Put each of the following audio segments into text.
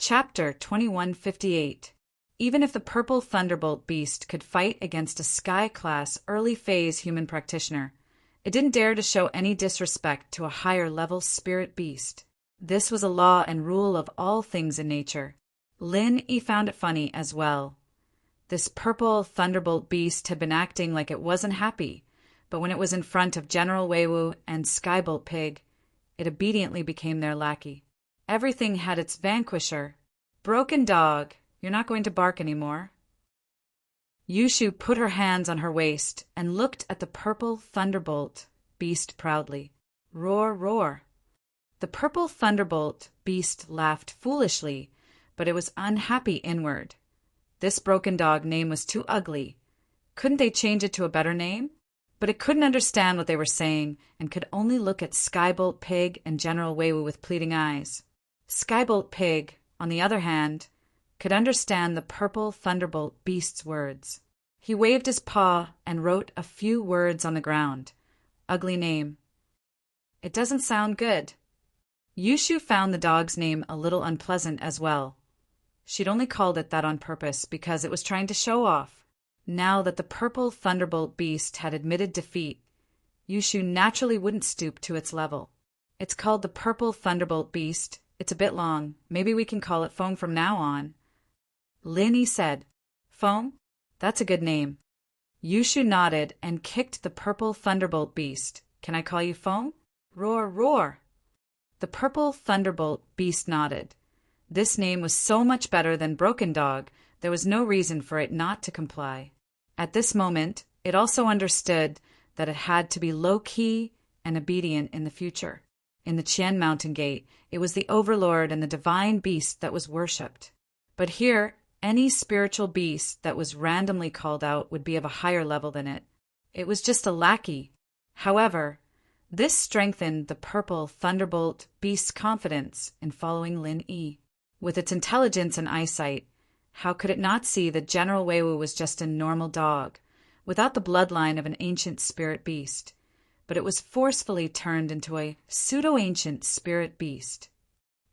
Chapter 2158. Even if the purple thunderbolt beast could fight against a sky-class early-phase human practitioner, it didn't dare to show any disrespect to a higher-level spirit beast. This was a law and rule of all things in nature. Lin Yi found it funny as well. This purple thunderbolt beast had been acting like it wasn't happy, but when it was in front of General Weiwu and Skybolt Pig, it obediently became their lackey. Everything had its vanquisher. Broken dog, you're not going to bark anymore. Yushu put her hands on her waist and looked at the purple thunderbolt beast proudly. Roar, roar. The purple thunderbolt beast laughed foolishly, but it was unhappy inward. This broken dog name was too ugly. Couldn't they change it to a better name? But it couldn't understand what they were saying and could only look at Skybolt Pig and General Weiwu with pleading eyes. Skybolt Pig, on the other hand, could understand the purple thunderbolt beast's words. He waved his paw and wrote a few words on the ground. Ugly name. It doesn't sound good. Yushu found the dog's name a little unpleasant as well. She'd only called it that on purpose because it was trying to show off. Now that the purple thunderbolt beast had admitted defeat, Yushu naturally wouldn't stoop to its level. It's called the purple thunderbolt beast. It's a bit long. Maybe we can call it Foam from now on. Lin Yi said, Foam? That's a good name. Yushu nodded and kicked the purple thunderbolt beast. Can I call you Foam? Roar, roar. The purple thunderbolt beast nodded. This name was so much better than Broken Dog, there was no reason for it not to comply. At this moment, it also understood that it had to be low-key and obedient in the future. In the Qian Mountain Gate, it was the overlord and the divine beast that was worshipped. But here, any spiritual beast that was randomly called out would be of a higher level than it. It was just a lackey. However, this strengthened the purple thunderbolt beast's confidence in following Lin Yi. With its intelligence and eyesight, how could it not see that General Weiwu was just a normal dog, without the bloodline of an ancient spirit beast? But it was forcefully turned into a pseudo-ancient spirit beast.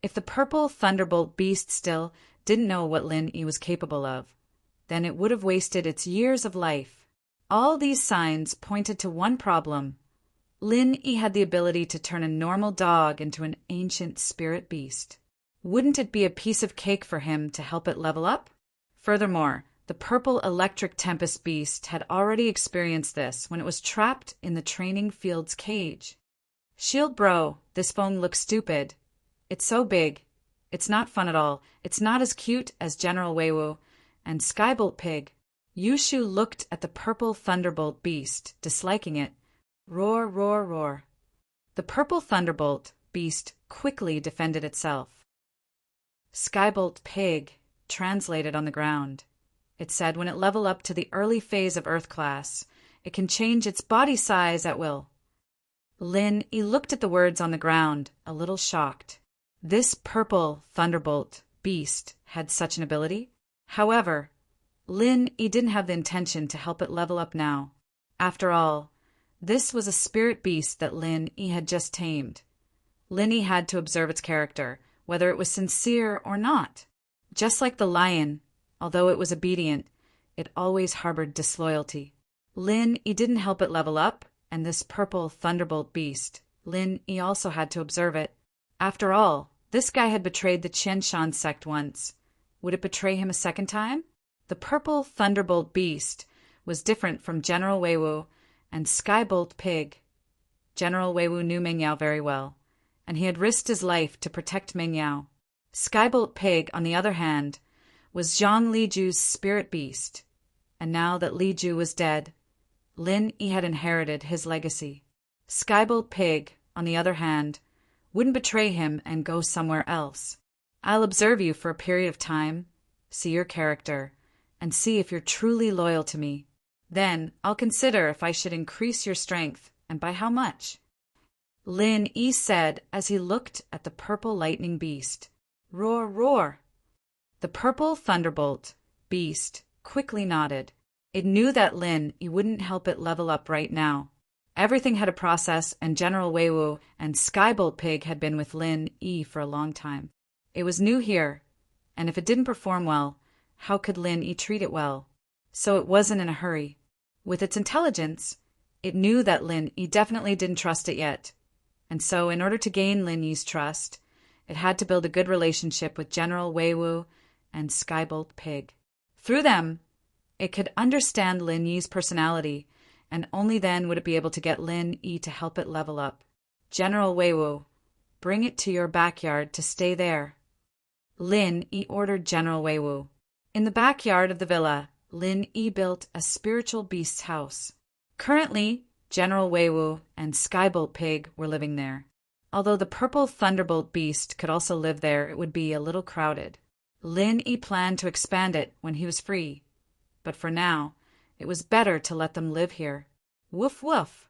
If the purple thunderbolt beast still didn't know what Lin Yi was capable of, then it would have wasted its years of life. All these signs pointed to one problem. Lin Yi had the ability to turn a normal dog into an ancient spirit beast. Wouldn't it be a piece of cake for him to help it level up? Furthermore, the purple electric tempest beast had already experienced this when it was trapped in the training field's cage. Shield bro, this phone looks stupid. It's so big. It's not fun at all. It's not as cute as General Weiwu and Skybolt Pig. Yushu looked at the purple thunderbolt beast, disliking it. Roar, roar, roar. The purple thunderbolt beast quickly defended itself. Skybolt Pig translated on the ground. It said when it level up to the early phase of Earth class, it can change its body size at will. Lin Yi looked at the words on the ground, a little shocked. This purple thunderbolt beast had such an ability. However, Lin Yi didn't have the intention to help it level up now. After all, this was a spirit beast that Lin Yi had just tamed. Lin Yi had to observe its character, whether it was sincere or not. Just like the lion, although it was obedient, it always harbored disloyalty. Lin Yi didn't help it level up, and this purple thunderbolt beast, Lin Yi also had to observe it. After all, this guy had betrayed the Qianshan sect once. Would it betray him a second time? The purple thunderbolt beast was different from General Weiwu and Skybolt Pig. General Weiwu knew Meng Yao very well, and he had risked his life to protect Meng Yao. Skybolt Pig, on the other hand, was Zhang Liju's spirit beast, and now that Liju was dead, Lin Yi had inherited his legacy. Skybolt Pig, on the other hand, wouldn't betray him and go somewhere else. I'll observe you for a period of time, see your character, and see if you're truly loyal to me. Then I'll consider if I should increase your strength, and by how much. Lin Yi said as he looked at the purple lightning beast. Roar, roar. The purple thunderbolt beast quickly nodded. It knew that Lin Yi wouldn't help it level up right now. Everything had a process, and General Weiwu and Skybolt Pig had been with Lin Yi for a long time. It was new here. and if it didn't perform well, how could Lin Yi treat it well? So it wasn't in a hurry. With its intelligence, it knew that Lin Yi definitely didn't trust it yet, and so in order to gain Lin Yi's trust, it had to build a good relationship with General Weiwu and Skybolt Pig. Through them, it could understand Lin Yi's personality, and only then would it be able to get Lin Yi to help it level up. General Weiwu, bring it to your backyard to stay there. Lin Yi ordered General Weiwu. In the backyard of the villa, Lin Yi built a spiritual beast's house. Currently, General Weiwu and Skybolt Pig were living there. Although the purple thunderbolt beast could also live there, it would be a little crowded. Lin Yi planned to expand it when he was free, but for now, it was better to let them live here. Woof woof!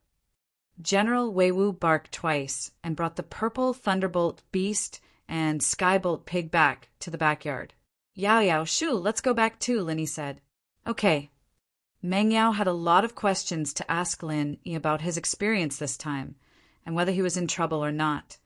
General Weiwu barked twice and brought the purple thunderbolt beast and Skybolt Pig back to the backyard. Yao Yao, shoo, let's go back too, Lin Yi said. Okay. Meng Yao had a lot of questions to ask Lin Yi about his experience this time, and whether he was in trouble or not.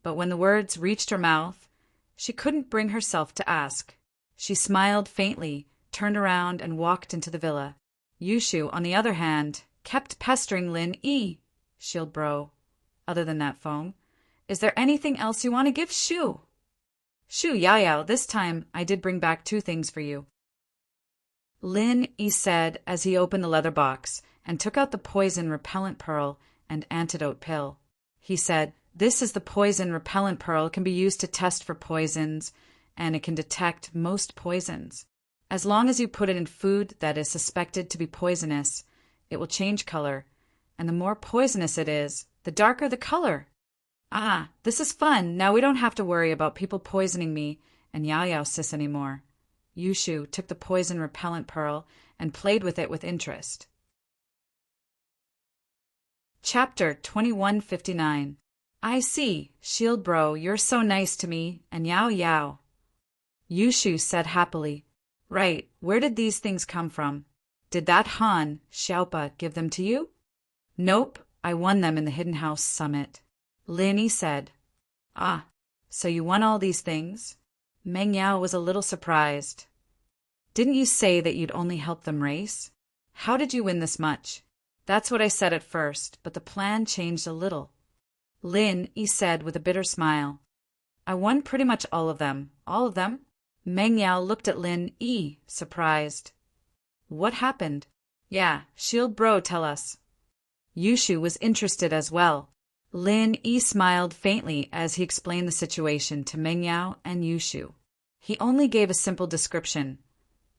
But when the words reached her mouth, she couldn't bring herself to ask. She smiled faintly, turned around, and walked into the villa. Yushu, on the other hand, kept pestering Lin Yi. Shield bro, other than that foam, is there anything else you want to give Shu? Shu, Yao Yao, this time I did bring back 2 things for you. Lin Yi said as he opened the leather box and took out the poison repellent pearl and antidote pill. He said, this is the poison repellent pearl. It can be used to test for poisons, and it can detect most poisons. As long as you put it in food that is suspected to be poisonous, it will change color, and the more poisonous it is, the darker the color. Ah, this is fun. Now we don't have to worry about people poisoning me and Yao Yao sis anymore. Yushu took the poison repellent pearl and played with it with interest. Chapter 2159. I see, Shield Bro, you're so nice to me, and Yao Yao. Yushu said happily. Right, where did these things come from? Did that Han, Xiaopa, give them to you? Nope, I won them in the Hidden House Summit. Lin Yi said. Ah, so you won all these things? Meng Yao was a little surprised. Didn't you say that you'd only help them race? How did you win this much? That's what I said at first, but the plan changed a little. Lin Yi said with a bitter smile. I won pretty much all of them. All of them? Meng Yao looked at Lin Yi, surprised. What happened? Yeah, Shield Bro, tell us. Yushu was interested as well. Lin Yi smiled faintly as he explained the situation to Meng Yao and Yushu. He only gave a simple description,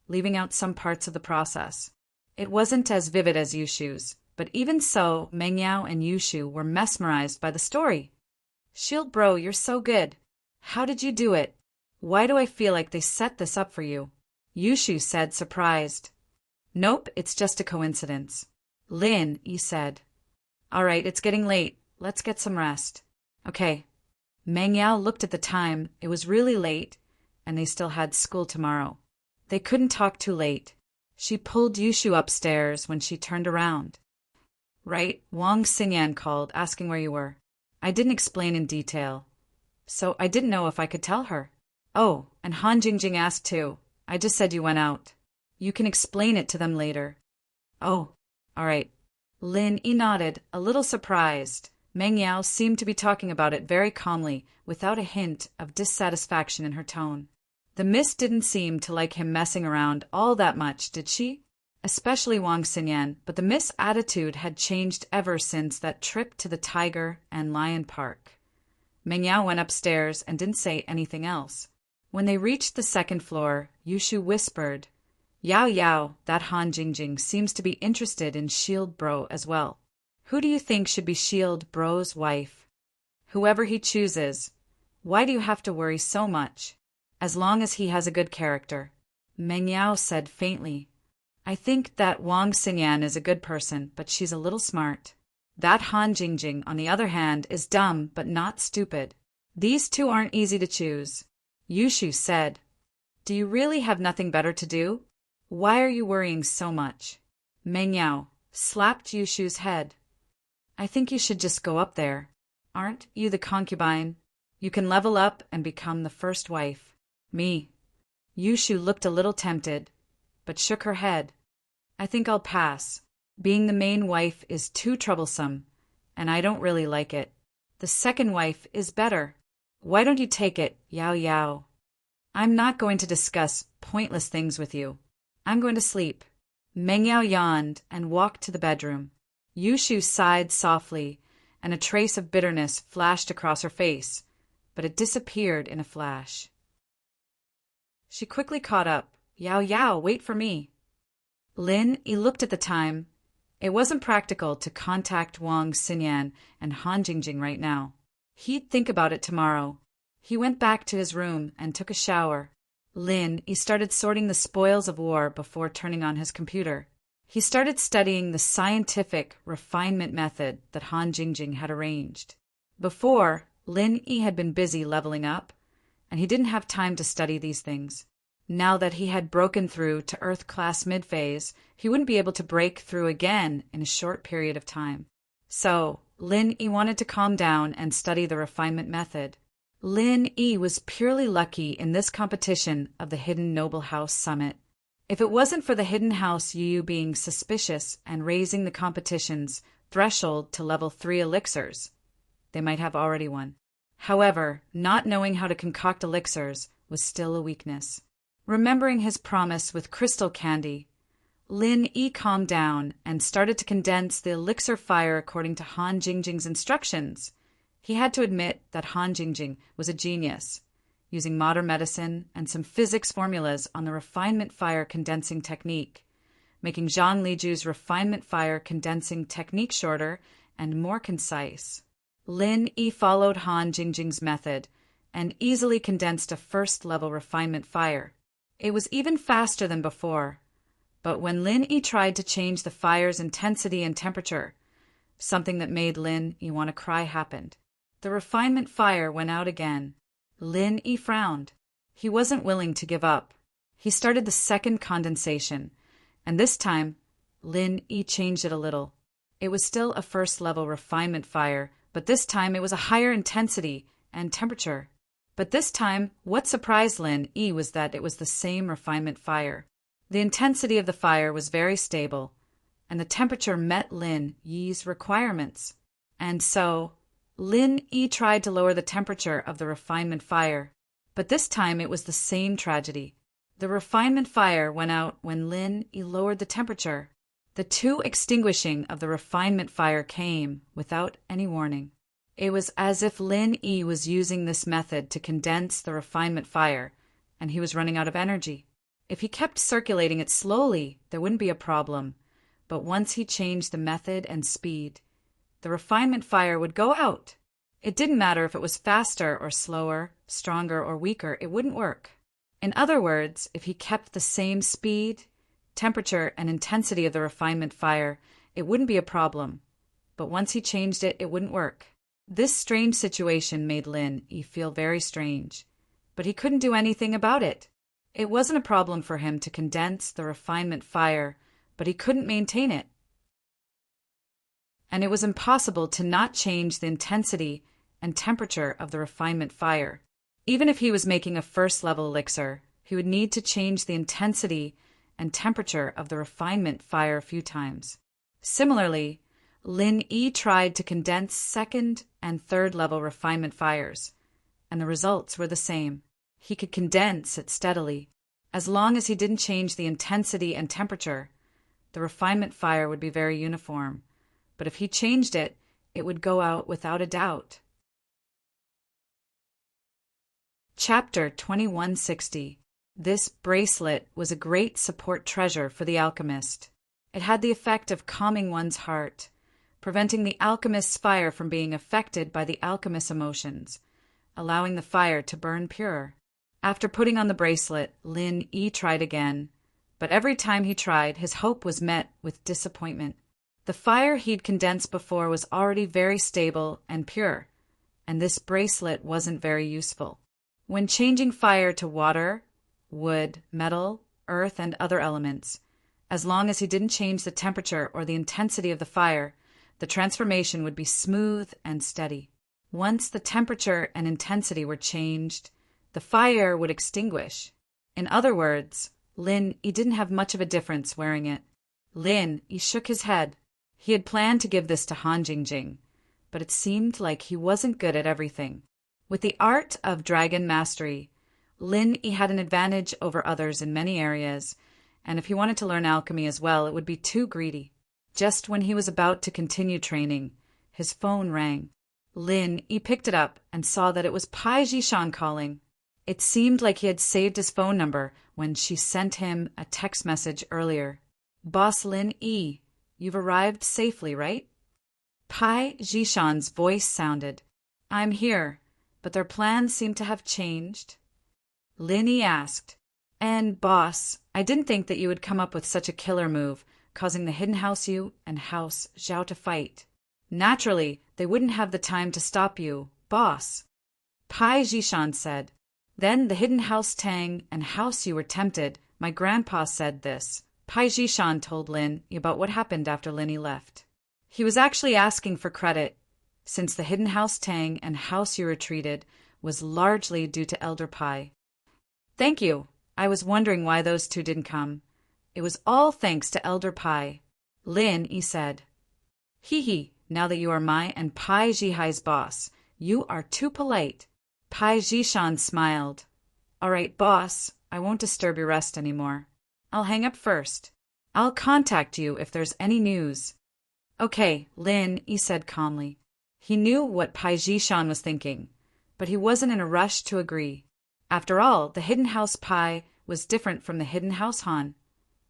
leaving out some parts of the process. It wasn't as vivid as Yushu's, but even so, Meng Yao and Yushu were mesmerized by the story. Shield Bro, you're so good. How did you do it? Why do I feel like they set this up for you? Yushu said, surprised. Nope, it's just a coincidence. Lin Yi said. All right, it's getting late. Let's get some rest. Okay. Meng Yao looked at the time. It was really late, and they still had school tomorrow. They couldn't talk too late. She pulled Yushu upstairs when she turned around. Right, Wang Xingyan called, asking where you were. I didn't explain in detail, so I didn't know if I could tell her. Oh, and Han Jingjing asked too. I just said you went out. You can explain it to them later. Oh, all right. Lin Yi nodded, a little surprised. Meng Yao seemed to be talking about it very calmly, without a hint of dissatisfaction in her tone. The Miss didn't seem to like him messing around all that much, did she? Especially Wang Xinyan, but the Miss' attitude had changed ever since that trip to the Tiger and Lion Park. Meng Yao went upstairs and didn't say anything else. When they reached the 2nd floor, Yushu whispered, Yao Yao, that Han Jingjing seems to be interested in Shield Bro as well. Who do you think should be Shield Bro's wife? Whoever he chooses. Why do you have to worry so much? As long as he has a good character. Meng Yao said faintly. I think that Wang Xinyan is a good person, but she's a little smart. That Han Jingjing, on the other hand, is dumb but not stupid. These two aren't easy to choose. Yushu said. Do you really have nothing better to do? Why are you worrying so much? Meng Yao slapped Yushu's head. I think you should just go up there. Aren't you the concubine? You can level up and become the first wife. Me. Yushu looked a little tempted, but shook her head. I think I'll pass. Being the main wife is too troublesome, and I don't really like it. The second wife is better. Why don't you take it, Yao Yao? I'm not going to discuss pointless things with you. I'm going to sleep. Meng Yao yawned and walked to the bedroom. Yushu sighed softly, and a trace of bitterness flashed across her face, but it disappeared in a flash. She quickly caught up. Yao Yao, wait for me. Lin Yi looked at the time. It wasn't practical to contact Wang Xinyan and Han Jingjing right now. He'd think about it tomorrow. He went back to his room and took a shower. Lin Yi started sorting the spoils of war before turning on his computer. He started studying the scientific refinement method that Han Jingjing had arranged. Before, Lin Yi had been busy leveling up, and he didn't have time to study these things. Now that he had broken through to Earth-class mid-phase, he wouldn't be able to break through again in a short period of time. So, Lin Yi wanted to calm down and study the refinement method. Lin Yi was purely lucky in this competition of the Hidden Noble House Summit. If it wasn't for the Hidden House Yu being suspicious and raising the competition's threshold to level 3 elixirs, they might have already won. However, not knowing how to concoct elixirs was still a weakness. Remembering his promise with crystal candy, Lin Yi calmed down and started to condense the elixir fire according to Han Jingjing's instructions. He had to admit that Han Jingjing was a genius, using modern medicine and some physics formulas on the refinement fire condensing technique, making Zhang Liju's refinement fire condensing technique shorter and more concise. Lin Yi followed Han Jingjing's method and easily condensed a first-level refinement fire. It was even faster than before, but when Lin Yi tried to change the fire's intensity and temperature, something that made Lin Yi want to cry happened. The refinement fire went out again. Lin Yi frowned. He wasn't willing to give up. He started the second condensation, and this time, Lin Yi changed it a little. It was still a first-level refinement fire, but this time it was a higher intensity and temperature. But this time, what surprised Lin Yi was that it was the same refinement fire. The intensity of the fire was very stable, and the temperature met Lin Yi's requirements. And so, Lin Yi tried to lower the temperature of the refinement fire, but this time it was the same tragedy. The refinement fire went out when Lin Yi lowered the temperature. The two extinguishing of the refinement fire came without any warning. It was as if Lin Yi was using this method to condense the refinement fire, and he was running out of energy. If he kept circulating it slowly, there wouldn't be a problem, but once he changed the method and speed, the refinement fire would go out. It didn't matter if it was faster or slower, stronger or weaker, it wouldn't work. In other words, if he kept the same speed, temperature, and intensity of the refinement fire, it wouldn't be a problem, but once he changed it, it wouldn't work. This strange situation made Lin Yi feel very strange, but he couldn't do anything about it. It wasn't a problem for him to condense the refinement fire, but he couldn't maintain it. And it was impossible to not change the intensity and temperature of the refinement fire. Even if he was making a first-level elixir, he would need to change the intensity and temperature of the refinement fire a few times. Similarly, Lin Yi tried to condense second and third-level refinement fires, and the results were the same. He could condense it steadily. As long as he didn't change the intensity and temperature, the refinement fire would be very uniform, but if he changed it, it would go out without a doubt. Chapter 2160. This bracelet was a great support treasure for the alchemist. It had the effect of calming one's heart, preventing the alchemist's fire from being affected by the alchemist's emotions, allowing the fire to burn pure. After putting on the bracelet, Lin Yi tried again, but every time he tried, his hope was met with disappointment. The fire he'd condensed before was already very stable and pure, and this bracelet wasn't very useful. When changing fire to water, wood, metal, earth, and other elements, as long as he didn't change the temperature or the intensity of the fire, the transformation would be smooth and steady. Once the temperature and intensity were changed, the fire would extinguish. In other words, Lin Yi didn't have much of a difference wearing it. Lin Yi shook his head. He had planned to give this to Han Jingjing, but it seemed like he wasn't good at everything. With the art of dragon mastery, Lin Yi had an advantage over others in many areas, and if he wanted to learn alchemy as well, it would be too greedy. Just when he was about to continue training, his phone rang. Lin Yi picked it up and saw that it was Pai Jishan calling. It seemed like he had saved his phone number when she sent him a text message earlier. Boss Lin Yi, you've arrived safely, right? Pai Jishan's voice sounded. I'm here, but their plans seem to have changed. Lin Yi asked, and boss, I didn't think that you would come up with such a killer move, causing the Hidden House Yu and House Zhao to fight. Naturally, they wouldn't have the time to stop you, boss. Pai Jishan said. Then the Hidden House Tang and House Yu were tempted. My grandpa said this. Pai Jishan told Lin Yi about what happened after Lin Yi left. He was actually asking for credit, since the Hidden House Tang and House Yu retreated was largely due to Elder Pai. Thank you. I was wondering why those two didn't come. It was all thanks to Elder Pai. Lin Yi said. Hee, now that you are my and Pai Jihai's boss, you are too polite. Pai Jishan smiled. All right, boss, I won't disturb your rest anymore. I'll hang up first. I'll contact you if there's any news. Okay, Lin Yi said calmly. He knew what Pai Jishan was thinking, but he wasn't in a rush to agree. After all, the Hidden House Pai was different from the Hidden House Han.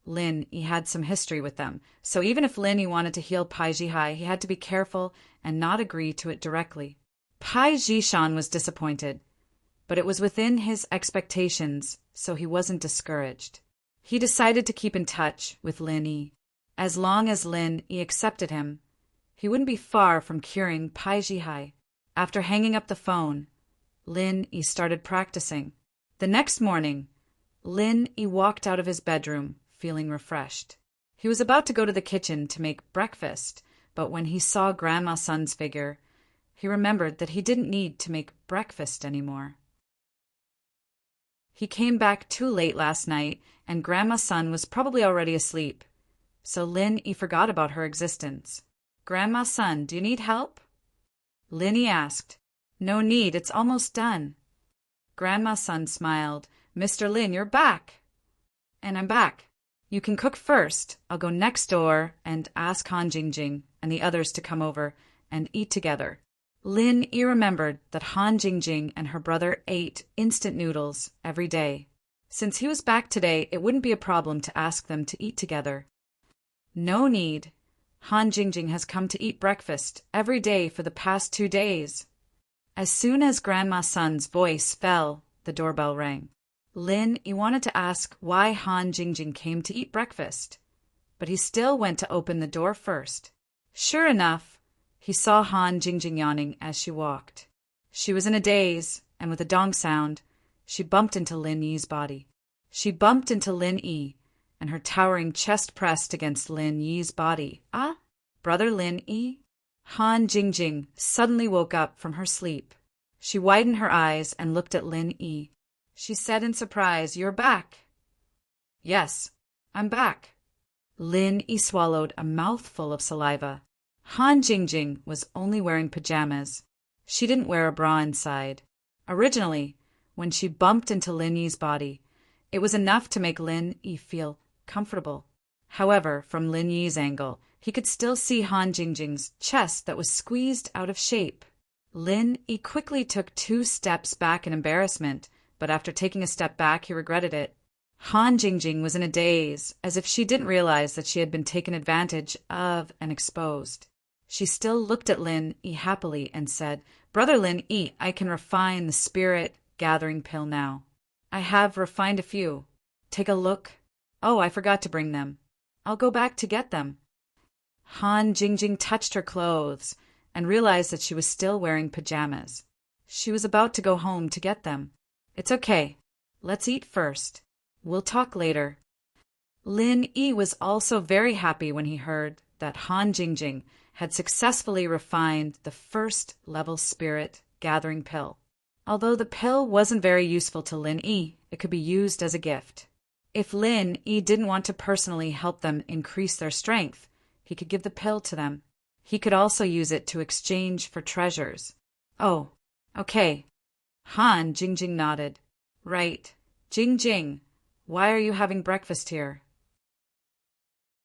Lin Yi had some history with them, so even if Lin Yi wanted to heal Pai Jihai, he had to be careful and not agree to it directly. Pai Jishan was disappointed, but it was within his expectations, so he wasn't discouraged. He decided to keep in touch with Lin Yi. As long as Lin Yi accepted him, he wouldn't be far from curing Pai Jihai. After hanging up the phone, Lin Yi started practicing. The next morning, Lin Yi walked out of his bedroom, feeling refreshed. He was about to go to the kitchen to make breakfast, but when he saw Grandma Sun's figure, he remembered that he didn't need to make breakfast anymore. He came back too late last night, and Grandma Sun was probably already asleep, so Lin Yi forgot about her existence. Grandma Sun, do you need help? Lin Yi asked. No need, it's almost done. Grandma Sun smiled. Mr. Lin, you're back. And I'm back. You can cook first. I'll go next door and ask Han Jingjing and the others to come over and eat together. Lin Yi remembered that Han Jingjing and her brother ate instant noodles every day. Since he was back today, it wouldn't be a problem to ask them to eat together. No need. Han Jingjing has come to eat breakfast every day for the past 2 days. As soon as Grandma Sun's voice fell, the doorbell rang. Lin Yi wanted to ask why Han Jingjing came to eat breakfast, but he still went to open the door first. Sure enough, he saw Han Jingjing yawning as she walked. She was in a daze, and with a dong sound, she bumped into Lin Yi's body. She bumped into Lin Yi, and her towering chest pressed against Lin Yi's body. Ah, brother Lin Yi? Han Jingjing suddenly woke up from her sleep. She widened her eyes and looked at Lin Yi. She said in surprise, You're back. Yes, I'm back. Lin Yi swallowed a mouthful of saliva. Han Jingjing was only wearing pajamas. She didn't wear a bra inside. Originally, when she bumped into Lin Yi's body, it was enough to make Lin Yi feel comfortable. However, from Lin Yi's angle, he could still see Han Jingjing's chest that was squeezed out of shape. Lin Yi quickly took 2 steps back in embarrassment, but after taking a step back, he regretted it. Han Jingjing was in a daze, as if she didn't realize that she had been taken advantage of and exposed. She still looked at Lin Yi happily and said, Brother Lin Yi, I can refine the spirit-gathering pill now. I have refined a few. Take a look. Oh, I forgot to bring them. I'll go back to get them. Han Jingjing touched her clothes and realized that she was still wearing pajamas. She was about to go home to get them. It's okay. Let's eat first. We'll talk later. Lin Yi was also very happy when he heard that Han Jingjing had successfully refined the first-level spirit gathering pill. Although the pill wasn't very useful to Lin Yi, it could be used as a gift. If Lin Yi didn't want to personally help them increase their strength, he could give the pill to them. He could also use it to exchange for treasures. Oh, okay. Han Jingjing nodded. Right. Jingjing, why are you having breakfast here?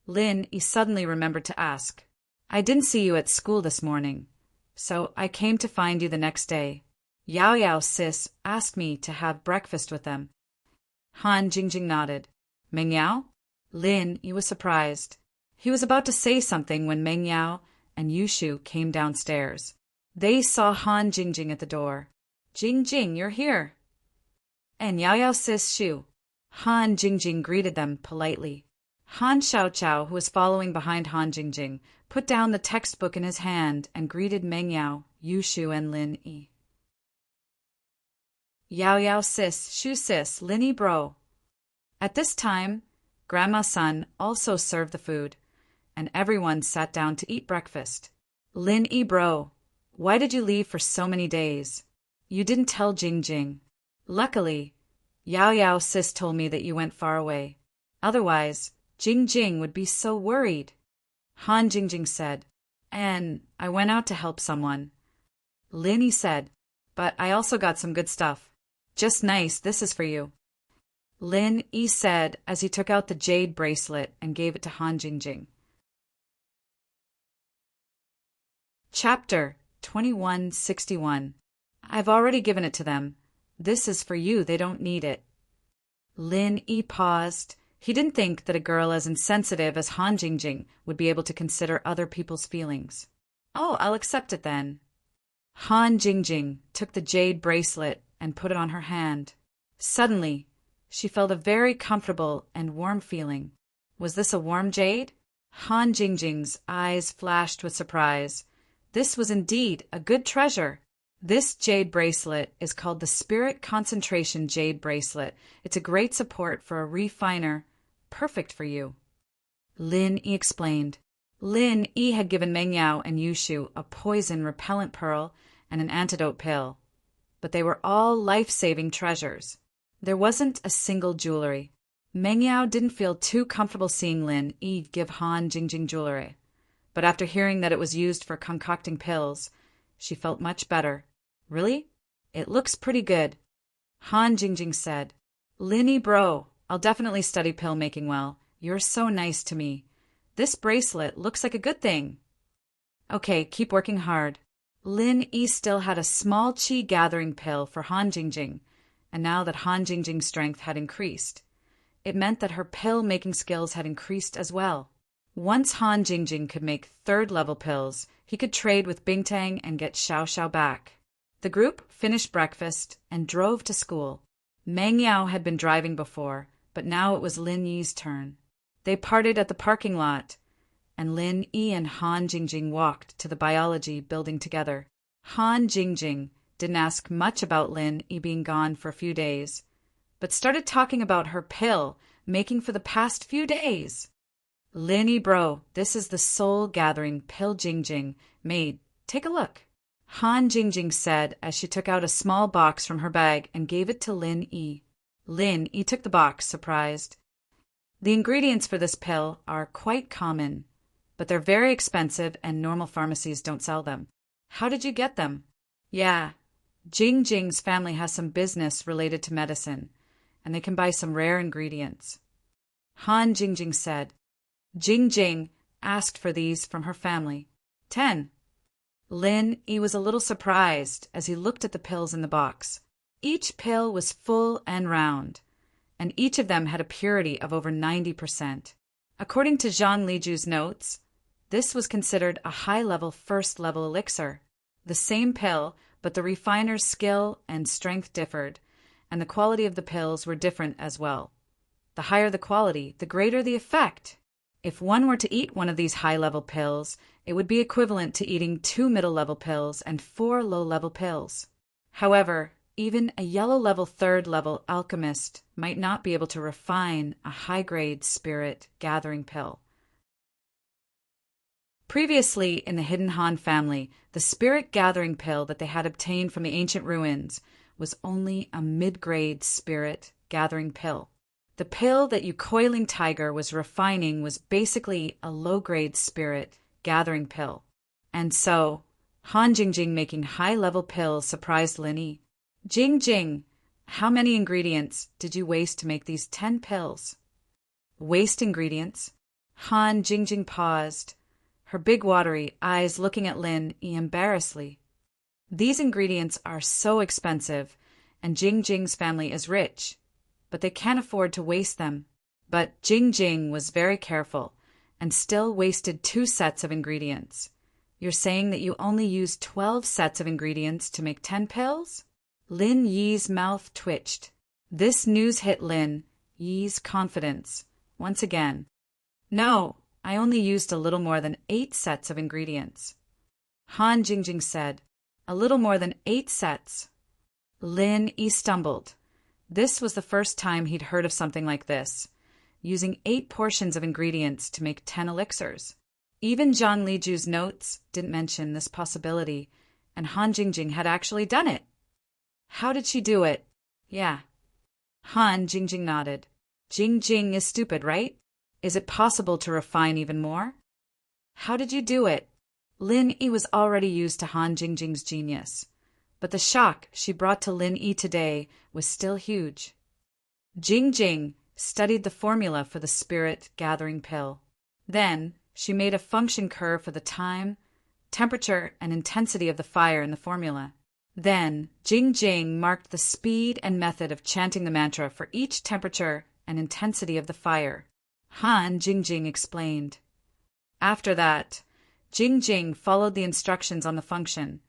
Lin Yi suddenly remembered to ask. I didn't see you at school this morning, so I came to find you the next day. Yao Yao sis asked me to have breakfast with them. Han Jingjing nodded. Meng Yao? Lin Yi was surprised. He was about to say something when Meng Yao and Yushu came downstairs. They saw Han Jingjing at the door. Jingjing, you're here. And Yao Yao sis Shu. Han Jingjing greeted them politely. Han Xiaoqiao, who was following behind Han Jingjing, put down the textbook in his hand and greeted Meng Yao, Yushu, and Lin Yi. Yao Yao sis, Shu sis, Lin Yi bro. At this time, Grandma Sun also served the food, and everyone sat down to eat breakfast. Lin Yi bro, why did you leave for so many days? You didn't tell Jingjing. Luckily, Yao Yao sis told me that you went far away. Otherwise, Jingjing would be so worried. Han Jingjing said, and I went out to help someone. Lin Yi said, but I also got some good stuff. Just nice, this is for you. Lin Yi said as he took out the jade bracelet and gave it to Han Jingjing. Chapter 2161. I've already given it to them. This is for you, they don't need it. Lin Yi paused. He didn't think that a girl as insensitive as Han Jingjing would be able to consider other people's feelings. Oh, I'll accept it then. Han Jingjing took the jade bracelet and put it on her hand. Suddenly, she felt a very comfortable and warm feeling. Was this a warm jade? Han Jingjing's eyes flashed with surprise. This was indeed a good treasure. This jade bracelet is called the Spirit Concentration Jade Bracelet. It's a great support for a refiner, perfect for you. Lin Yi explained. Lin Yi had given Meng Yao and Yushu a poison repellent pearl and an antidote pill, but they were all life-saving treasures. There wasn't a single jewelry. Meng Yao didn't feel too comfortable seeing Lin Yi give Han Jingjing jewelry, but after hearing that it was used for concocting pills, she felt much better. Really? It looks pretty good. Han Jingjing said, Lin Yi bro, I'll definitely study pill making well. You're so nice to me. This bracelet looks like a good thing. Okay, keep working hard. Lin Yi still had a small qi gathering pill for Han Jingjing, and now that Han Jingjing's strength had increased, it meant that her pill making skills had increased as well. Once Han Jingjing could make third-level pills, he could trade with Bingtang and get Xiao Xiao back. The group finished breakfast and drove to school. Meng Yao had been driving before, but now it was Lin Yi's turn. They parted at the parking lot, and Lin Yi and Han Jingjing walked to the biology building together. Han Jingjing didn't ask much about Lin Yi being gone for a few days, but started talking about her pill making for the past few days. Lin Yi bro, this is the soul gathering pill Jingjing made. Take a look. Han Jingjing said as she took out a small box from her bag and gave it to Lin Yi. Lin Yi took the box, surprised. The ingredients for this pill are quite common, but they're very expensive and normal pharmacies don't sell them. How did you get them? Yeah, Jingjing's family has some business related to medicine, and they can buy some rare ingredients. Han Jingjing said. Jingjing asked for these from her family. 10. Lin Yi was a little surprised as he looked at the pills in the box. Each pill was full and round, and each of them had a purity of over 90%. According to Zhang Liju's notes, this was considered a high-level first-level elixir. The same pill, but the refiner's skill and strength differed, and the quality of the pills were different as well. The higher the quality, the greater the effect. If one were to eat one of these high-level pills, it would be equivalent to eating 2 middle-level pills and 4 low-level pills. However, even a yellow-level third-level alchemist might not be able to refine a high-grade spirit gathering pill. Previously in the Hidden Han family, the spirit gathering pill that they had obtained from the ancient ruins was only a mid-grade spirit gathering pill. The pill that you coiling tiger was refining was basically a low-grade spirit gathering pill. And so, Han Jingjing making high-level pills surprised Lin Yi. Jingjing, how many ingredients did you waste to make these 10 pills? Waste ingredients? Han Jingjing paused, her big watery eyes looking at Lin Yi embarrassedly. These ingredients are so expensive, and Jingjing's family is rich, but they can't afford to waste them. But Jingjing was very careful, and still wasted 2 sets of ingredients. You're saying that you only used 12 sets of ingredients to make 10 pills? Lin Yi's mouth twitched. This news hit Lin Yi's confidence once again. No, I only used a little more than 8 sets of ingredients. Han Jingjing said, a little more than 8 sets. Lin Yi stumbled. This was the first time he'd heard of something like this, using 8 portions of ingredients to make 10 elixirs. Even Zhang Liju's notes didn't mention this possibility, and Han Jingjing had actually done it. How did she do it? Yeah. Han Jingjing nodded. Jingjing is stupid, right? Is it possible to refine even more? How did you do it? Lin Yi was already used to Han Jingjing's genius, but the shock she brought to Lin Yi today was still huge. Jingjing studied the formula for the spirit gathering pill. Then she made a function curve for the time, temperature, and intensity of the fire in the formula. Then Jingjing marked the speed and method of chanting the mantra for each temperature and intensity of the fire. Han Jingjing explained. After that, Jingjing followed the instructions on the function,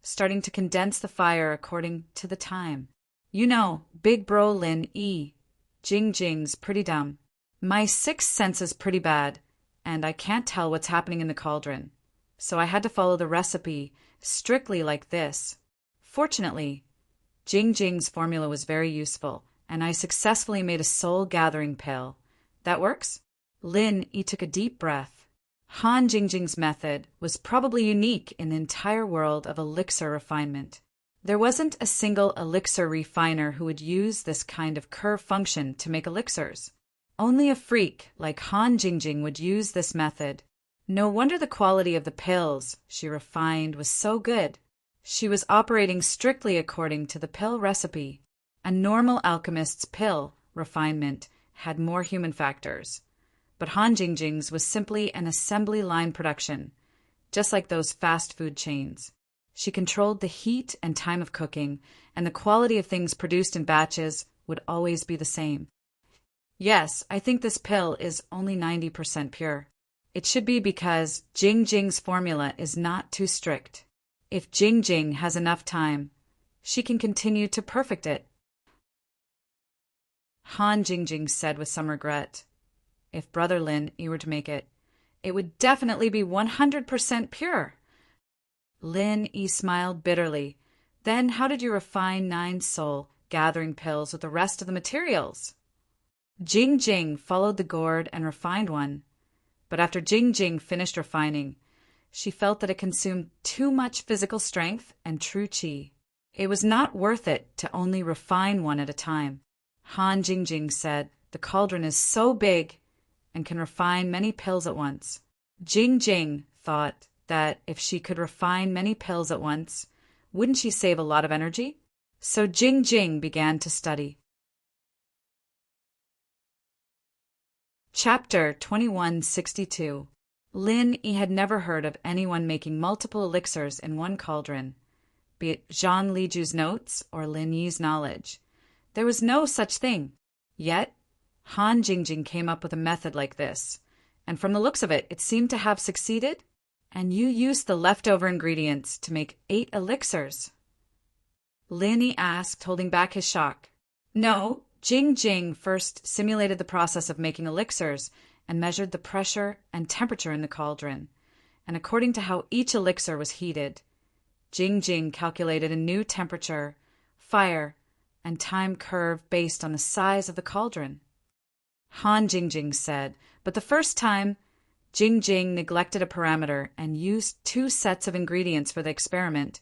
starting to condense the fire according to the time. You know, big bro Lin Yi, Jingjing's pretty dumb. My 6th sense is pretty bad, and I can't tell what's happening in the cauldron, so I had to follow the recipe strictly like this. Fortunately, Jingjing's formula was very useful, and I successfully made a soul-gathering pill. That works? Lin Yi took a deep breath. Han Jingjing's method was probably unique in the entire world of elixir refinement. There wasn't a single elixir refiner who would use this kind of curve function to make elixirs. Only a freak like Han Jingjing would use this method. No wonder the quality of the pills she refined was so good. She was operating strictly according to the pill recipe. A normal alchemist's pill refinement had more human factors, but Han Jingjing's was simply an assembly line production, just like those fast food chains. She controlled the heat and time of cooking, and the quality of things produced in batches would always be the same. Yes, I think this pill is only 90% pure. It should be because Jingjing's formula is not too strict. If Jingjing has enough time, she can continue to perfect it. Han Jingjing said with some regret. If Brother Lin Yi were to make it, it would definitely be 100% pure. Lin Yi smiled bitterly. Then how did you refine 9 soul gathering pills with the rest of the materials? Jingjing followed the gourd and refined one. But after Jingjing finished refining, she felt that it consumed too much physical strength and true qi. It was not worth it to only refine one at a time. Han Jingjing said, the cauldron is so big and can refine many pills at once. Jingjing thought that if she could refine many pills at once, wouldn't she save a lot of energy? So Jingjing began to study. Chapter 2162. Lin Yi had never heard of anyone making multiple elixirs in one cauldron, be it Zhang Liju's notes or Lin Yi's knowledge. There was no such thing. Yet, Han Jingjing came up with a method like this, and from the looks of it, it seemed to have succeeded. And you used the leftover ingredients to make 8 elixirs? Lin Yi asked, holding back his shock. No, Jingjing first simulated the process of making elixirs and measured the pressure and temperature in the cauldron. And according to how each elixir was heated, Jingjing calculated a new temperature, fire, and time curve based on the size of the cauldron. Han Jingjing said, but the first time, Jingjing neglected a parameter and used 2 sets of ingredients for the experiment,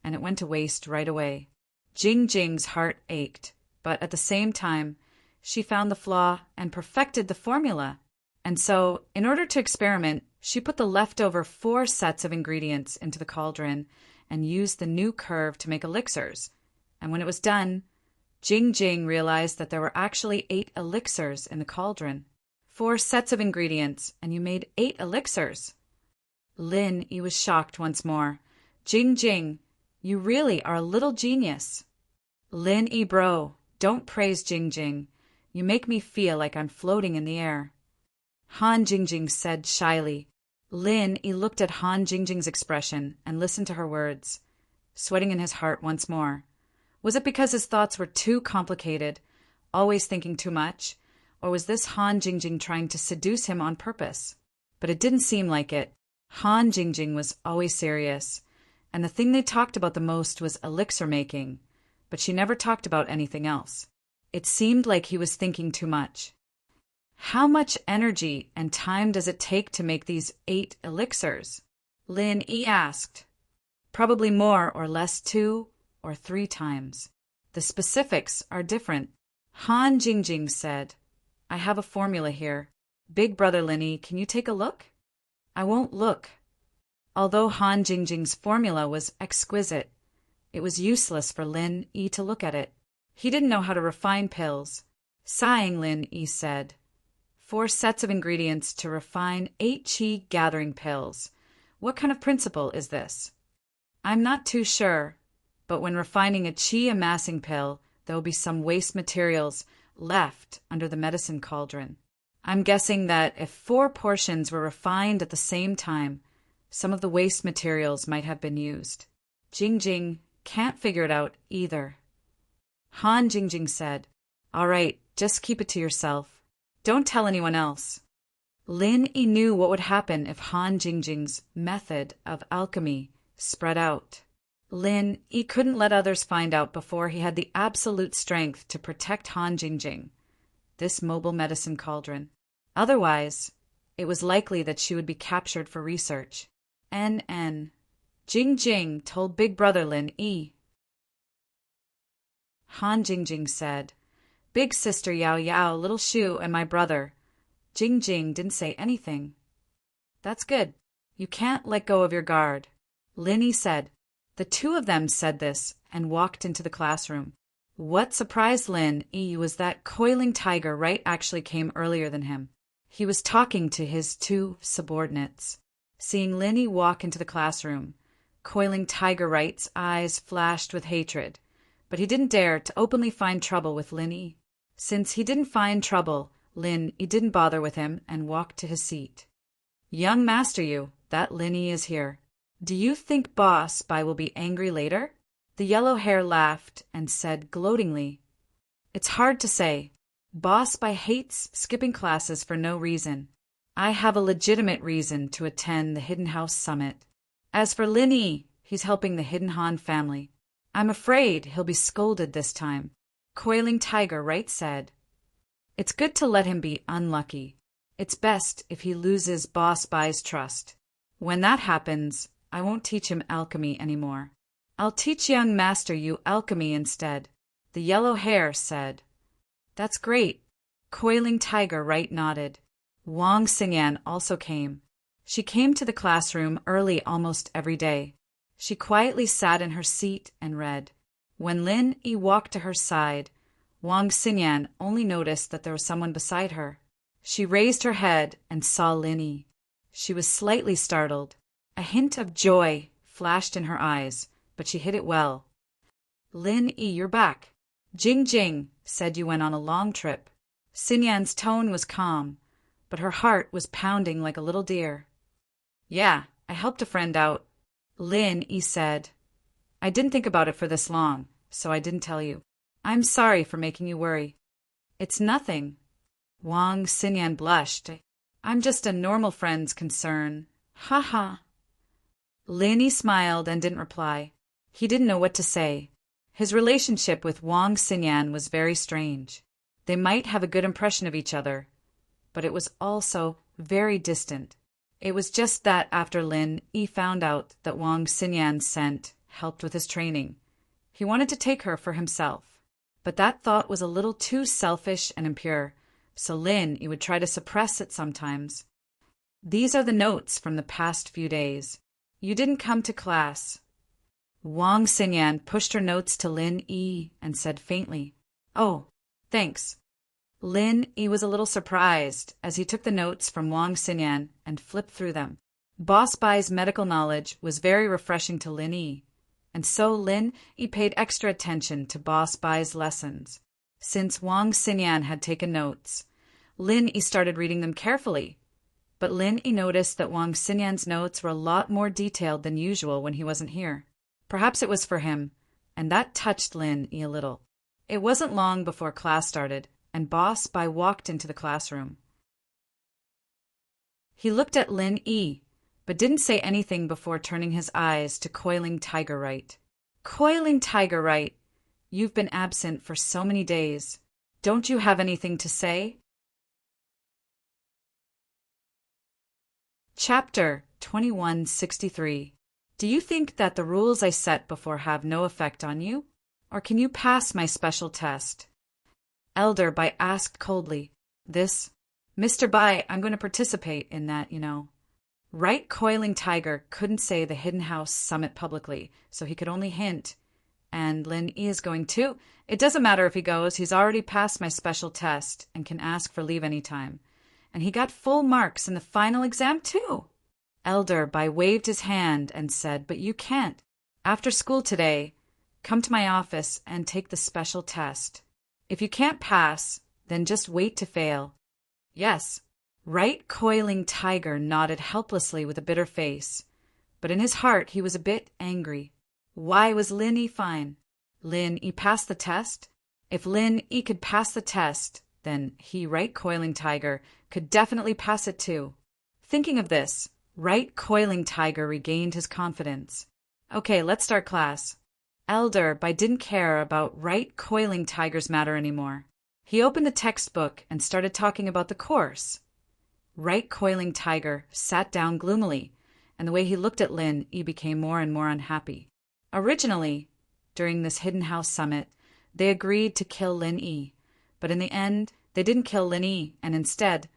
and it went to waste right away. Jing Jing's heart ached, but at the same time, she found the flaw and perfected the formula. And so, in order to experiment, she put the leftover 4 sets of ingredients into the cauldron and used the new curve to make elixirs. And when it was done, Jing Jing realized that there were actually 8 elixirs in the cauldron. 4 sets of ingredients, and you made 8 elixirs. Lin Yi was shocked once more. Jing Jing, you really are a little genius. Lin Yi bro, don't praise Jing Jing. You make me feel like I'm floating in the air. Han Jingjing said shyly. Lin Yi looked at Han Jingjing's expression and listened to her words, sweating in his heart once more. Was it because his thoughts were too complicated, always thinking too much, or was this Han Jingjing trying to seduce him on purpose? But it didn't seem like it. Han Jingjing was always serious, and the thing they talked about the most was elixir making, but she never talked about anything else. It seemed like he was thinking too much. How much energy and time does it take to make these 8 elixirs? Lin Yi asked. Probably more or less 2 or 3 times. The specifics are different. Han Jingjing said, I have a formula here. Big brother Lin Yi, can you take a look? I won't look. Although Han Jingjing's formula was exquisite, it was useless for Lin Yi to look at it. He didn't know how to refine pills. Sighing, Lin Yi said, 4 sets of ingredients to refine 8 qi gathering pills. What kind of principle is this? I'm not too sure, but when refining a qi amassing pill, there will be some waste materials left under the medicine cauldron. I'm guessing that if 4 portions were refined at the same time, some of the waste materials might have been used. Jing Jing can't figure it out either. Han Jingjing said, All right, just keep it to yourself. Don't tell anyone else. Lin Yi knew what would happen if Han Jingjing's method of alchemy spread out. Lin Yi couldn't let others find out before he had the absolute strength to protect Han Jingjing, this mobile medicine cauldron. Otherwise, it was likely that she would be captured for research. N.N. Jing Jing told Big Brother Lin Yi. Han Jingjing said, Big sister Yao Yao, little Shu, and my brother. Jing Jing didn't say anything. That's good. You can't let go of your guard. Lin Yi said. The 2 of them said this and walked into the classroom. What surprised Lin Yi was that Coiling Tiger Right actually came earlier than him. He was talking to his 2 subordinates. Seeing Lin Yi walk into the classroom, Coiling Tiger Right's eyes flashed with hatred, but he didn't dare to openly find trouble with Lin Yi. Since he didn't find trouble, Lin Yi didn't bother with him and walked to his seat. Young master you, that Lin Yi is here. Do you think Boss Bai will be angry later? The yellow hair laughed and said gloatingly, It's hard to say. Boss Bai hates skipping classes for no reason. I have a legitimate reason to attend the Hidden House Summit. As for Lin Yi, he's helping the Hidden Han family. I'm afraid he'll be scolded this time. Coiling Tiger Right said, It's good to let him be unlucky. It's best if he loses Boss Bai's trust. When that happens, I won't teach him alchemy anymore. I'll teach young master you alchemy instead. The yellow hair said. That's great. Coiling Tiger Right nodded. Wang Xingyan also came. She came to the classroom early almost every day. She quietly sat in her seat and read. When Lin Yi walked to her side, Wang Xingyan only noticed that there was someone beside her. She raised her head and saw Lin Yi. She was slightly startled. A hint of joy flashed in her eyes, but she hid it well. Lin Yi, you're back. Jing Jing said you went on a long trip. Xingyan's tone was calm, but her heart was pounding like a little deer. Yeah, I helped a friend out. Lin Yi said. I didn't think about it for this long, so I didn't tell you. I'm sorry for making you worry. It's nothing. Wang Xingyan blushed. I'm just a normal friend's concern. Ha ha. Lin Yi smiled and didn't reply. He didn't know what to say. His relationship with Wang Xingyan was very strange. They might have a good impression of each other, but it was also very distant. It was just that after Lin Yi found out that Wang Xingyan's scent helped with his training, He wanted to take her for himself. But that thought was a little too selfish and impure, so Lin would try to suppress it sometimes. These are the notes from the past few days. You didn't come to class. Wang Xinyan pushed her notes to Lin Yi and said faintly, "Oh, thanks." Lin Yi was a little surprised as he took the notes from Wang Xinyan and flipped through them. Boss Bai's medical knowledge was very refreshing to Lin Yi, and so Lin Yi paid extra attention to Boss Bai's lessons. Since Wang Xinyan had taken notes, Lin Yi started reading them carefully. But Lin Yi noticed that Wang Xinyan's notes were a lot more detailed than usual when he wasn't here. Perhaps it was for him, and that touched Lin Yi a little. It wasn't long before class started, and Boss Bai walked into the classroom. He looked at Lin Yi, but didn't say anything before turning his eyes to Coiling Tiger Right. "Coiling Tiger Right, you've been absent for so many days. Don't you have anything to say?" Chapter 2163. Do you think that the rules I set before have no effect on you? Or can you pass my special test? Elder Bai asked coldly. Mr. Bai, I'm going to participate in that, Right Coiling Tiger couldn't say the Hidden House Summit publicly, so he could only hint. And Lin Yi is going too. It doesn't matter if he goes, he's already passed my special test and can ask for leave anytime. And he got full marks in the final exam too. Elder Bai waved his hand and said, "But you can't. After school today, come to my office and take the special test. If you can't pass, then just wait to fail." Yes. Right Coiling Tiger nodded helplessly with a bitter face, but in his heart he was a bit angry. Why was Lin Yi fine? Lin Yi passed the test? If Lin Yi could pass the test, then he, Right Coiling Tiger, could definitely pass it too. Thinking of this, Right Coiling Tiger regained his confidence. Okay, let's start class. Elder Bai didn't care about Right Coiling Tiger's matter anymore. He opened the textbook and started talking about the course. Right Coiling Tiger sat down gloomily, and the way he looked at Lin Yi became more and more unhappy. Originally, during this Hidden House Summit, they agreed to kill Lin Yi, but in the end, they didn't kill Lin Yi, and instead,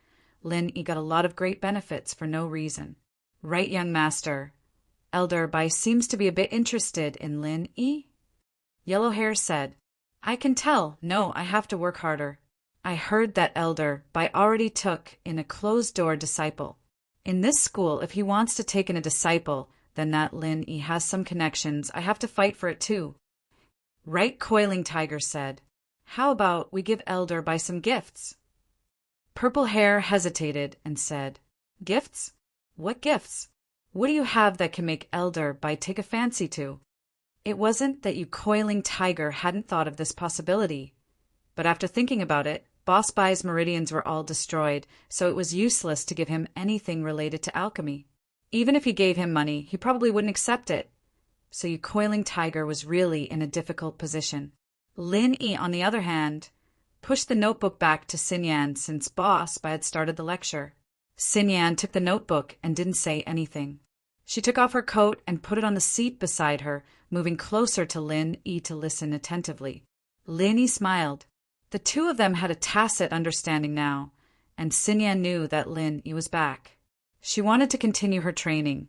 Lin Yi got a lot of great benefits for no reason. Right, young master. Elder Bai seems to be a bit interested in Lin Yi. Yellow Hair said, "I can tell. No, I have to work harder. I heard that Elder Bai already took in a closed-door disciple. In this school, if he wants to take in a disciple, then that Lin Yi has some connections. I have to fight for it too." Right Coiling Tiger said, "How about we give Elder Bai some gifts?" Purple Hair hesitated and said, "Gifts? What gifts? What do you have that can make Elder Bai take a fancy to?" It wasn't that you Coiling Tiger hadn't thought of this possibility, but after thinking about it, Boss Bai's meridians were all destroyed, so it was useless to give him anything related to alchemy. Even if he gave him money, he probably wouldn't accept it. So you Coiling Tiger was really in a difficult position. Lin Yi, on the other hand, pushed the notebook back to Xinyan since Boss Bai had started the lecture. Xinyan took the notebook and didn't say anything. She took off her coat and put it on the seat beside her, moving closer to Lin Yi to listen attentively. Lin Yi smiled. The two of them had a tacit understanding now, and Xinyan knew that Lin Yi was back. She wanted to continue her training,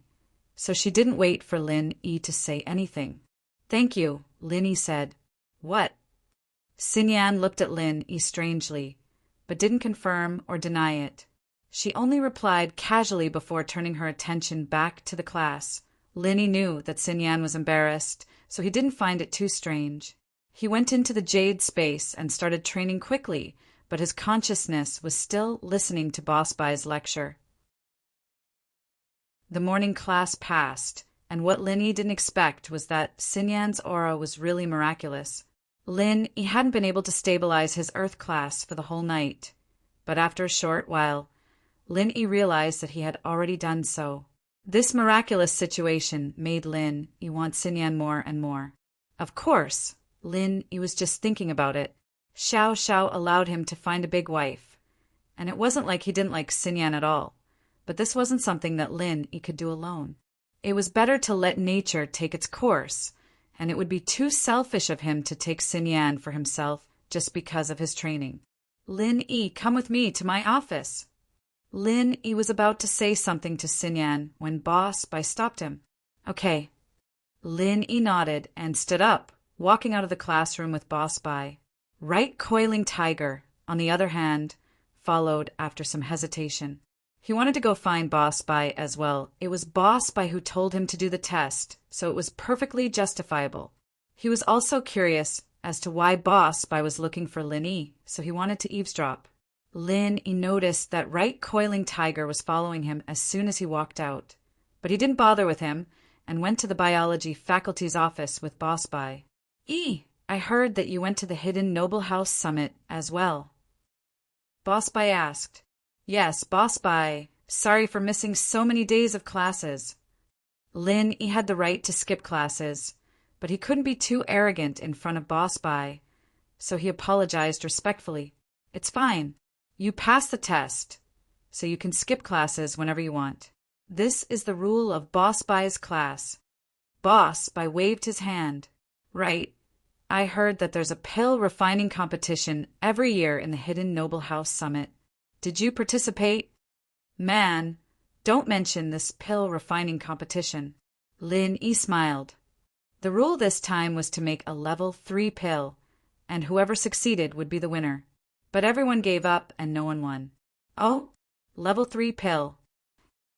so she didn't wait for Lin Yi to say anything. "Thank you," Lin Yi said. "What?" Xinyan looked at Lin Yi strangely, but didn't confirm or deny it. She only replied casually before turning her attention back to the class. Lin Yi knew that Xinyan was embarrassed, so he didn't find it too strange. He went into the jade space and started training quickly, but his consciousness was still listening to Boss Bai's lecture. The morning class passed, and what Lin Yi didn't expect was that Xinyan's aura was really miraculous. Lin Yi hadn't been able to stabilize his earth class for the whole night, but after a short while, Lin Yi realized that he had already done so. This miraculous situation made Lin Yi want Xinyan more and more. Of course, Lin Yi was just thinking about it. Xiao Xiao allowed him to find a big wife, and it wasn't like he didn't like Xinyan at all, but this wasn't something that Lin Yi could do alone. It was better to let nature take its course, and it would be too selfish of him to take Sin Yan for himself just because of his training. Lin Yi, come with me to my office. Lin Yi was about to say something to Sin Yan when Boss Bai stopped him. Okay. Lin Yi nodded and stood up, walking out of the classroom with Boss Bai. Right Coiling Tiger, on the other hand, followed after some hesitation. He wanted to go find Boss Bai as well. It was Boss Bai who told him to do the test, so it was perfectly justifiable. He was also curious as to why Boss Bai was looking for Lin Yi, so he wanted to eavesdrop. Lin Yi noticed that Right Coiling Tiger was following him as soon as he walked out, but he didn't bother with him and went to the biology faculty's office with Boss Bai. I heard that you went to the Hidden Noble House Summit as well. Boss Bai asked. Yes, Boss Bai. Sorry for missing so many days of classes. Lin Yi had the right to skip classes, but he couldn't be too arrogant in front of Boss Bai, so he apologized respectfully. It's fine. You passed the test, so you can skip classes whenever you want. This is the rule of Boss Bai's class. Boss Bai waved his hand. Right. I heard that there's a pill refining competition every year in the Hidden Noble House Summit. Did you participate? Man, don't mention this pill refining competition. Lin Yi smiled. The rule this time was to make a level 3 pill, and whoever succeeded would be the winner. But everyone gave up and no one won. Oh, level 3 pill.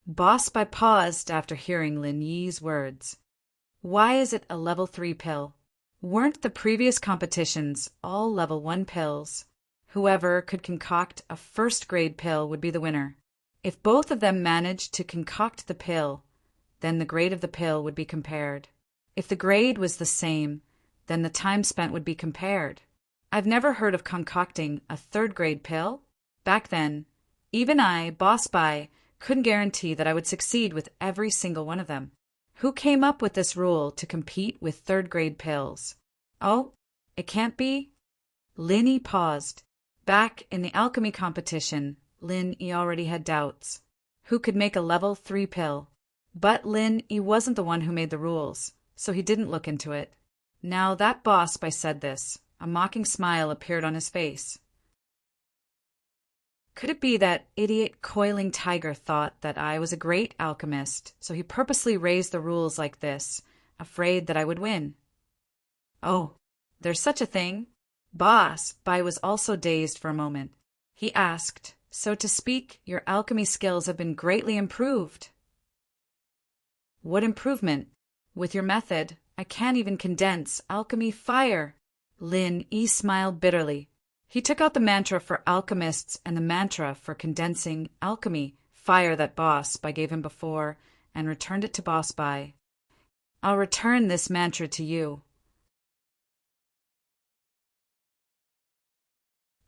Boss Bai paused after hearing Lin Yi's words. Why is it a level 3 pill? Weren't the previous competitions all level 1 pills? Whoever could concoct a first-grade pill would be the winner. If both of them managed to concoct the pill, then the grade of the pill would be compared. If the grade was the same, then the time spent would be compared. I've never heard of concocting a third-grade pill. Back then, even I, Boss Bai, couldn't guarantee that I would succeed with every single one of them. Who came up with this rule to compete with third-grade pills? Oh, it can't be? Lin Yi paused. Back in the alchemy competition, Lin Yi already had doubts. Who could make a level 3 pill? But Lin Yi wasn't the one who made the rules, so he didn't look into it. Now that Boss Bai said this, a mocking smile appeared on his face. Could it be that idiot Coiling Tiger thought that I was a great alchemist, so he purposely raised the rules like this, afraid that I would win? Oh, there's such a thing? Boss Bai was also dazed for a moment. He asked, so to speak, your alchemy skills have been greatly improved. What improvement? With your method, I can't even condense alchemy fire. Lin Yi smiled bitterly. He took out the mantra for alchemists and the mantra for condensing alchemy fire that Boss Bai gave him before and returned it to Boss Bai. I'll return this mantra to you.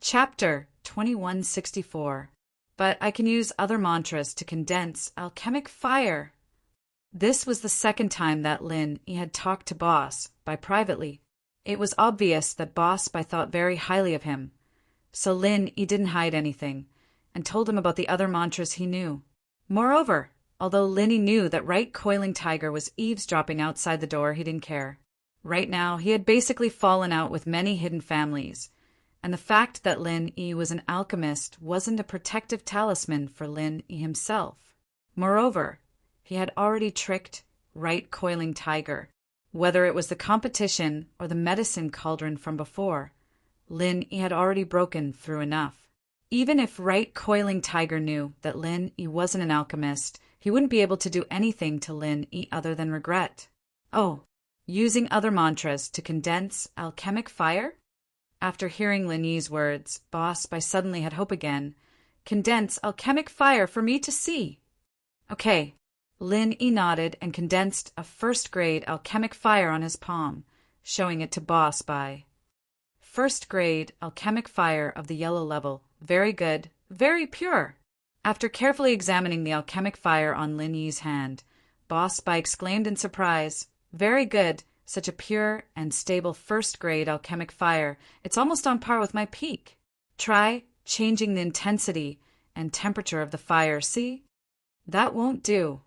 Chapter 2164. But I can use other mantras to condense alchemic fire. This was the second time that Lin Yi had talked to Boss Bai privately. It was obvious that Boss Bai thought very highly of him, so Lin Yi didn't hide anything and told him about the other mantras he knew. Moreover, although Lin Yi knew that Right Coiling Tiger was eavesdropping outside the door, he didn't care. Right now, he had basically fallen out with many hidden families, and the fact that Lin Yi was an alchemist wasn't a protective talisman for Lin Yi himself. Moreover, he had already tricked Right Coiling Tiger. Whether it was the competition or the medicine cauldron from before, Lin Yi had already broken through enough. Even if Right Coiling Tiger knew that Lin Yi wasn't an alchemist, he wouldn't be able to do anything to Lin Yi other than regret. Oh, using other mantras to condense alchemic fire? After hearing Lin Yi's words, Boss Bai suddenly had hope again. Condense alchemic fire for me to see. Okay. Lin Yi nodded and condensed a first-grade alchemic fire on his palm, showing it to Boss Bai. First-grade alchemic fire of the yellow level. Very good. Very pure. After carefully examining the alchemic fire on Lin Yi's hand, Boss Bai exclaimed in surprise, Very good. Such a pure and stable first-grade alchemic fire. It's almost on par with my peak. Try changing the intensity and temperature of the fire, see? That won't do.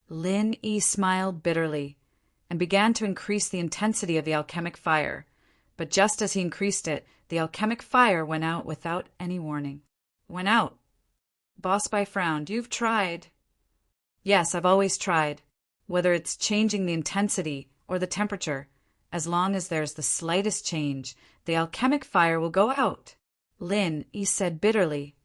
Lin Yi smiled bitterly. and began to increase the intensity of the alchemic fire. But just as he increased it, the alchemic fire went out without any warning. Went out. Boss Bai frowned. You've tried. Yes, I've always tried. Whether it's changing the intensity or the temperature, as long as there's the slightest change, the alchemic fire will go out. Lin Yi said bitterly.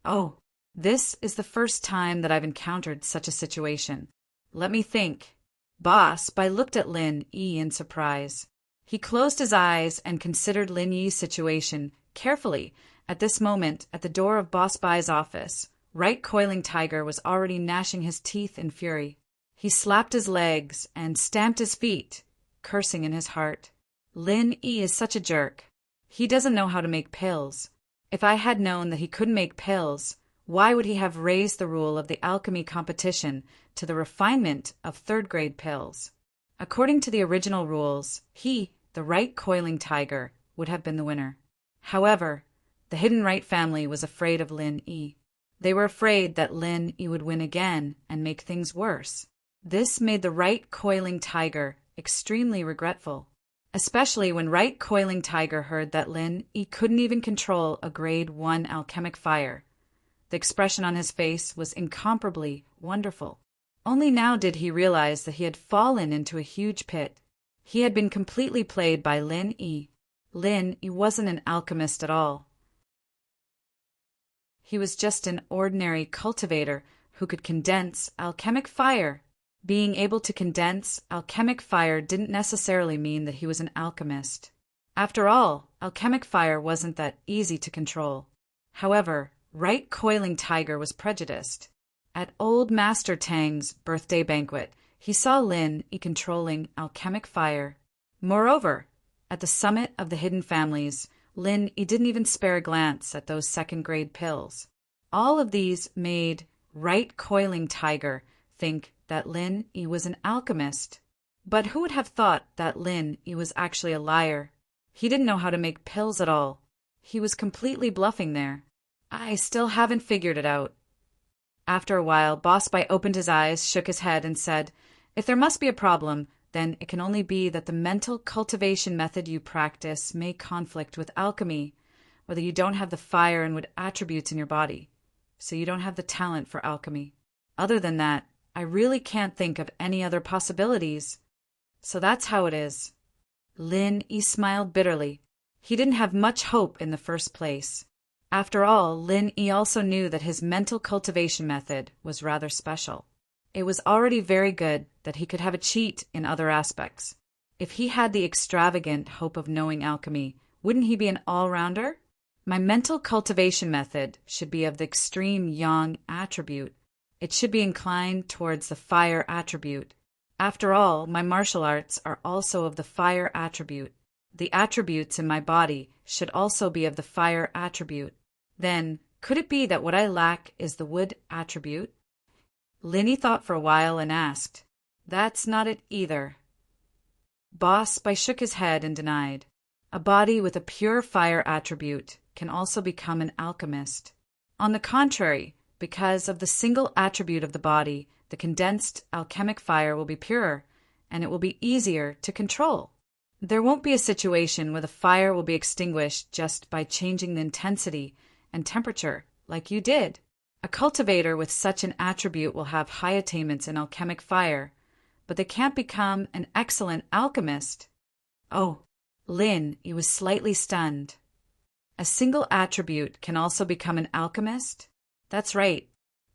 Oh, this is the first time that I've encountered such a situation. Let me think. Boss Bai looked at Lin Yi in surprise. He closed his eyes and considered Lin Yi's situation carefully. At this moment, at the door of Boss Bai's office, Right Coiling Tiger was already gnashing his teeth in fury. He slapped his legs and stamped his feet, cursing in his heart. Lin Yi is such a jerk. He doesn't know how to make pills. If I had known that he couldn't make pills, why would he have raised the rule of the alchemy competition to the refinement of third-grade pills? According to the original rules, he, the Right Coiling Tiger, would have been the winner. However, the Hidden Right family was afraid of Lin Yi. They were afraid that Lin Yi would win again and make things worse. This made the Right Coiling Tiger extremely regretful, especially when Right Coiling Tiger heard that Lin Yi couldn't even control a grade 1 alchemic fire. The expression on his face was incomparably wonderful. Only now did he realize that he had fallen into a huge pit. He had been completely played by Lin Yi. Lin Yi wasn't an alchemist at all. He was just an ordinary cultivator who could condense alchemic fire. Being able to condense alchemic fire didn't necessarily mean that he was an alchemist. After all, alchemic fire wasn't that easy to control. However, Right Coiling Tiger was prejudiced. At old Master Tang's birthday banquet, he saw Lin Yi controlling alchemic fire. Moreover, at the summit of the hidden families, Lin Yi didn't even spare a glance at those second-grade pills. All of these made Right Coiling Tiger think that Lin Yi was an alchemist. But who would have thought that Lin Yi was actually a liar? He didn't know how to make pills at all. He was completely bluffing there. I still haven't figured it out. After a while, Boss Bai opened his eyes, shook his head, and said, If there must be a problem, then it can only be that the mental cultivation method you practice may conflict with alchemy, or that you don't have the fire and wood attributes in your body, so you don't have the talent for alchemy. Other than that, I really can't think of any other possibilities. So that's how it is. Lin Yi smiled bitterly. He didn't have much hope in the first place. After all, Lin Yi also knew that his mental cultivation method was rather special. It was already very good that he could have a cheat in other aspects. If he had the extravagant hope of knowing alchemy, wouldn't he be an all-rounder? My mental cultivation method should be of the extreme yang attribute. It should be inclined towards the fire attribute. After all, my martial arts are also of the fire attribute. The attributes in my body should also be of the fire attribute. Then, could it be that what I lack is the wood attribute? Lin Yi thought for a while and asked, That's not it either. Boss Bai shook his head and denied. A body with a pure fire attribute can also become an alchemist. On the contrary, because of the single attribute of the body, the condensed alchemic fire will be purer, and it will be easier to control. There won't be a situation where the fire will be extinguished just by changing the intensity and temperature, like you did. A cultivator with such an attribute will have high attainments in alchemic fire, but they can't become an excellent alchemist. Oh, Lin Yi was slightly stunned. A single attribute can also become an alchemist? That's right,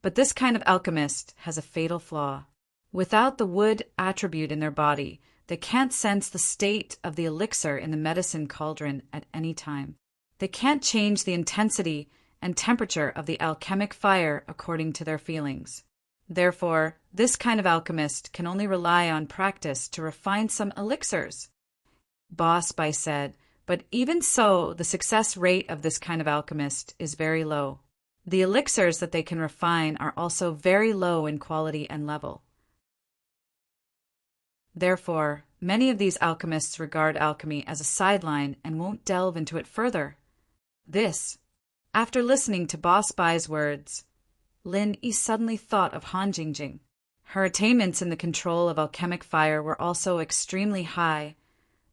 but this kind of alchemist has a fatal flaw. Without the wood attribute in their body, they can't sense the state of the elixir in the medicine cauldron at any time. They can't change the intensity and temperature of the alchemic fire according to their feelings. Therefore, this kind of alchemist can only rely on practice to refine some elixirs. Boss Bai said, but even so, the success rate of this kind of alchemist is very low. The elixirs that they can refine are also very low in quality and level. Therefore, many of these alchemists regard alchemy as a sideline and won't delve into it further. This, after listening to Boss Bai's words, Lin Yi suddenly thought of Han Jingjing. Her attainments in the control of alchemic fire were also extremely high,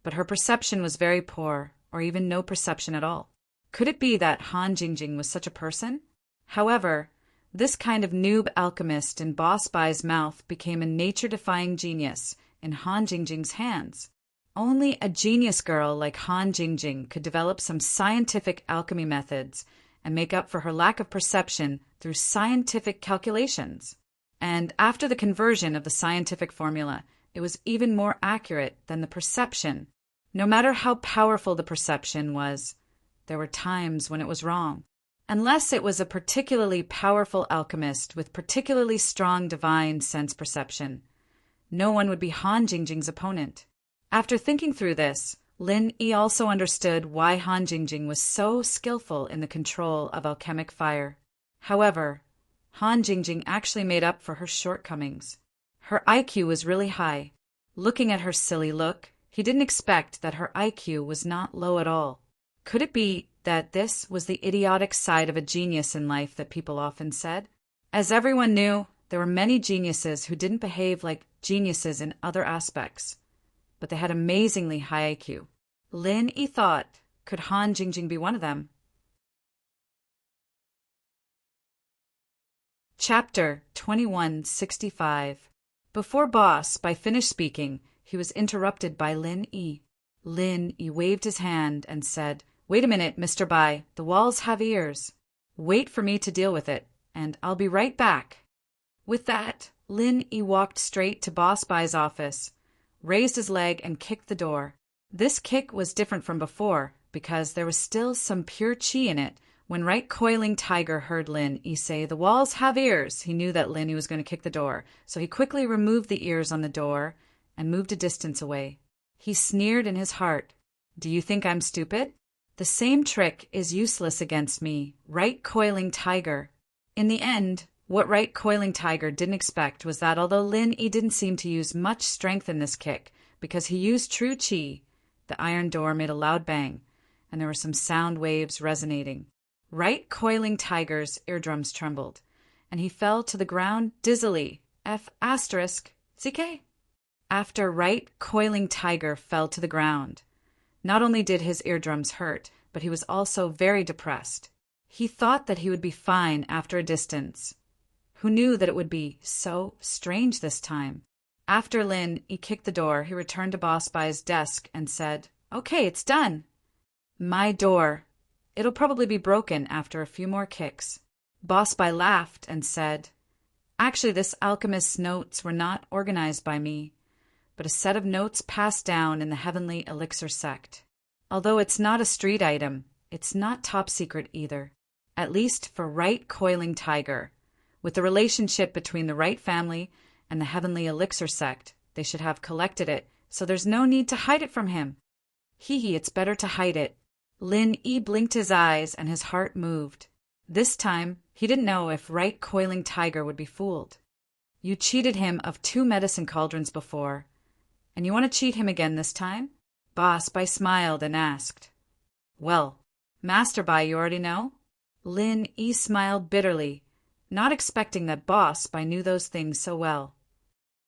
but her perception was very poor, or even no perception at all. Could it be that Han Jingjing was such a person? However, this kind of noob alchemist in Boss Bai's mouth became a nature-defying genius in Han Jingjing's hands. Only a genius girl like Han Jingjing could develop some scientific alchemy methods and make up for her lack of perception through scientific calculations. And after the conversion of the scientific formula, it was even more accurate than the perception. No matter how powerful the perception was, there were times when it was wrong. Unless it was a particularly powerful alchemist with particularly strong divine sense perception, no one would be Han Jingjing's opponent. After thinking through this, Lin Yi also understood why Han Jingjing was so skillful in the control of alchemic fire. However, Han Jingjing actually made up for her shortcomings. Her IQ was really high. Looking at her silly look, he didn't expect that her IQ was not low at all. Could it be that this was the idiotic side of a genius in life that people often said? As everyone knew, there were many geniuses who didn't behave like geniuses in other aspects, but they had amazingly high IQ. Lin Yi thought, could Han Jingjing be one of them? Chapter 2165. Before Boss Bai finished speaking, he was interrupted by Lin Yi. Lin Yi waved his hand and said, "Wait a minute, Mr. Bai, the walls have ears. Wait for me to deal with it, and I'll be right back." With that, Lin Yi walked straight to Boss Bai's office, raised his leg and kicked the door. This kick was different from before, because there was still some pure chi in it. When Right Coiling Tiger heard Lin Yi say, "The walls have ears," he knew that Lin Yi was going to kick the door, so he quickly removed the ears on the door and moved a distance away. He sneered in his heart, "Do you think I'm stupid? The same trick is useless against me, Right Coiling Tiger." In the end, what Right Coiling Tiger didn't expect was that although Lin Yi didn't seem to use much strength in this kick, because he used true chi, the iron door made a loud bang, and there were some sound waves resonating. Right Coiling Tiger's eardrums trembled, and he fell to the ground dizzily. CK. After Right Coiling Tiger fell to the ground, not only did his eardrums hurt, but he was also very depressed. He thought that he would be fine after a distance. Who knew that it would be so strange this time? After Lin Yi kicked the door, he returned to Boss Bai's desk and said, "Okay, it's done." "My door. It'll probably be broken after a few more kicks." Boss Bai laughed and said, "Actually, this alchemist's notes were not organized by me, but a set of notes passed down in the Heavenly Elixir sect. Although it's not a street item, it's not top secret either, at least for Right Coiling Tiger. With the relationship between the Right family and the Heavenly Elixir sect, they should have collected it, so there's no need to hide it from him. It's better to hide it." Lin Yi blinked his eyes and his heart moved. This time, he didn't know if Right Coiling Tiger would be fooled. You cheated him of 2 medicine cauldrons before, and you want to cheat him again this time? Boss Bai smiled and asked, "Well, Master Bai, you already know?" Lin Yi smiled bitterly, not expecting that Boss Bai knew those things so well.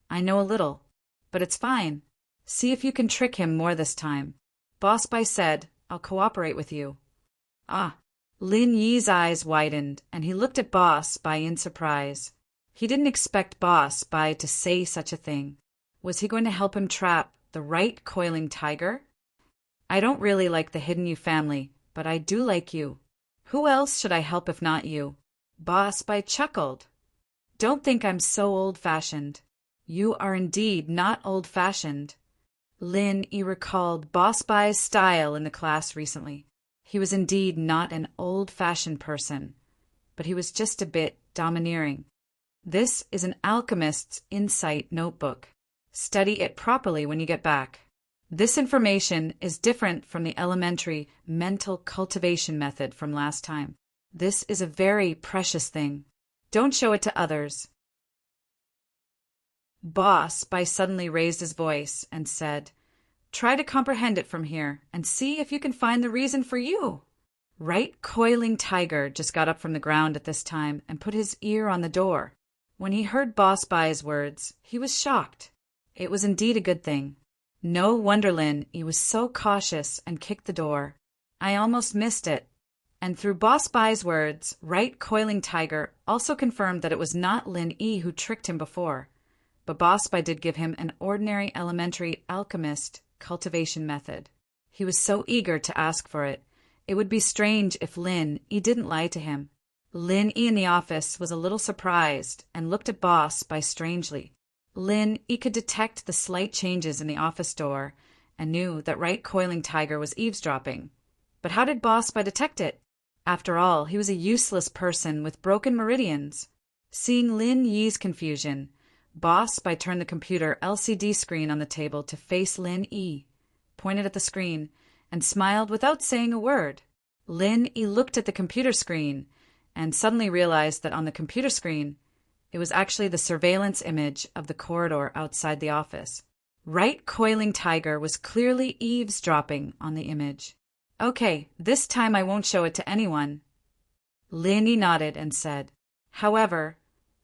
"I know a little, but it's fine. See if you can trick him more this time." Boss Bai said, "I'll cooperate with you." "Ah." Lin Yi's eyes widened, and he looked at Boss Bai in surprise. He didn't expect Boss Bai to say such a thing. Was he going to help him trap the Right Coiling Tiger? "I don't really like the Hidden You family, but I do like you. Who else should I help if not you?" Boss Bai chuckled. "Don't think I'm so old-fashioned." "You are indeed not old-fashioned." Lin Yi recalled Boss Bai's style in the class recently. He was indeed not an old-fashioned person, but he was just a bit domineering. This is an alchemist's insight notebook. Study it properly when you get back. This information is different from the elementary mental cultivation method from last time. This is a very precious thing. Don't show it to others. Boss Bai suddenly raised his voice and said, "Try to comprehend it from here and see if you can find the reason for you." Right Coiling Tiger just got up from the ground at this time and put his ear on the door. When he heard Boss Bai's words, he was shocked. It was indeed a good thing. No wonder Lin Yi was so cautious and kicked the door. I almost missed it. And through Boss Bai's words, Right Coiling Tiger also confirmed that it was not Lin Yi who tricked him before, but Boss Bai did give him an ordinary elementary alchemist cultivation method. He was so eager to ask for it. It would be strange if Lin Yi didn't lie to him. Lin Yi in the office was a little surprised and looked at Boss Bai strangely. Lin Yi could detect the slight changes in the office door and knew that Right Coiling Tiger was eavesdropping. But how did Boss Bai detect it? After all, he was a useless person with broken meridians. Seeing Lin Yi's confusion, Boss Bai turned the computer LCD screen on the table to face Lin Yi, pointed at the screen, and smiled without saying a word. Lin Yi looked at the computer screen and suddenly realized that on the computer screen, it was actually the surveillance image of the corridor outside the office. Right Coiling Tiger was clearly eavesdropping on the image. Okay, this time I won't show it to anyone. Lin Yi nodded and said. However,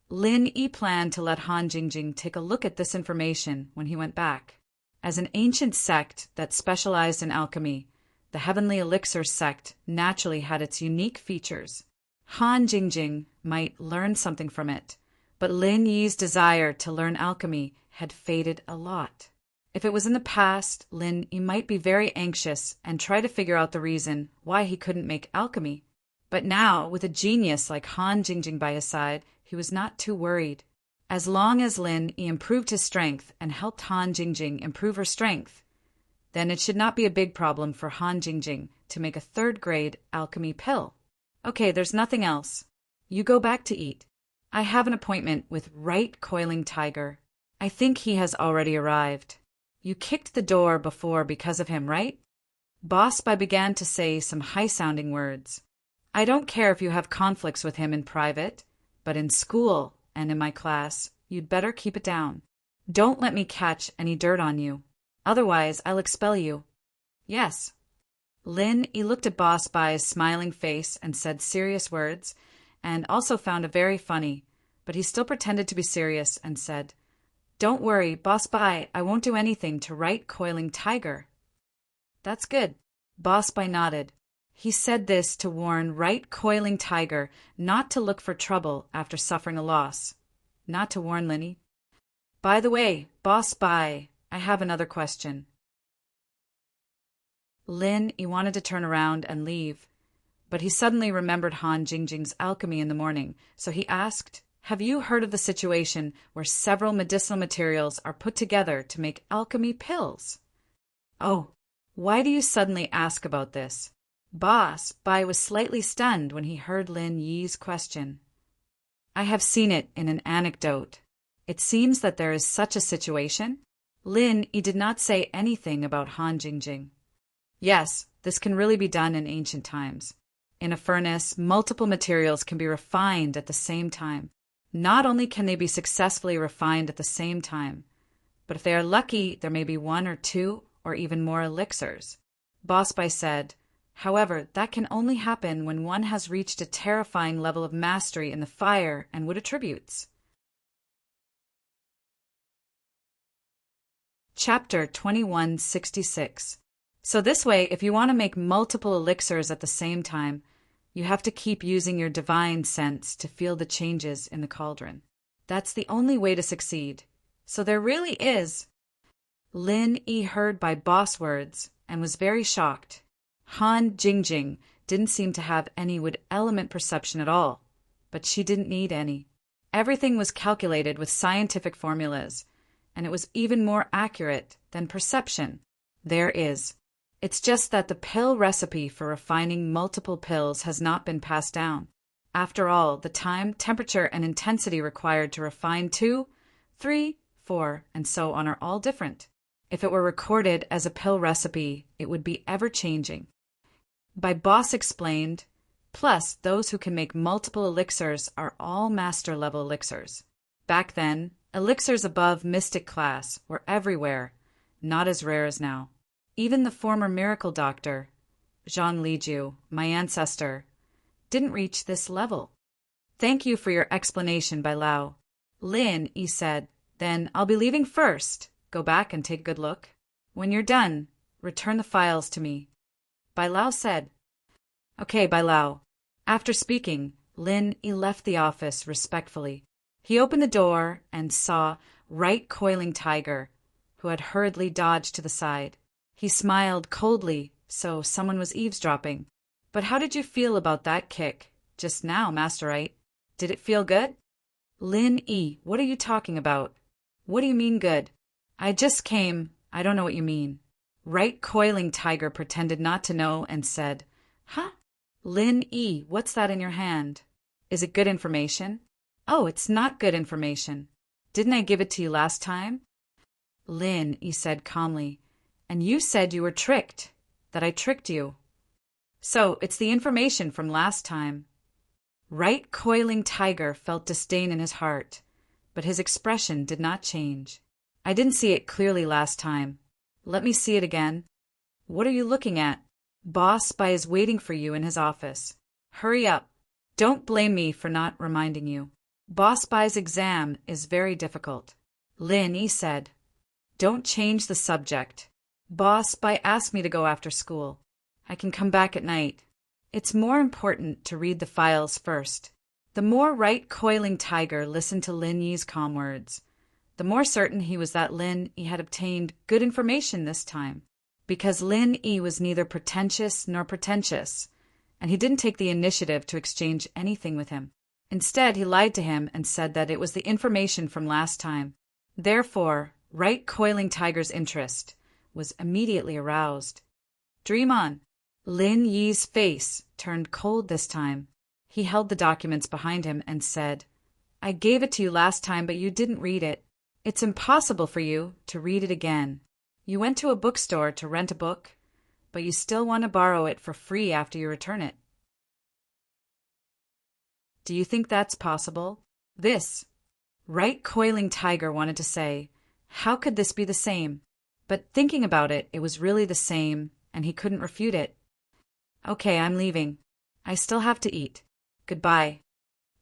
Lin Yi planned to let Han Jingjing take a look at this information when he went back. As an ancient sect that specialized in alchemy, the Heavenly Elixir sect naturally had its unique features. Han Jingjing might learn something from it, but Lin Yi's desire to learn alchemy had faded a lot. If it was in the past, Lin Yi might be very anxious and try to figure out the reason why he couldn't make alchemy. But now, with a genius like Han Jingjing by his side, he was not too worried. As long as Lin Yi improved his strength and helped Han Jingjing improve her strength, then it should not be a big problem for Han Jingjing to make a third-grade alchemy pill. Okay, there's nothing else. You go back to eat. I have an appointment with Right Coiling Tiger. I think he has already arrived. You kicked the door before because of him, right? Boss Bai began to say some high-sounding words. I don't care if you have conflicts with him in private, but in school and in my class, you'd better keep it down. Don't let me catch any dirt on you. Otherwise, I'll expel you. Yes. Lin Yi looked at Boss Bai's smiling face and said serious words, and also found it very funny, but he still pretended to be serious and said, Don't worry, Boss Bai, I won't do anything to Right Coiling Tiger. That's good. Boss Bai nodded. He said this to warn Right Coiling Tiger not to look for trouble after suffering a loss, not to warn Lin Yi. By the way, Boss Bai, I have another question. Lin Yi wanted to turn around and leave, but he suddenly remembered Han Jingjing's alchemy in the morning, so he asked, Have you heard of the situation where several medicinal materials are put together to make alchemy pills? Oh, why do you suddenly ask about this? Boss Bai was slightly stunned when he heard Lin Yi's question. I have seen it in an anecdote. It seems that there is such a situation. Lin Yi did not say anything about Han Jingjing. Yes, this can really be done in ancient times. In a furnace, multiple materials can be refined at the same time. Not only can they be successfully refined at the same time, but if they are lucky, there may be one or two or even more elixirs. Boss Bai said, However, that can only happen when one has reached a terrifying level of mastery in the fire and wood attributes. Chapter 2166. So this way, if you want to make multiple elixirs at the same time, you have to keep using your divine sense to feel the changes in the cauldron. That's the only way to succeed. So there really is. Lin Yi heard by Boss words and was very shocked. Han Jingjing didn't seem to have any wood element perception at all, but she didn't need any. Everything was calculated with scientific formulas, and it was even more accurate than perception. There is. It's just that the pill recipe for refining multiple pills has not been passed down. After all, the time, temperature, and intensity required to refine 2, 3, 4, and so on are all different. If it were recorded as a pill recipe, it would be ever-changing. By Boss explained, plus those who can make multiple elixirs are all master-level elixirs. Back then, elixirs above mystic class were everywhere, not as rare as now. Even the former miracle doctor, Zhang Liju, my ancestor, didn't reach this level. Thank you for your explanation, Bai Lao. Lin, he said, then I'll be leaving first. Go back and take a good look. When you're done, return the files to me. Bai Lao said. Okay, Bai Lao. After speaking, Lin left the office respectfully. He opened the door and saw Right Coiling Tiger, who had hurriedly dodged to the side. He smiled coldly, so someone was eavesdropping. But how did you feel about that kick just now, Master Right? Did it feel good? Lin, what are you talking about? What do you mean good? I just came. I don't know what you mean. Right Coiling Tiger pretended not to know and said, Huh? Lin, what's that in your hand? Is it good information? Oh, it's not good information. Didn't I give it to you last time? Lin, said calmly, and you said you were tricked, that I tricked you. So it's the information from last time. Right Coiling Tiger felt disdain in his heart, but his expression did not change. I didn't see it clearly last time. Let me see it again. What are you looking at? Boss Bai is waiting for you in his office. Hurry up. Don't blame me for not reminding you. Boss Bai's exam is very difficult. Lin said. Don't change the subject. Boss Bai asked me to go after school. I can come back at night. It's more important to read the files first. The more Right Coiling Tiger listened to Lin Yi's calm words, the more certain he was that Lin Yi had obtained good information this time, because Lin Yi was neither pretentious nor pretentious, and he didn't take the initiative to exchange anything with him. Instead, he lied to him and said that it was the information from last time. Therefore, Right Coiling Tiger's interest was immediately aroused. Dream on. Lin Yi's face turned cold this time. He held the documents behind him and said, I gave it to you last time, but you didn't read it. It's impossible for you to read it again. You went to a bookstore to rent a book, but you still want to borrow it for free after you return it. Do you think that's possible? This. Right Coiling Tiger wanted to say, how could this be the same? But thinking about it, it was really the same, and he couldn't refute it. Okay, I'm leaving. I still have to eat. Goodbye.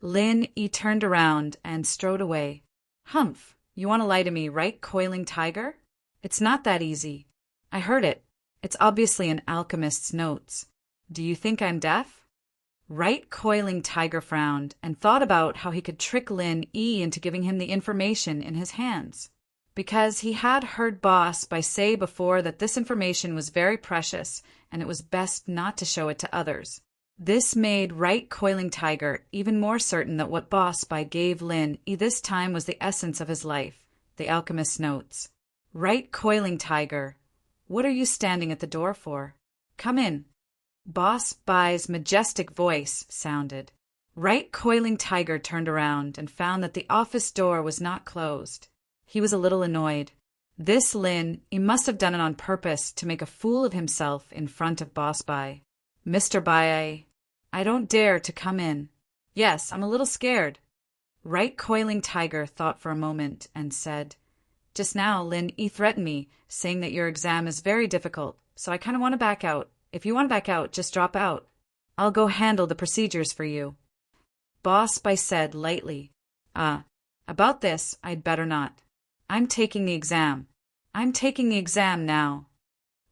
Lin turned around and strode away. Humph, you want to lie to me, Right Coiling Tiger? It's not that easy. I heard it. It's obviously an alchemist's notes. Do you think I'm deaf? Right Coiling Tiger frowned and thought about how he could trick Lin into giving him the information in his hands. Because he had heard Boss Bai say before that this information was very precious and it was best not to show it to others. This made Right Coiling Tiger even more certain that what Boss Bai gave Lin this time was the essence of his life, the alchemist's notes. Right Coiling Tiger, what are you standing at the door for? Come in. Boss Bai's majestic voice sounded. Right Coiling Tiger turned around and found that the office door was not closed. He was a little annoyed. This Lin, he must have done it on purpose to make a fool of himself in front of Boss Bai. Mr. Bai, I don't dare to come in. Yes, I'm a little scared. Right Coiling Tiger thought for a moment and said, Just now, Lin threatened me, saying that your exam is very difficult, so I kind of want to back out. If you want to back out, just drop out. I'll go handle the procedures for you. Boss Bai said lightly, About this, I'd better not. I'm taking the exam. I'm taking the exam now.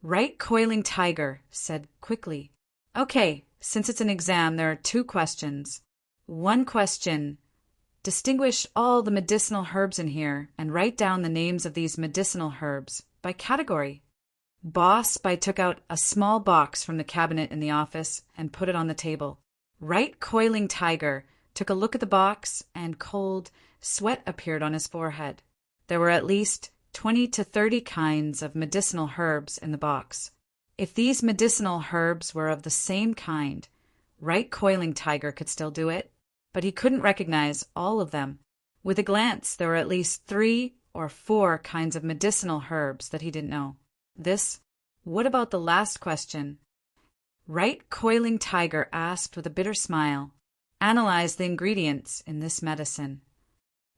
Right Coiling Tiger said quickly, Okay, since it's an exam, there are 2 questions. 1 question. Distinguish all the medicinal herbs in here and write down the names of these medicinal herbs by category. Boss Bai took out a small box from the cabinet in the office and put it on the table. Right Coiling Tiger took a look at the box and cold sweat appeared on his forehead. There were at least 20 to 30 kinds of medicinal herbs in the box. If these medicinal herbs were of the same kind, Right Coiling Tiger could still do it, but he couldn't recognize all of them. With a glance, there were at least 3 or 4 kinds of medicinal herbs that he didn't know. What about the last question? Right Coiling Tiger asked with a bitter smile, Analyze the ingredients in this medicine.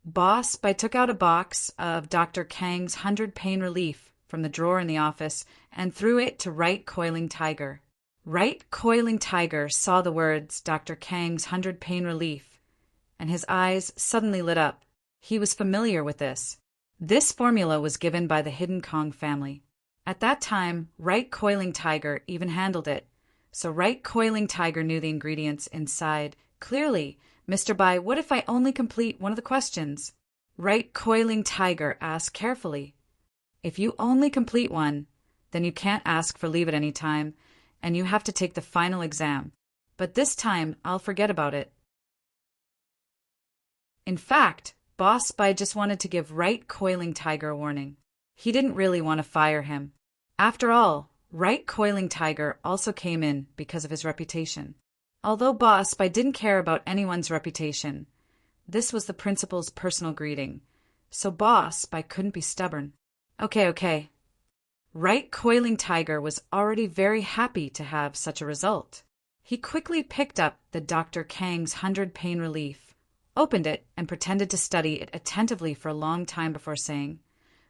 Boss Bai took out a box of Dr. Kang's 100 Pain Relief from the drawer in the office and threw it to Right Coiling Tiger. Right Coiling Tiger saw the words Dr. Kang's 100 Pain Relief, and his eyes suddenly lit up. He was familiar with this. This formula was given by the Hidden Kong family. At that time, Right Coiling Tiger even handled it. So Right Coiling Tiger knew the ingredients inside. Clearly, Mr. Bai, what if I only complete one of the questions? Right Coiling Tiger asked carefully. If you only complete one, then you can't ask for leave at any time, and you have to take the final exam. But this time, I'll forget about it. In fact, Boss Bai just wanted to give Right Coiling Tiger a warning. He didn't really want to fire him. After all, Right Coiling Tiger also came in because of his reputation. Although Boss Bai didn't care about anyone's reputation, this was the principal's personal greeting, so Boss Bai couldn't be stubborn. Okay. Right Coiling Tiger was already very happy to have such a result. He quickly picked up the Dr. Kang's 100 Pain Relief, opened it, and pretended to study it attentively for a long time before saying,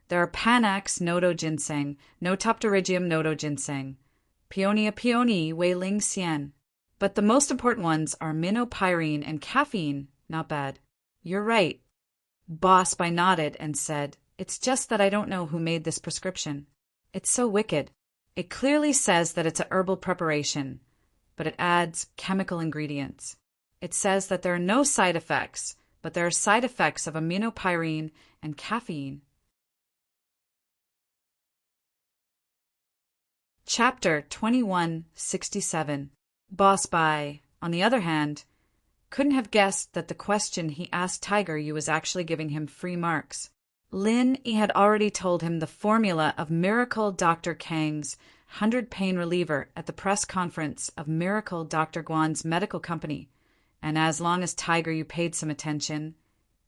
There are Panax Nodo Ginseng, Notopterygium Nodo Ginseng, Peonia peonii Wei Ling Xian. But the most important ones are minopyrene and caffeine. Not bad. You're right. Boss Bai nodded and said, It's just that I don't know who made this prescription. It's so wicked. It clearly says that it's a herbal preparation, but it adds chemical ingredients. It says that there are no side effects, but there are side effects of aminopyrene and caffeine. Chapter 2167. Boss Bai, on the other hand, couldn't have guessed that the question he asked Tiger Yu was actually giving him free marks. Lin Yi had already told him the formula of Miracle Dr. Kang's 100 Pain Reliever at the press conference of Miracle Dr. Guan's medical company, and as long as Tiger Yu paid some attention,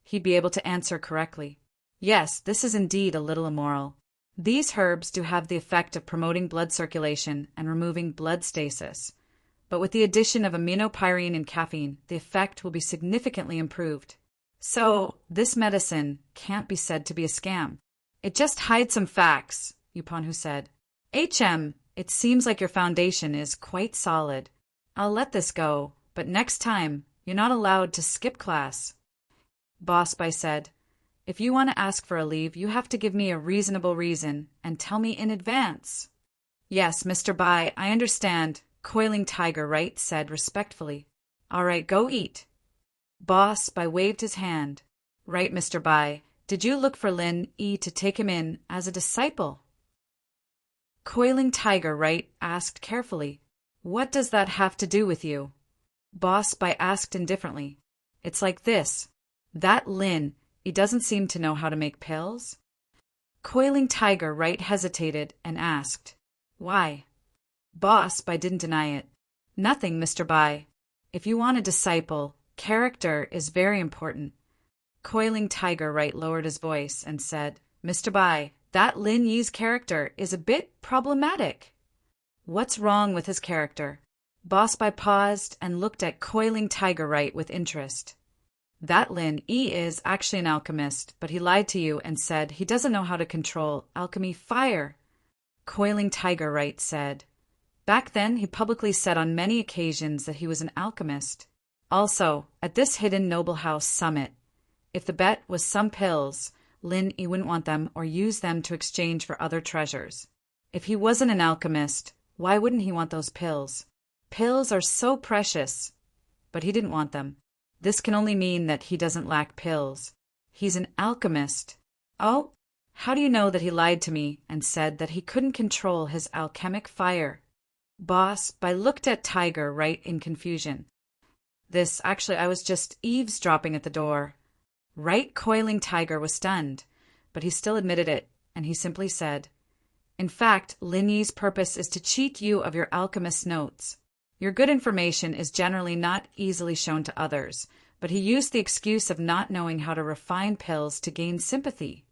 he'd be able to answer correctly. Yes, this is indeed a little immoral. These herbs do have the effect of promoting blood circulation and removing blood stasis, but with the addition of aminopyrene and caffeine, the effect will be significantly improved. So, this medicine can't be said to be a scam. It just hides some facts, Yupanhu said. It seems like your foundation is quite solid. I'll let this go, but next time, you're not allowed to skip class. Boss Bai said, If you want to ask for a leave, you have to give me a reasonable reason and tell me in advance. Yes, Mr. Bai, I understand, Coiling Tiger Right said respectfully. All right, go eat. Boss Bai waved his hand. Right, Mr. Bai, did you look for Lin Yi to take him in as a disciple? Coiling Tiger Right asked carefully. What does that have to do with you? Boss Bai asked indifferently. It's like this. That Lin, he doesn't seem to know how to make pills. Coiling Tiger Right hesitated and asked, Why? Boss Bai didn't deny it. Nothing, Mr. Bai. If you want a disciple, character is very important. Coiling Tiger Right lowered his voice and said, Mr. Bai, that Lin Yi's character is a bit problematic. What's wrong with his character? Boss Bai paused and looked at Coiling Tiger Right with interest. That Lin Yi is actually an alchemist, but he lied to you and said he doesn't know how to control alchemy fire. Coiling Tiger Right said. Back then, he publicly said on many occasions that he was an alchemist. Also, at this hidden noble house summit, if the bet was some pills, Lin Yi wouldn't want them or use them to exchange for other treasures. If he wasn't an alchemist, why wouldn't he want those pills? Pills are so precious. But he didn't want them. This can only mean that he doesn't lack pills. He's an alchemist. Oh, how do you know that he lied to me and said that he couldn't control his alchemic fire? Boss Bai looked at Tiger Right in confusion. I was just eavesdropping at the door. Right Coiling Tiger was stunned, but he still admitted it, and he simply said, In fact, Lin Yi's purpose is to cheat you of your alchemist's notes. Your good information is generally not easily shown to others, but he used the excuse of not knowing how to refine pills to gain sympathy.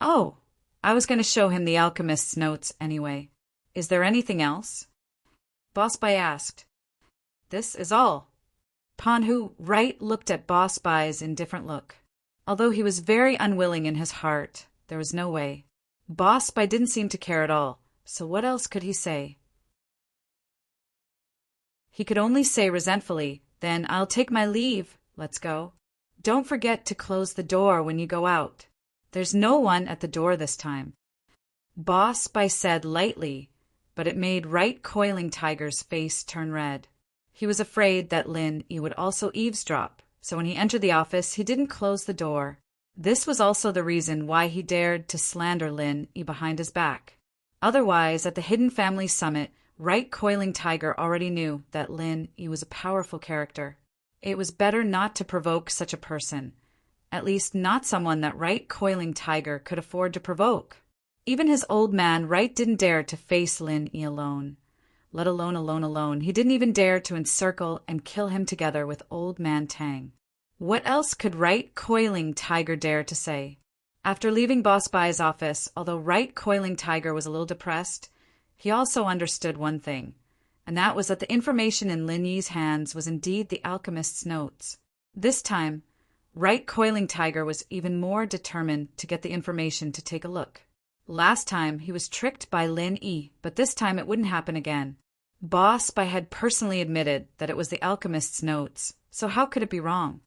Oh, I was going to show him the alchemist's notes anyway. Is there anything else? Boss Bai asked. This is all. Panhu Right looked at Boss Bai's indifferent look. Although he was very unwilling in his heart, there was no way. Boss Bai didn't seem to care at all, so what else could he say? He could only say resentfully, Then I'll take my leave. Let's go. Don't forget to close the door when you go out. There's no one at the door this time. Boss Bai said lightly, but it made Right Coiling Tiger's face turn red. He was afraid that Lin Yi would also eavesdrop, so when he entered the office, he didn't close the door. This was also the reason why he dared to slander Lin Yi behind his back. Otherwise, at the Hidden Family Summit, Right Coiling Tiger already knew that Lin Yi was a powerful character. It was better not to provoke such a person, at least not someone that Right Coiling Tiger could afford to provoke. Even his old man, Right, didn't dare to face Lin Yi alone. Let alone alone. He didn't even dare to encircle and kill him together with Old Man Tang. What else could Right Coiling Tiger dare to say? After leaving Boss Bai's office, although Right Coiling Tiger was a little depressed, he also understood one thing, and that was that the information in Lin Yi's hands was indeed the alchemist's notes. This time, Right Coiling Tiger was even more determined to get the information to take a look. Last time, he was tricked by Lin Yi, but this time it wouldn't happen again. Boss Bai had personally admitted that it was the alchemist's notes, so how could it be wrong?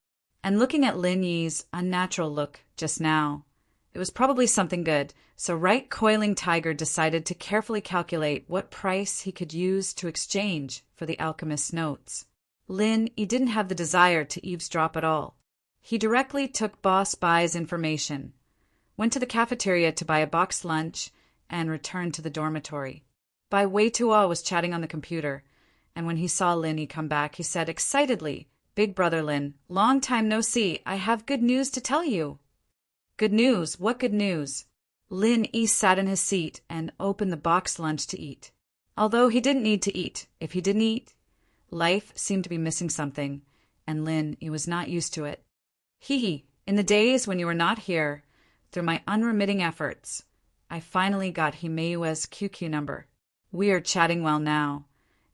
And looking at Lin Yi's unnatural look just now, it was probably something good, so Right Coiling Tiger decided to carefully calculate what price he could use to exchange for the alchemist's notes. Lin Yi didn't have the desire to eavesdrop at all. He directly took Boss Bai's information, went to the cafeteria to buy a boxed lunch, and returned to the dormitory. Bai Weitua was chatting on the computer, and when he saw Lin Yi come back, he said excitedly, "Big brother Lin, long time no see. I have good news to tell you." "Good news? What good news?" Lin Yi sat in his seat and opened the boxed lunch to eat. Although he didn't need to eat. If he didn't eat, life seemed to be missing something, and Lin Yi was not used to it. "Hee, in the days when you were not here, through my unremitting efforts, I finally got Himeiwa's QQ number. We are chatting well now,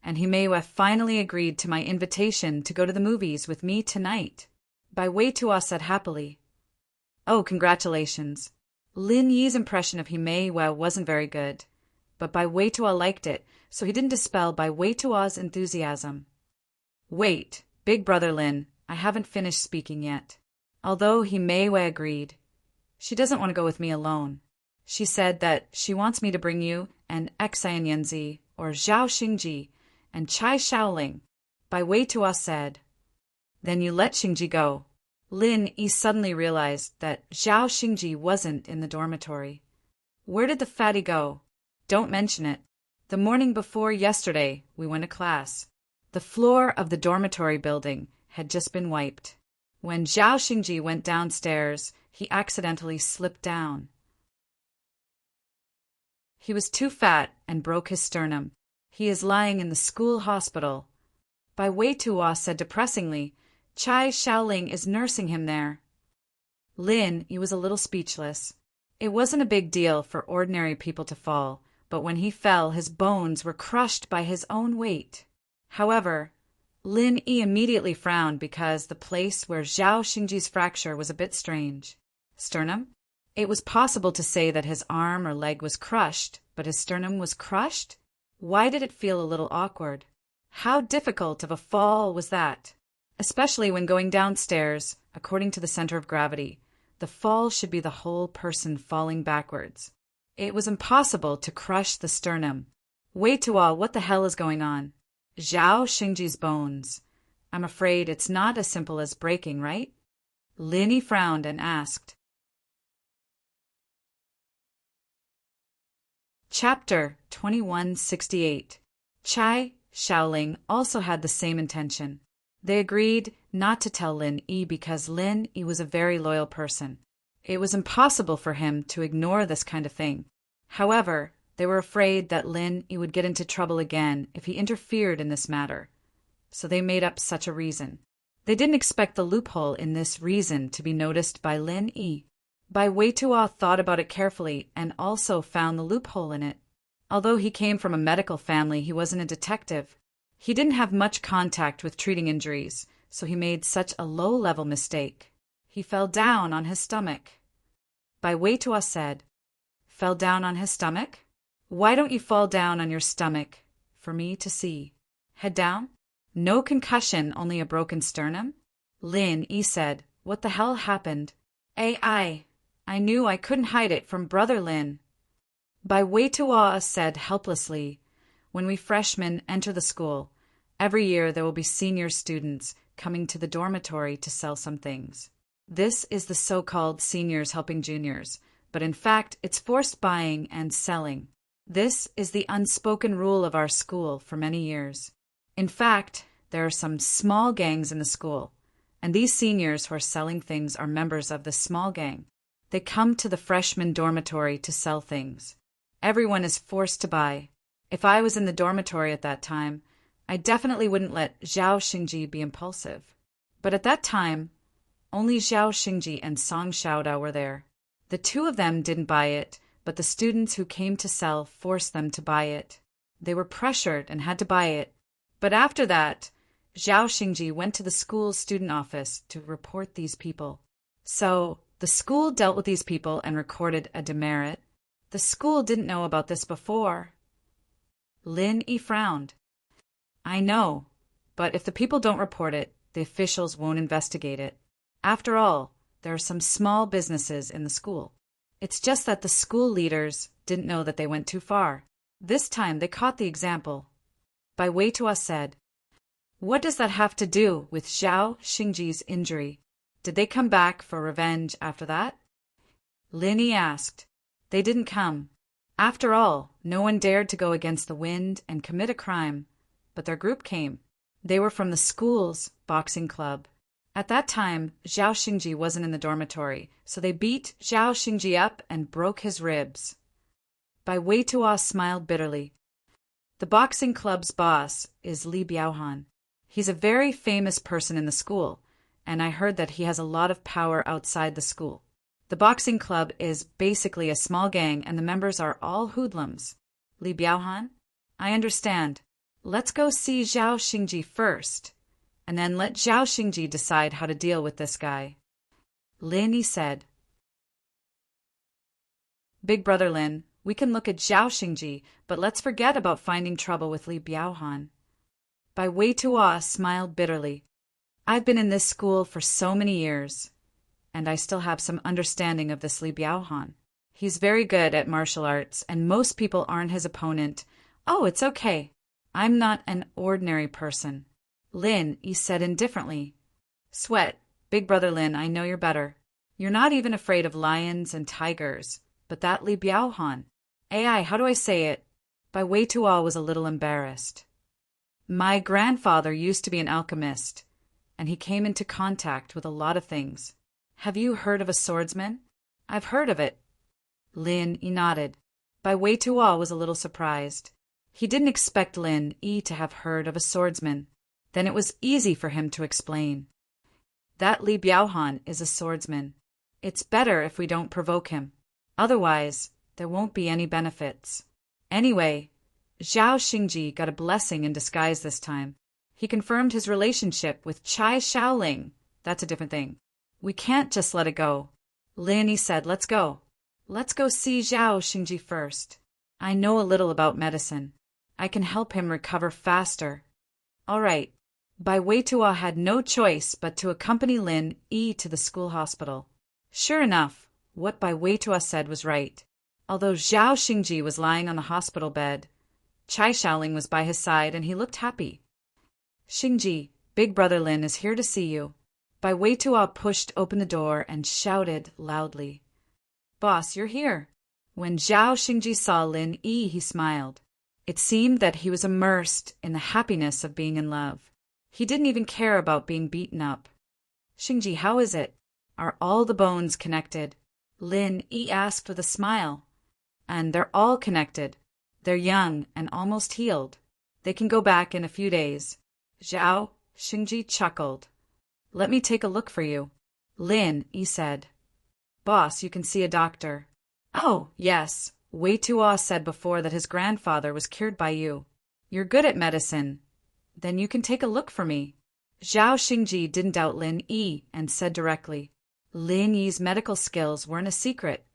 and Himeiwa finally agreed to my invitation to go to the movies with me tonight." Bai Weitua said happily. "Oh, congratulations." Lin Yi's impression of Himeiwa wasn't very good, but Bai Weitua liked it, so he didn't dispel Bai Weitua's enthusiasm. "Wait, big brother Lin, I haven't finished speaking yet." Although Himeiwa agreed, she doesn't want to go with me alone. She said that she wants me to bring you and Xian Yanzi, or Zhao Xingji, and Chai Shaoling. Bai Weitua said, "Then you let Xingji go." Lin Yi suddenly realized that Zhao Xingji wasn't in the dormitory. "Where did the fatty go?" "Don't mention it. The morning before yesterday, we went to class. The floor of the dormitory building had just been wiped. When Zhao Xingji went downstairs, he accidentally slipped down. He was too fat and broke his sternum. He is lying in the school hospital." Bai Weitua said depressingly, "Chai Shaoling is nursing him there." Lin Yi was a little speechless. It wasn't a big deal for ordinary people to fall, but when he fell, his bones were crushed by his own weight. However, Lin Yi immediately frowned because the place where Zhao Xingji's fracture was a bit strange. Sternum? It was possible to say that his arm or leg was crushed, but his sternum was crushed? Why did it feel a little awkward? How difficult of a fall was that? Especially when going downstairs, according to the center of gravity, the fall should be the whole person falling backwards. It was impossible to crush the sternum. Weitua, what the hell is going on? Zhao Xingji's bones. I'm afraid it's not as simple as breaking, right? Lin Yi frowned and asked. Chapter 2168. Chai Shaoling also had the same intention. They agreed not to tell Lin Yi because Lin Yi was a very loyal person. It was impossible for him to ignore this kind of thing. However, they were afraid that Lin Yi would get into trouble again if he interfered in this matter, so they made up such a reason. They didn't expect the loophole in this reason to be noticed by Lin Yi. Bai Weitua thought about it carefully and also found the loophole in it. Although he came from a medical family, he wasn't a detective. He didn't have much contact with treating injuries, so he made such a low-level mistake. He fell down on his stomach. Bai Weitua said, "Fell down on his stomach? Why don't you fall down on your stomach for me to see? Head down? No concussion, only a broken sternum?" Lin Yi said, What the hell happened? I knew I couldn't hide it from Brother Lin. Bai Weitua said helplessly, when we freshmen enter the school, every year there will be senior students coming to the dormitory to sell some things. This is the so-called seniors helping juniors, but in fact it's forced buying and selling. This is the unspoken rule of our school for many years. In fact, there are some small gangs in the school, and these seniors who are selling things are members of the small gang. They come to the freshman dormitory to sell things. Everyone is forced to buy. If I was in the dormitory at that time, I definitely wouldn't let Zhao Xingji be impulsive. But at that time, only Zhao Xingji and Song Xiaodao were there. The two of them didn't buy it, but the students who came to sell forced them to buy it. They were pressured and had to buy it. But after that, Zhao Xingji went to the school's student office to report these people. So, the school dealt with these people and recorded a demerit. The school didn't know about this before. Lin Yi frowned. I know, but if the people don't report it, the officials won't investigate it. After all, there are some small businesses in the school. It's just that the school leaders didn't know that they went too far. This time they caught the example. Bai Weitua said, "What does that have to do with Zhao Xingji's injury? Did they come back for revenge after that?" Lin Yi asked. They didn't come. After all, no one dared to go against the wind and commit a crime, but their group came. They were from the school's boxing club. At that time, Zhao Xingji wasn't in the dormitory, so they beat Zhao Xingji up and broke his ribs. Bai Weitua smiled bitterly. The boxing club's boss is Li Biaohan. He's a very famous person in the school, and I heard that he has a lot of power outside the school. The boxing club is basically a small gang and the members are all hoodlums. Li Biaohan? I understand. Let's go see Zhao Xingji first, and then let Zhao Xingji decide how to deal with this guy. Lin Yi said. Big Brother Lin, we can look at Zhao Xingji, but let's forget about finding trouble with Li Biaohan. Bai Weitua smiled bitterly. I've been in this school for so many years, and I still have some understanding of this Li Biaohan. He's very good at martial arts, and most people aren't his opponent. Oh, it's okay. I'm not an ordinary person. Lin Yi said indifferently. Sweat, Big Brother Lin, I know you're better. You're not even afraid of lions and tigers, but that Li Biaohan. How do I say it? Bai Weitua was a little embarrassed. My grandfather used to be an alchemist, and he came into contact with a lot of things. Have you heard of a swordsman? I've heard of it. Lin Yi nodded. Bai Weitua was a little surprised. He didn't expect Lin Yi to have heard of a swordsman. Then it was easy for him to explain. That Li Biaohan is a swordsman. It's better if we don't provoke him. Otherwise, there won't be any benefits. Anyway, Zhao Xingji got a blessing in disguise this time. He confirmed his relationship with Chai Shaoling. That's a different thing. We can't just let it go. Lin Yi said, let's go. Let's go see Zhao Xingji first. I know a little about medicine. I can help him recover faster. All right. Bai Weitua had no choice but to accompany Lin Yi to the school hospital. Sure enough, what Bai Weitua said was right. Although Zhao Xingji was lying on the hospital bed, Chai Shaoling was by his side and he looked happy. Xingji, Big Brother Lin is here to see you. Bai Weitua pushed open the door and shouted loudly. Boss, you're here. When Zhao Xingji saw Lin Yi, he smiled. It seemed that he was immersed in the happiness of being in love. He didn't even care about being beaten up. Xingji, how is it? Are all the bones connected? Lin Yi asked with a smile. And they're all connected. They're young and almost healed. They can go back in a few days. Zhao Xingji chuckled. Let me take a look for you. Lin Yi said. Boss, you can see a doctor. Oh, yes. Weitua said before that his grandfather was cured by you. You're good at medicine. Then you can take a look for me. Zhao Xingji didn't doubt Lin Yi and said directly. Lin Yi's medical skills weren't a secret,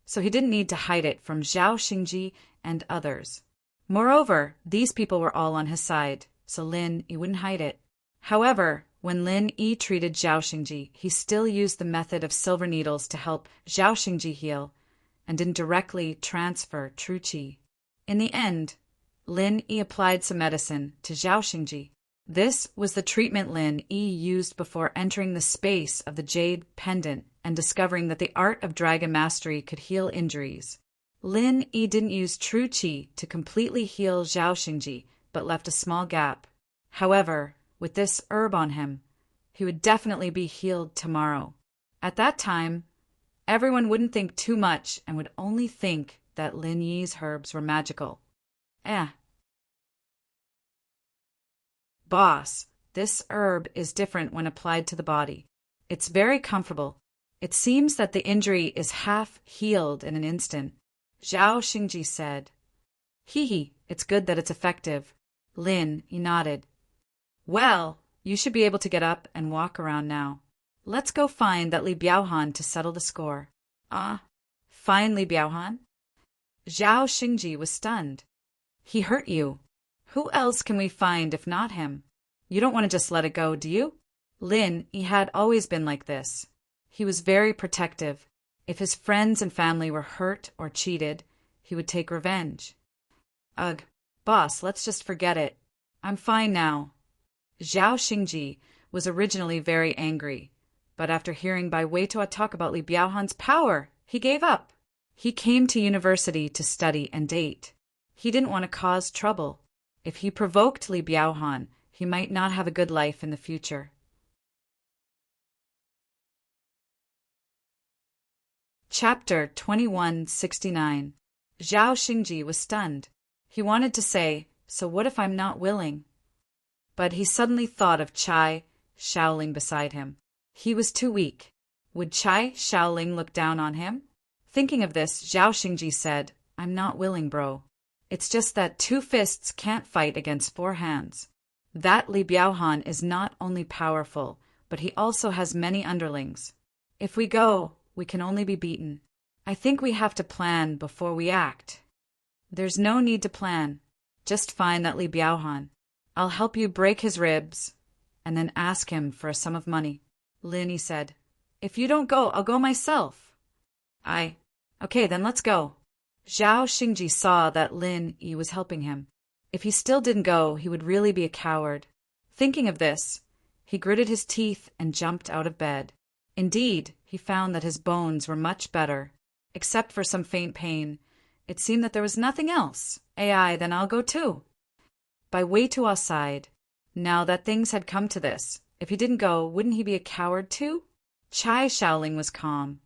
so he didn't need to hide it from Zhao Xingji and others. Moreover, these people were all on his side, so Lin Yi wouldn't hide it. However, When Lin Yi treated Zhao Xingji, he still used the method of silver needles to help Zhao Xingji heal, and didn't directly transfer true qi. In the end, Lin Yi applied some medicine to Zhao Xingji. This was the treatment Lin Yi used before entering the space of the jade pendant and discovering that the art of dragon mastery could heal injuries. Lin Yi didn't use true qi to completely heal Zhao Xingji, but left a small gap. However, with this herb on him, he would definitely be healed tomorrow. At that time, everyone wouldn't think too much and would only think that Lin Yi's herbs were magical. Boss, this herb is different when applied to the body. It's very comfortable. It seems that the injury is half healed in an instant. Zhao Xingji said. It's good that it's effective. Lin Yi nodded. Well, you should be able to get up and walk around now. Let's go find that Li Biaohan to settle the score. Find Li Biaohan? Zhao Xingji was stunned. He hurt you. Who else can we find if not him? You don't want to just let it go, do you? Lin Yi had always been like this. He was very protective. If his friends and family were hurt or cheated, he would take revenge. Ugh, boss, let's just forget it. I'm fine now. Zhao Xingji was originally very angry, but after hearing Bai Weitua talk about Li Biaohan's power, he gave up. He came to university to study and date. He didn't want to cause trouble. If he provoked Li Biaohan, he might not have a good life in the future. Chapter 2169. Zhao Xingji was stunned. He wanted to say, "So what if I'm not willing?" But he suddenly thought of Chai Shaoling beside him. He was too weak. Would Chai Shaoling look down on him? Thinking of this, Zhao Xingji said, "I'm not willing, bro. It's just that 2 fists can't fight against 4 hands. That Li Biaohan is not only powerful, but he also has many underlings. If we go, we can only be beaten. I think we have to plan before we act." "There's no need to plan. Just find that Li Biaohan. I'll help you break his ribs, and then ask him for a sum of money." Lin Yi said, "If you don't go, I'll go myself." Okay, then let's go." Zhao Xingji saw that Lin Yi was helping him. If he still didn't go, he would really be a coward. Thinking of this, he gritted his teeth and jumped out of bed. Indeed, he found that his bones were much better. Except for some faint pain, it seemed that there was nothing else. Then I'll go too." Bai Weitua sighed. Now that things had come to this, if he didn't go, wouldn't he be a coward too? Chai Shaoling was calm.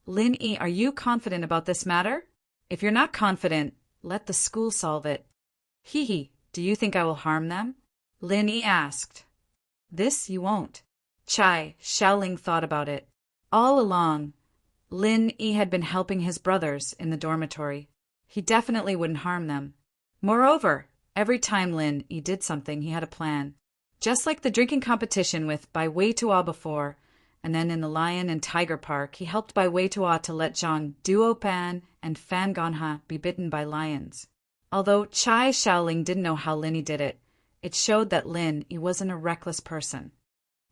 "Lin Yi, are you confident about this matter? If you're not confident, let the school solve it." Do you think I will harm them?" Lin Yi asked. "This you won't." Chai Shaoling thought about it. All along, Lin Yi had been helping his brothers in the dormitory. He definitely wouldn't harm them. Moreover, every time Lin Yi did something, he had a plan. Just like the drinking competition with Bai Weitua before, and then in the Lion and Tiger Park, he helped Bai Weitua to let Zhang Duopan and Fan Ganha be bitten by lions. Although Chai Shaoling didn't know how Lin Yi did it, it showed that Lin Yi wasn't a reckless person.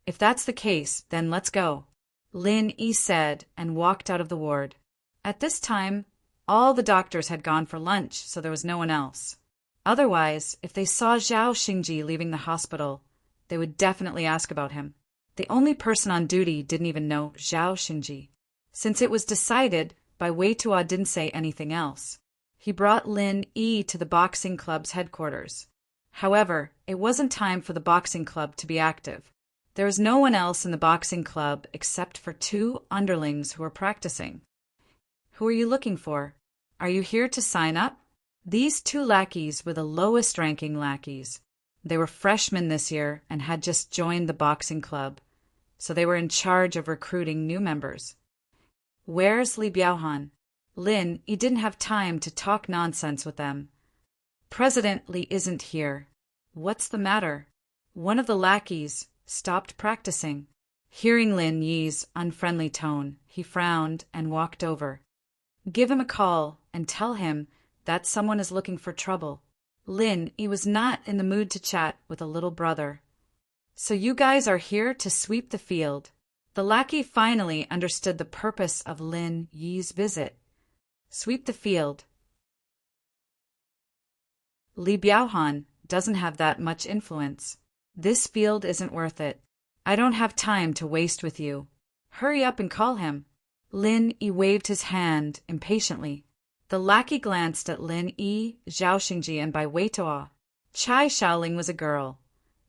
"If that's the case, then let's go," Lin Yi said and walked out of the ward. At this time, all the doctors had gone for lunch, so there was no one else. Otherwise, if they saw Zhao Xingji leaving the hospital, they would definitely ask about him. The only person on duty didn't even know Zhao Xingji. Since it was decided, Bai Weitua didn't say anything else. He brought Lin Yi to the boxing club's headquarters. However, it wasn't time for the boxing club to be active. There was no one else in the boxing club except for 2 underlings who were practicing. "Who are you looking for? Are you here to sign up?" These 2 lackeys were the lowest-ranking lackeys. They were freshmen this year and had just joined the boxing club, so they were in charge of recruiting new members. "Where's Li Biaohan?" Lin Yi didn't have time to talk nonsense with them. "President Li isn't here." "What's the matter?" One of the lackeys stopped practicing. Hearing Lin Yi's unfriendly tone, he frowned and walked over. "Give him a call and tell him that someone is looking for trouble." Lin Yi was not in the mood to chat with a little brother. So you guys are here to sweep the field. The lackey finally understood the purpose of Lin Yi's visit. Sweep the field. Li Biaohan doesn't have that much influence. This field isn't worth it. I don't have time to waste with you. Hurry up and call him. Lin Yi waved his hand impatiently. The lackey glanced at Lin Yi, Zhao Xingji, and Bai Weituo. Chai Xiaoling was a girl,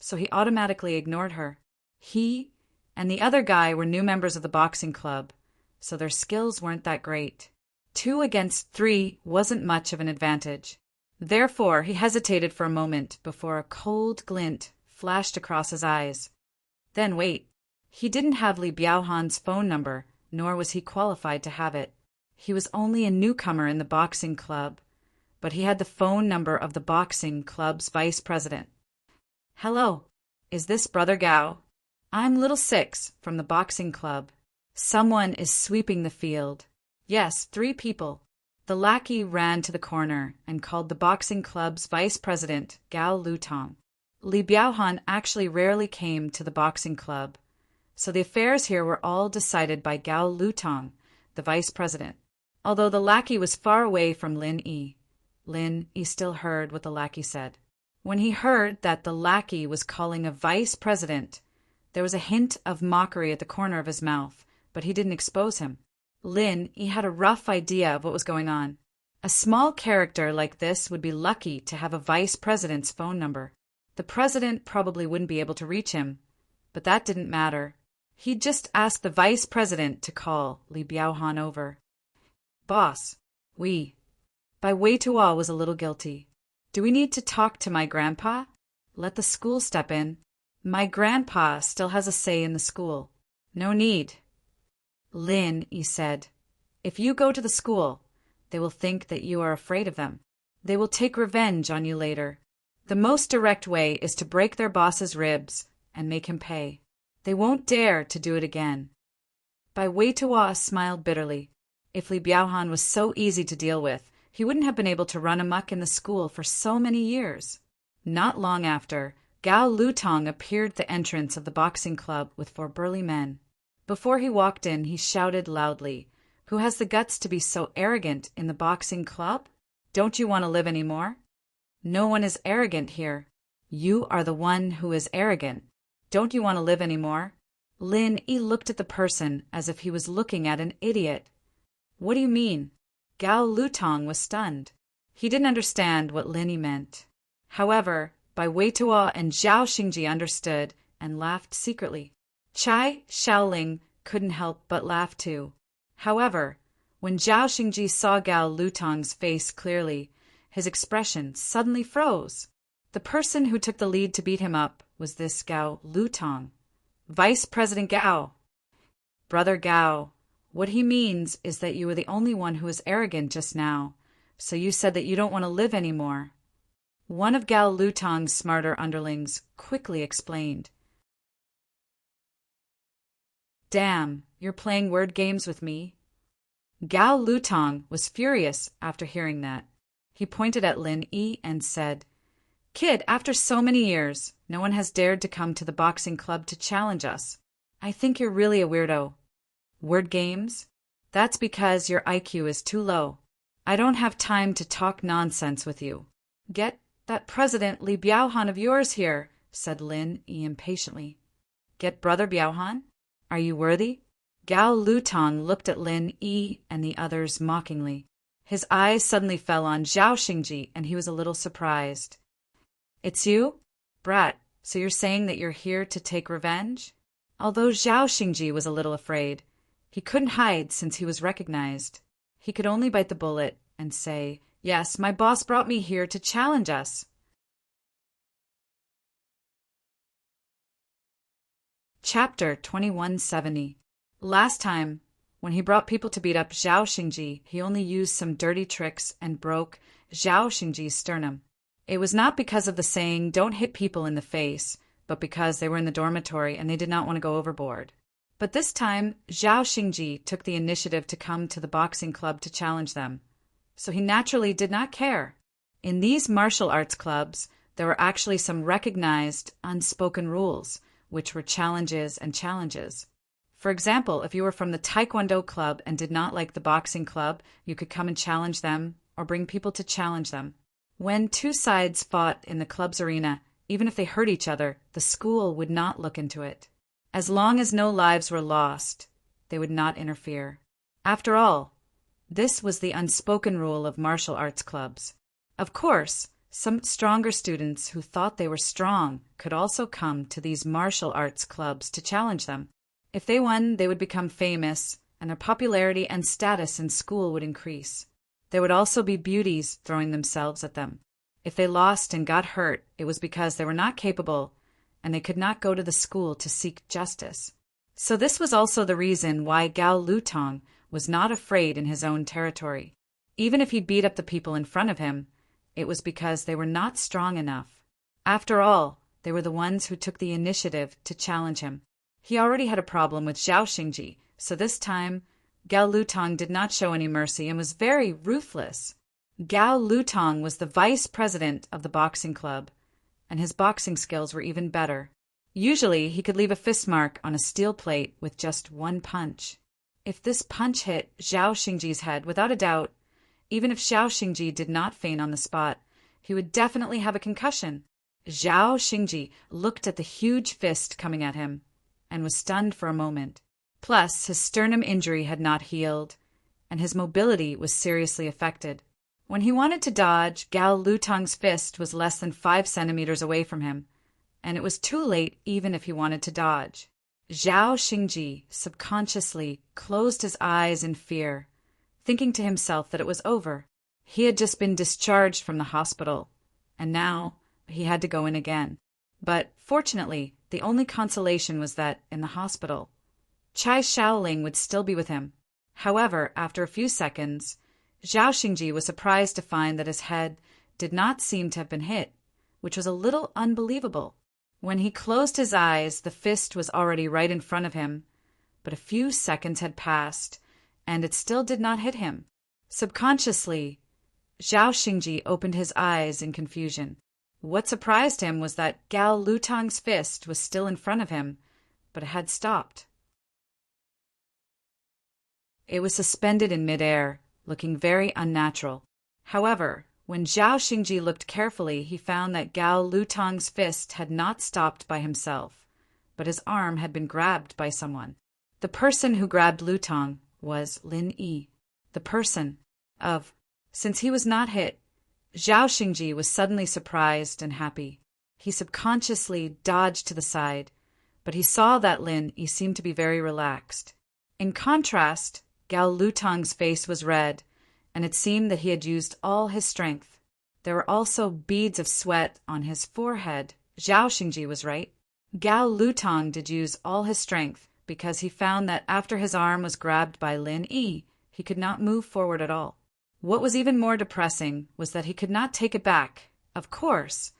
so he automatically ignored her. He and the other guy were new members of the boxing club, so their skills weren't that great. 2 against 3 wasn't much of an advantage. Therefore, he hesitated for a moment before a cold glint flashed across his eyes. Then wait. He didn't have Li Biaohan's phone number, nor was he qualified to have it. He was only a newcomer in the boxing club, but he had the phone number of the boxing club's vice president. Hello, is this Brother Gao? I'm Little Six from the boxing club. Someone is sweeping the field. Yes, 3 people. The lackey ran to the corner and called the boxing club's vice president, Gao Lutong. Li Biaohan actually rarely came to the boxing club, so the affairs here were all decided by Gao Lutong, the vice president. Although the lackey was far away from Lin Yi still heard what the lackey said. When he heard that the lackey was calling a vice president, there was a hint of mockery at the corner of his mouth, but he didn't expose him. Lin Yi had a rough idea of what was going on. A small character like this would be lucky to have a vice president's phone number. The president probably wouldn't be able to reach him, but that didn't matter. He'd just ask the vice president to call Li Biaohan over. Boss, Bai Weituo was a little guilty. Do we need to talk to my grandpa? Let the school step in. My grandpa still has a say in the school. No need. Lin Yi said, if you go to the school, they will think that you are afraid of them. They will take revenge on you later. The most direct way is to break their boss's ribs and make him pay. They won't dare to do it again. Bai Weituo smiled bitterly. If Li Biaohan was so easy to deal with, he wouldn't have been able to run amok in the school for so many years. Not long after, Gao Lutong appeared at the entrance of the boxing club with 4 burly men. Before he walked in, he shouted loudly, "Who has the guts to be so arrogant in the boxing club? Don't you want to live any more? No one is arrogant here. You are the one who is arrogant. Don't you want to live any more?" Lin Yi looked at the person as if he was looking at an idiot. What do you mean? Gao Lutong was stunned. He didn't understand what Lin Yi meant. However, Bai Weituo and Zhao Xingji understood and laughed secretly. Chai Xiaoling couldn't help but laugh too. However, when Zhao Xingji saw Gao Lutong's face clearly, his expression suddenly froze. The person who took the lead to beat him up was this Gao Lutong. Vice President Gao. Brother Gao, what he means is that you were the only one who was arrogant just now, so you said that you don't want to live anymore. One of Gao Lutong's smarter underlings quickly explained. Damn, you're playing word games with me? Gao Lutong was furious after hearing that. He pointed at Lin Yi and said, Kid, after so many years, no one has dared to come to the boxing club to challenge us. I think you're really a weirdo. Word games? That's because your IQ is too low. I don't have time to talk nonsense with you. Get that President Li Biaohan of yours here, said Lin Yi impatiently. Get Brother Biaohan? Are you worthy? Gao Lutong looked at Lin Yi and the others mockingly. His eyes suddenly fell on Zhao Xingji, and he was a little surprised. It's you? Brat, so you're saying that you're here to take revenge? Although Zhao Xingji was a little afraid, he couldn't hide since he was recognized. He could only bite the bullet and say, Yes, my boss brought me here to challenge us. Chapter 2170. Last time, when he brought people to beat up Zhao Xingji, he only used some dirty tricks and broke Zhao Xingji's sternum. It was not because of the saying, don't hit people in the face, but because they were in the dormitory and they did not want to go overboard. But this time, Zhao Xingji took the initiative to come to the boxing club to challenge them. So he naturally did not care. In these martial arts clubs, there were actually some recognized, unspoken rules, which were challenges and challenges. For example, if you were from the Taekwondo club and did not like the boxing club, you could come and challenge them or bring people to challenge them. When two sides fought in the club's arena, even if they hurt each other, the school would not look into it. As long as no lives were lost, they would not interfere. After all, this was the unspoken rule of martial arts clubs. Of course, some stronger students who thought they were strong could also come to these martial arts clubs to challenge them. If they won, they would become famous, and their popularity and status in school would increase. There would also be beauties throwing themselves at them. If they lost and got hurt, it was because they were not capable, and they could not go to the school to seek justice. So this was also the reason why Gao Lutong was not afraid in his own territory. Even if he beat up the people in front of him, it was because they were not strong enough. After all, they were the ones who took the initiative to challenge him. He already had a problem with Zhao Xingji, so this time Gao Lutong did not show any mercy and was very ruthless. Gao Lutong was the vice president of the boxing club, and his boxing skills were even better. Usually, he could leave a fist mark on a steel plate with just one punch. If this punch hit Zhao Xingji's head, without a doubt, even if Zhao Xingji did not faint on the spot, he would definitely have a concussion. Zhao Xingji looked at the huge fist coming at him and was stunned for a moment. Plus, his sternum injury had not healed, and his mobility was seriously affected. When he wanted to dodge, Gao Lutong's fist was less than 5 centimeters away from him, and it was too late even if he wanted to dodge. Zhao Xingji subconsciously closed his eyes in fear, thinking to himself that it was over. He had just been discharged from the hospital, and now he had to go in again. But fortunately, the only consolation was that, in the hospital, Chai Shaoling would still be with him. However, after a few seconds, Zhao Xingji was surprised to find that his head did not seem to have been hit, which was a little unbelievable. When he closed his eyes, the fist was already right in front of him, but a few seconds had passed, and it still did not hit him. Subconsciously, Zhao Xingji opened his eyes in confusion. What surprised him was that Gao Lutong's fist was still in front of him, but it had stopped. It was suspended in midair, looking very unnatural. However, when Zhao Xingji looked carefully, he found that Gao Lutong's fist had not stopped by himself, but his arm had been grabbed by someone. The person who grabbed Lutong was Lin Yi, the person of. Since he was not hit, Zhao Xingji was suddenly surprised and happy. He subconsciously dodged to the side, but he saw that Lin Yi seemed to be very relaxed. In contrast, Gao Lutong's face was red, and it seemed that he had used all his strength. There were also beads of sweat on his forehead. Zhao Xingji was right. Gao Lutong did use all his strength because he found that after his arm was grabbed by Lin Yi, he could not move forward at all. What was even more depressing was that he could not take it back. Of course,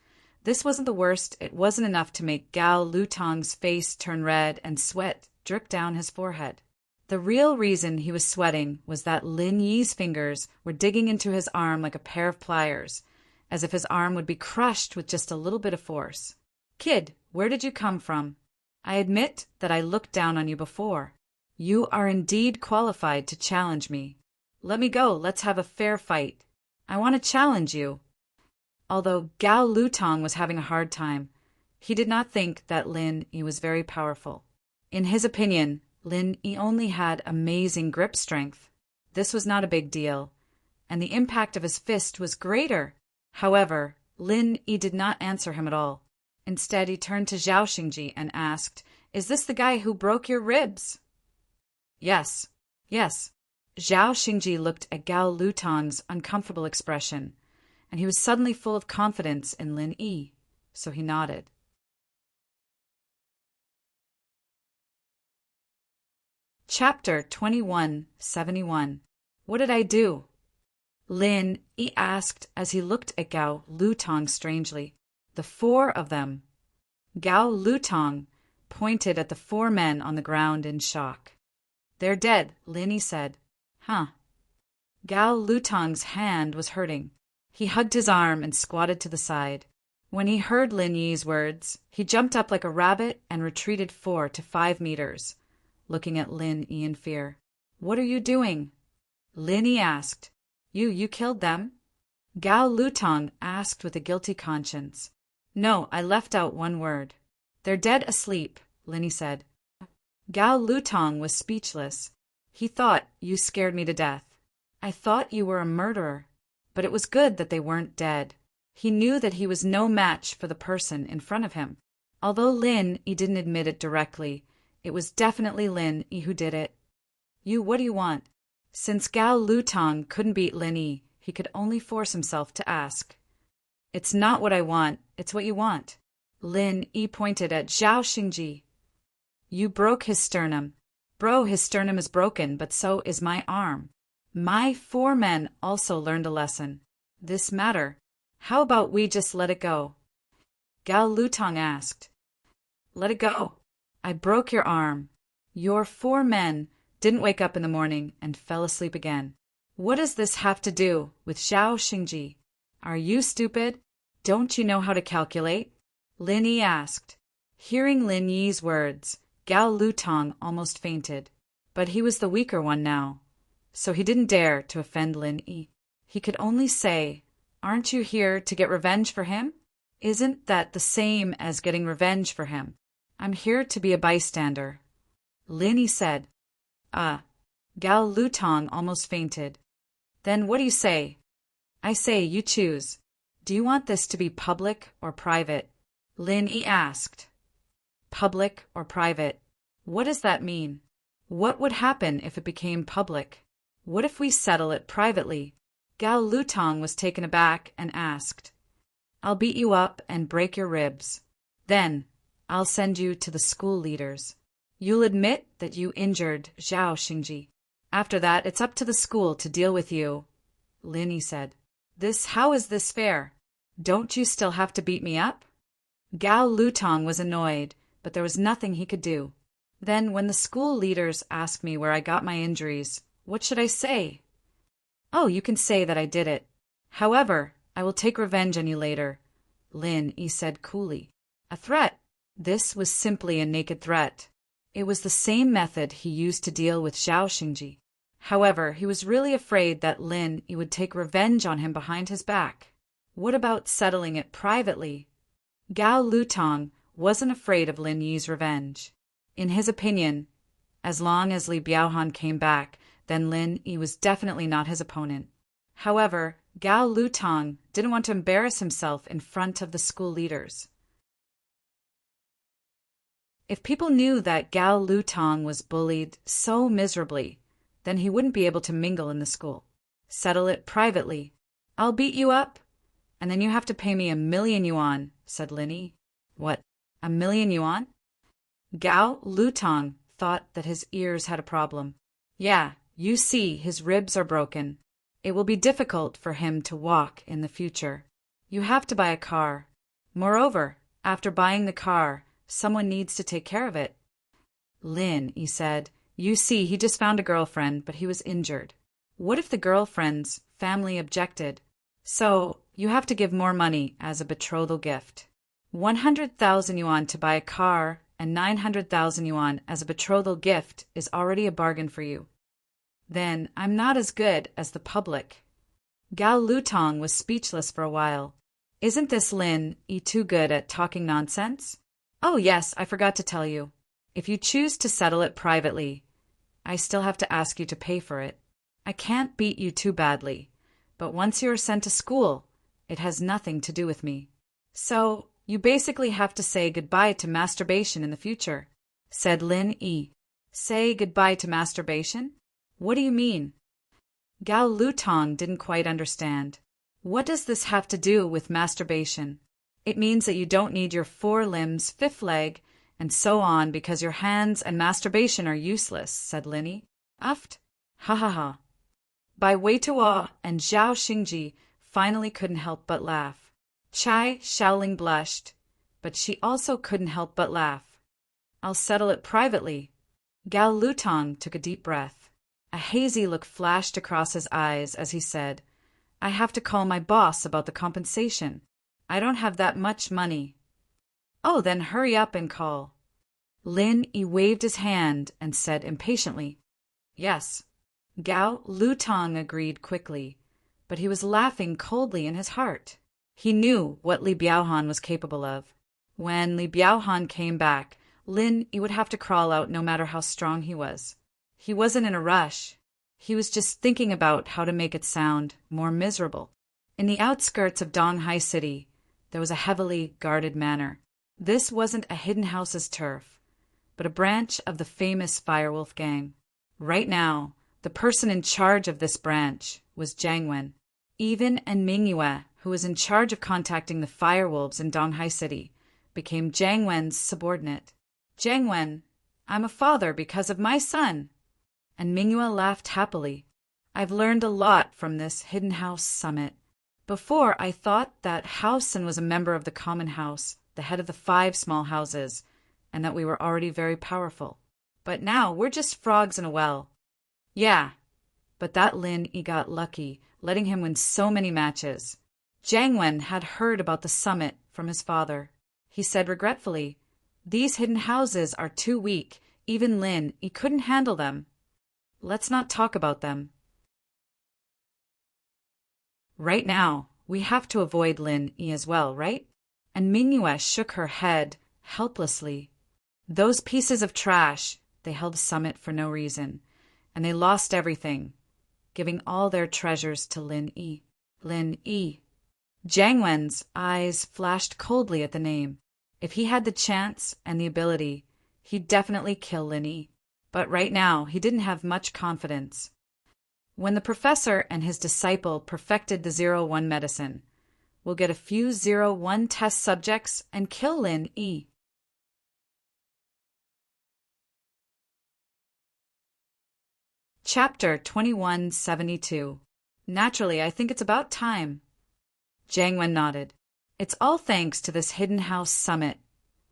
this wasn't the worst. It wasn't enough to make Gao Lutong's face turn red and sweat drip down his forehead. The real reason he was sweating was that Lin Yi's fingers were digging into his arm like a pair of pliers, as if his arm would be crushed with just a little bit of force. "Kid, where did you come from? I admit that I looked down on you before. You are indeed qualified to challenge me. Let me go, let's have a fair fight. I want to challenge you." Although Gao Lutong was having a hard time, he did not think that Lin Yi was very powerful. In his opinion, Lin Yi only had amazing grip strength. This was not a big deal, and the impact of his fist was greater. However, Lin Yi did not answer him at all. Instead, he turned to Zhao Xingji and asked, "Is this the guy who broke your ribs?" Yes. Zhao Xingji looked at Gao Lutong's uncomfortable expression, and he was suddenly full of confidence in Lin Yi, so he nodded. Chapter 2171. What did I do? Lin Yi asked as he looked at Gao Lutong strangely. The 4 of them. Gao Lutong pointed at the 4 men on the ground in shock. "They're dead," Lin Yi said. "Huh." Gao Lutong's hand was hurting. He hugged his arm and squatted to the side. When he heard Lin Yi's words, he jumped up like a rabbit and retreated 4 to 5 meters, looking at Lin Yi in fear. "What are you doing?" Lin Yi asked. You killed them?" Gao Lutong asked with a guilty conscience. "No, I left out one word." "They're dead asleep," Lin Yi said. Gao Lutong was speechless. He thought, "You scared me to death. I thought you were a murderer." But it was good that they weren't dead. He knew that he was no match for the person in front of him. Although Lin Yi didn't admit it directly, it was definitely Lin Yi who did it. What do you want?" Since Gao Lutong couldn't beat Lin Yi, he could only force himself to ask. "It's not what I want, it's what you want." Lin Yi pointed at Zhao Xingji. "You broke his sternum." "Bro, his sternum is broken, but so is my arm. My 4 men also learned a lesson. This matter. How about we just let it go?" Gao Lutong asked. "Let it go. I broke your arm. Your 4 men didn't wake up in the morning and fell asleep again. What does this have to do with Zhao Xingji? Are you stupid? Don't you know how to calculate?" Lin Yi asked. Hearing Lin Yi's words, Gao Lutong almost fainted. But he was the weaker one now, so he didn't dare to offend Lin Yi. He could only say, "Aren't you here to get revenge for him?" "Isn't that the same as getting revenge for him? I'm here to be a bystander," Lin Yi said. Gao Lutong almost fainted. "Then what do you say?" "I say you choose. Do you want this to be public or private?" Lin Yi asked. "Public or private? What does that mean? What would happen if it became public? What if we settle it privately?" Gao Lutong was taken aback and asked. "I'll beat you up and break your ribs. Then I'll send you to the school leaders. You'll admit that you injured Zhao Xingji. After that, it's up to the school to deal with you," Lin Yi said. How is this fair? Don't you still have to beat me up?" Gao Lutong was annoyed, but there was nothing he could do. "Then when the school leaders ask me where I got my injuries, what should I say?" "Oh, you can say that I did it. However, I will take revenge on you later," Lin Yi said coolly. A threat? This was simply a naked threat. It was the same method he used to deal with Zhao Xingji. However, he was really afraid that Lin Yi would take revenge on him behind his back. What about settling it privately? Gao Lutong wasn't afraid of Lin Yi's revenge. In his opinion, as long as Li Biaohan came back, then Lin Yi was definitely not his opponent. However, Gao Lutong didn't want to embarrass himself in front of the school leaders. If people knew that Gao Lutong was bullied so miserably, then he wouldn't be able to mingle in the school. Settle it privately. "I'll beat you up, and then you have to pay me 1,000,000 yuan, said Lin Yi. "What, 1,000,000 yuan? Gao Lutong thought that his ears had a problem. "Yeah, you see, his ribs are broken. It will be difficult for him to walk in the future. You have to buy a car. Moreover, after buying the car, someone needs to take care of it." Lin Yi said, "You see, he just found a girlfriend, but he was injured. What if the girlfriend's family objected? So, you have to give more money as a betrothal gift. 100,000 yuan to buy a car and 900,000 yuan as a betrothal gift is already a bargain for you. Then I'm not as good as the public." Gao Lutong was speechless for a while. Isn't this Lin Yi too good at talking nonsense? "Oh yes, I forgot to tell you. If you choose to settle it privately, I still have to ask you to pay for it. I can't beat you too badly, but once you are sent to school, it has nothing to do with me. So, you basically have to say goodbye to masturbation in the future," said Lin Yi. "Say goodbye to masturbation? What do you mean?" Gao Lutong didn't quite understand. "What does this have to do with masturbation?" "It means that you don't need your 4 limbs, 5th leg, and so on because your hands and masturbation are useless," said Lin Yi. "Uft. Ha ha ha." Bai Weituo and Zhao Xingji finally couldn't help but laugh. Chai Shaoling blushed, but she also couldn't help but laugh. "I'll settle it privately." Gao Lutong took a deep breath. A hazy look flashed across his eyes as he said, "I have to call my boss about the compensation. I don't have that much money. Oh, then hurry up and call. Lin Yi waved his hand and said impatiently, Yes. Gao Lutong agreed quickly, but he was laughing coldly in his heart. He knew what Li Biaohan was capable of. When Li Biaohan came back, Lin Yi would have to crawl out no matter how strong he was. He wasn't in a rush. He was just thinking about how to make it sound more miserable. In the outskirts of Donghai City, there was a heavily guarded manor. This wasn't a hidden house's turf, but a branch of the famous Firewolf gang. Right now, the person in charge of this branch was Jiang Wen. Even and Mingyue, who was in charge of contacting the Firewolves in Donghai City, became Jiang Wen's subordinate. Jiang Wen, I'm a father because of my son. And Mingyue laughed happily. I've learned a lot from this Hidden House Summit. Before, I thought that Housen was a member of the Common House, the head of the 5 small houses, and that we were already very powerful. But now we're just frogs in a well. Yeah, but that Lin Yi got lucky, letting him win so many matches. Jiang Wen had heard about the summit from his father. He said regretfully, These hidden houses are too weak. Even Lin Yi couldn't handle them. Let's not talk about them. Right now, we have to avoid Lin Yi as well, right? And Mingyue shook her head helplessly. Those pieces of trash, they held summit for no reason, and they lost everything, giving all their treasures to Lin Yi. Lin Yi. Jiang Wen's eyes flashed coldly at the name. If he had the chance and the ability, he'd definitely kill Lin Yi. But right now, he didn't have much confidence. When the professor and his disciple perfected the 0-1 medicine, we'll get a few 0-1 test subjects and kill Lin Yi. Chapter 2172. Naturally, I think it's about time. Jiang Wen nodded. It's all thanks to this Hidden House Summit.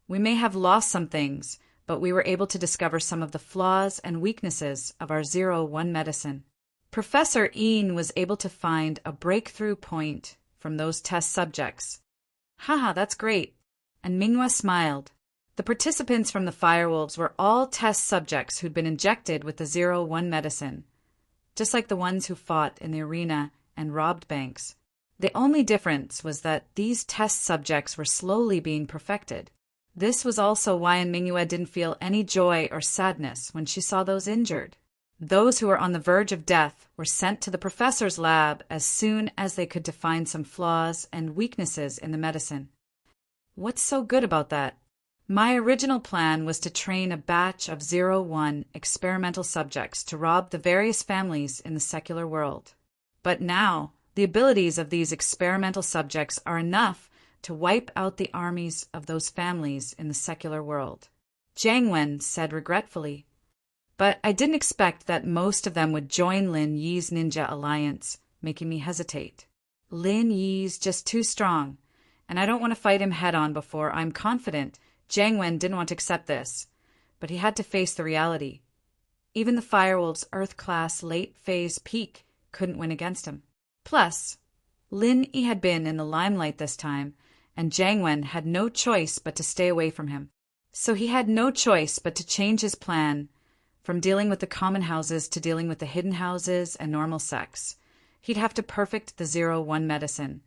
We may have lost some things, but we were able to discover some of the flaws and weaknesses of our 0-1 medicine. Professor Yin was able to find a breakthrough point from those test subjects. Haha, that's great. And Mingyue smiled. The participants from the Firewolves were all test subjects who'd been injected with the 0-1 medicine, just like the ones who fought in the arena and robbed banks. The only difference was that these test subjects were slowly being perfected. This was also why Mingyue didn't feel any joy or sadness when she saw those injured. Those who were on the verge of death were sent to the professor's lab as soon as they could define some flaws and weaknesses in the medicine. What's so good about that? My original plan was to train a batch of 0-1 experimental subjects to rob the various families in the secular world. But now, the abilities of these experimental subjects are enough to wipe out the armies of those families in the secular world. Jiang Wen said regretfully, But I didn't expect that most of them would join Lin Yi's ninja alliance, making me hesitate. Lin Yi's just too strong, and I don't want to fight him head-on before I'm confident. Jiang Wen didn't want to accept this, but he had to face the reality. Even the Firewolf's Earth-class late-phase peak couldn't win against him. Plus, Lin Yi had been in the limelight this time, and Jiang Wen had no choice but to stay away from him. So he had no choice but to change his plan from dealing with the common houses to dealing with the hidden houses and normal sects. He'd have to perfect the 0-1 medicine,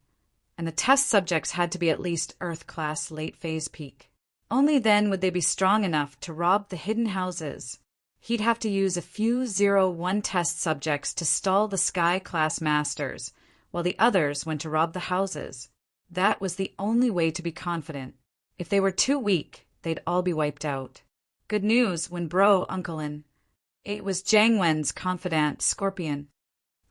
and the test subjects had to be at least Earth-class late-phase peak. Only then would they be strong enough to rob the hidden houses. He'd have to use a few 0-1 test subjects to stall the Sky-class masters, while the others went to rob the houses. That was the only way to be confident. If they were too weak, they'd all be wiped out. Good news when bro, Unclein. It was Jiang Wen's confidant, Scorpion.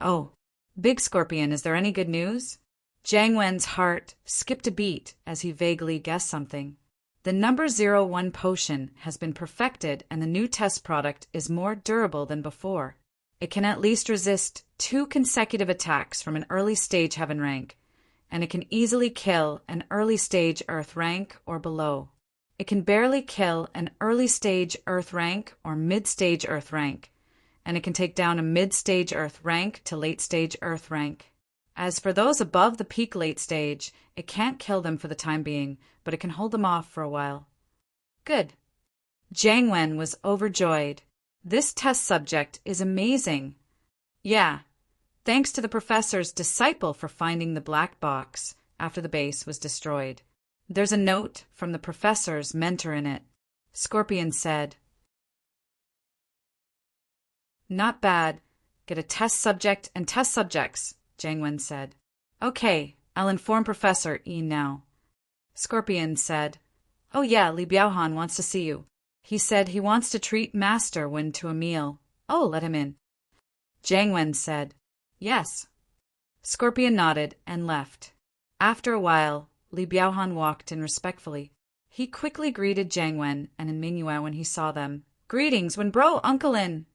Oh, Big Scorpion, is there any good news? Jiang Wen's heart skipped a beat as he vaguely guessed something. The number 0-1 potion has been perfected and the new test product is more durable than before. It can at least resist 2 consecutive attacks from an early stage heaven rank, and it can easily kill an early stage earth rank or below. It can barely kill an early stage earth rank or mid-stage earth rank, and it can take down a mid-stage earth rank to late-stage earth rank. As for those above the peak late stage, it can't kill them for the time being, but it can hold them off for a while. Good. Jiang Wen was overjoyed. This test subject is amazing. Yeah, thanks to the professor's disciple for finding the black box after the base was destroyed. There's a note from the professor's mentor in it. Scorpion said. Not bad. Get a test subject and test subjects, Jiang Wen said. Okay, I'll inform Professor E now. Scorpion said. Oh yeah, Li Biaohan wants to see you. He said he wants to treat Master Wen to a meal. Oh, let him in. Jiang Wen said. Yes. Scorpion nodded and left. After a while, Li Biaohan walked in respectfully. He quickly greeted Jiang Wen and Mingyue when he saw them. Greetings, Wen bro, Uncle In.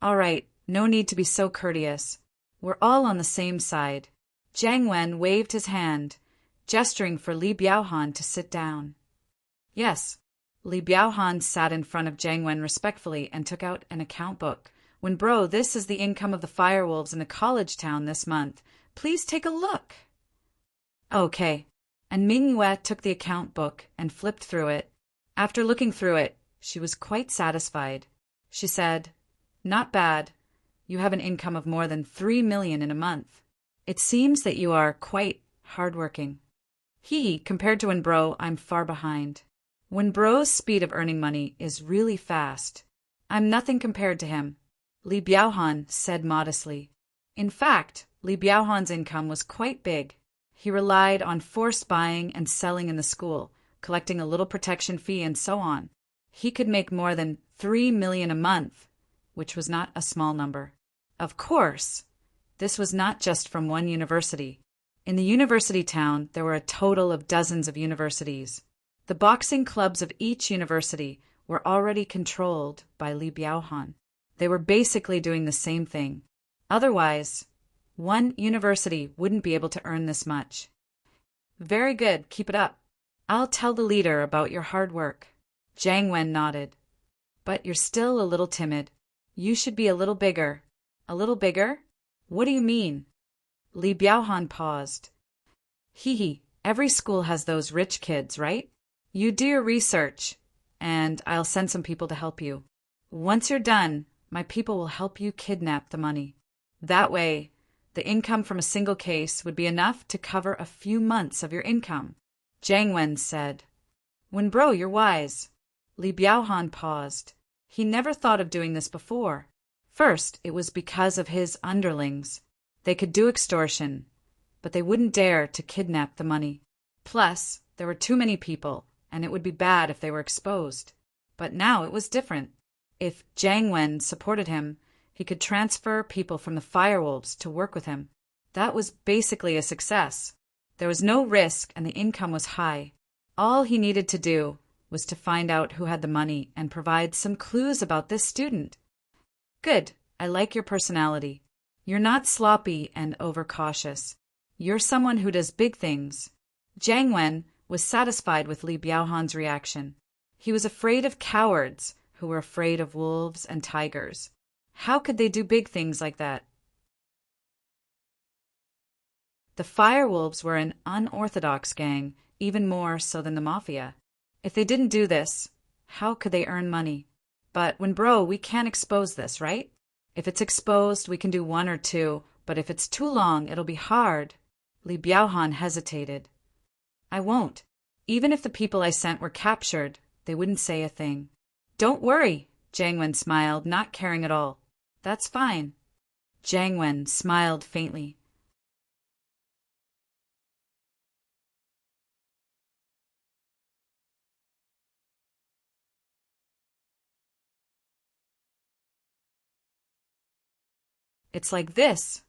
All right, no need to be so courteous. We're all on the same side. Jiang Wen waved his hand, gesturing for Li Biaohan to sit down. Yes. Li Biaohan sat in front of Jiang Wen respectfully and took out an account book. Wen bro, this is the income of the firewolves in the college town this month. Please take a look. Okay. And Mingyue took the account book and flipped through it. After looking through it, she was quite satisfied. She said, Not bad. You have an income of more than 3 million in a month. It seems that you are quite hardworking. Compared to Wen bro, I'm far behind. Wen bro's speed of earning money is really fast. I'm nothing compared to him, Li Biaohan said modestly. In fact, Li Biaohan's income was quite big. He relied on forced buying and selling in the school, collecting a little protection fee and so on. He could make more than 3 million a month, which was not a small number. Of course, this was not just from one university. In the university town, there were a total of dozens of universities. The boxing clubs of each university were already controlled by Li Biaohan. They were basically doing the same thing. Otherwise, one university wouldn't be able to earn this much. Very good, keep it up. I'll tell the leader about your hard work. Jiang Wen nodded. But you're still a little timid. You should be a little bigger. A little bigger? What do you mean? Li Biaohan paused. Every school has those rich kids, right? You do your research, and I'll send some people to help you. Once you're done, my people will help you kidnap the money. That way, the income from a single case would be enough to cover a few months of your income. Jiang Wen said. Wen bro, you're wise. Li Biaohan paused. He never thought of doing this before. First, it was because of his underlings. They could do extortion, but they wouldn't dare to kidnap the money. Plus, there were too many people, and it would be bad if they were exposed. But now it was different. If Jiang Wen supported him, he could transfer people from the firewolves to work with him. That was basically a success. There was no risk and the income was high. All he needed to do was to find out who had the money and provide some clues about this student. Good. I like your personality. You're not sloppy and overcautious. You're someone who does big things. Jiang Wen was satisfied with Li Biaohan's reaction. He was afraid of cowards who were afraid of wolves and tigers. How could they do big things like that? The firewolves were an unorthodox gang, even more so than the mafia. If they didn't do this, how could they earn money? But Wen bro, we can't expose this, right? If it's exposed, we can do 1 or 2, but if it's too long, it'll be hard. Li Biaohan hesitated. I won't. Even if the people I sent were captured, they wouldn't say a thing. Don't worry, Jiang Wen smiled, not caring at all. That's fine. Jiang Wen smiled faintly. It's like this.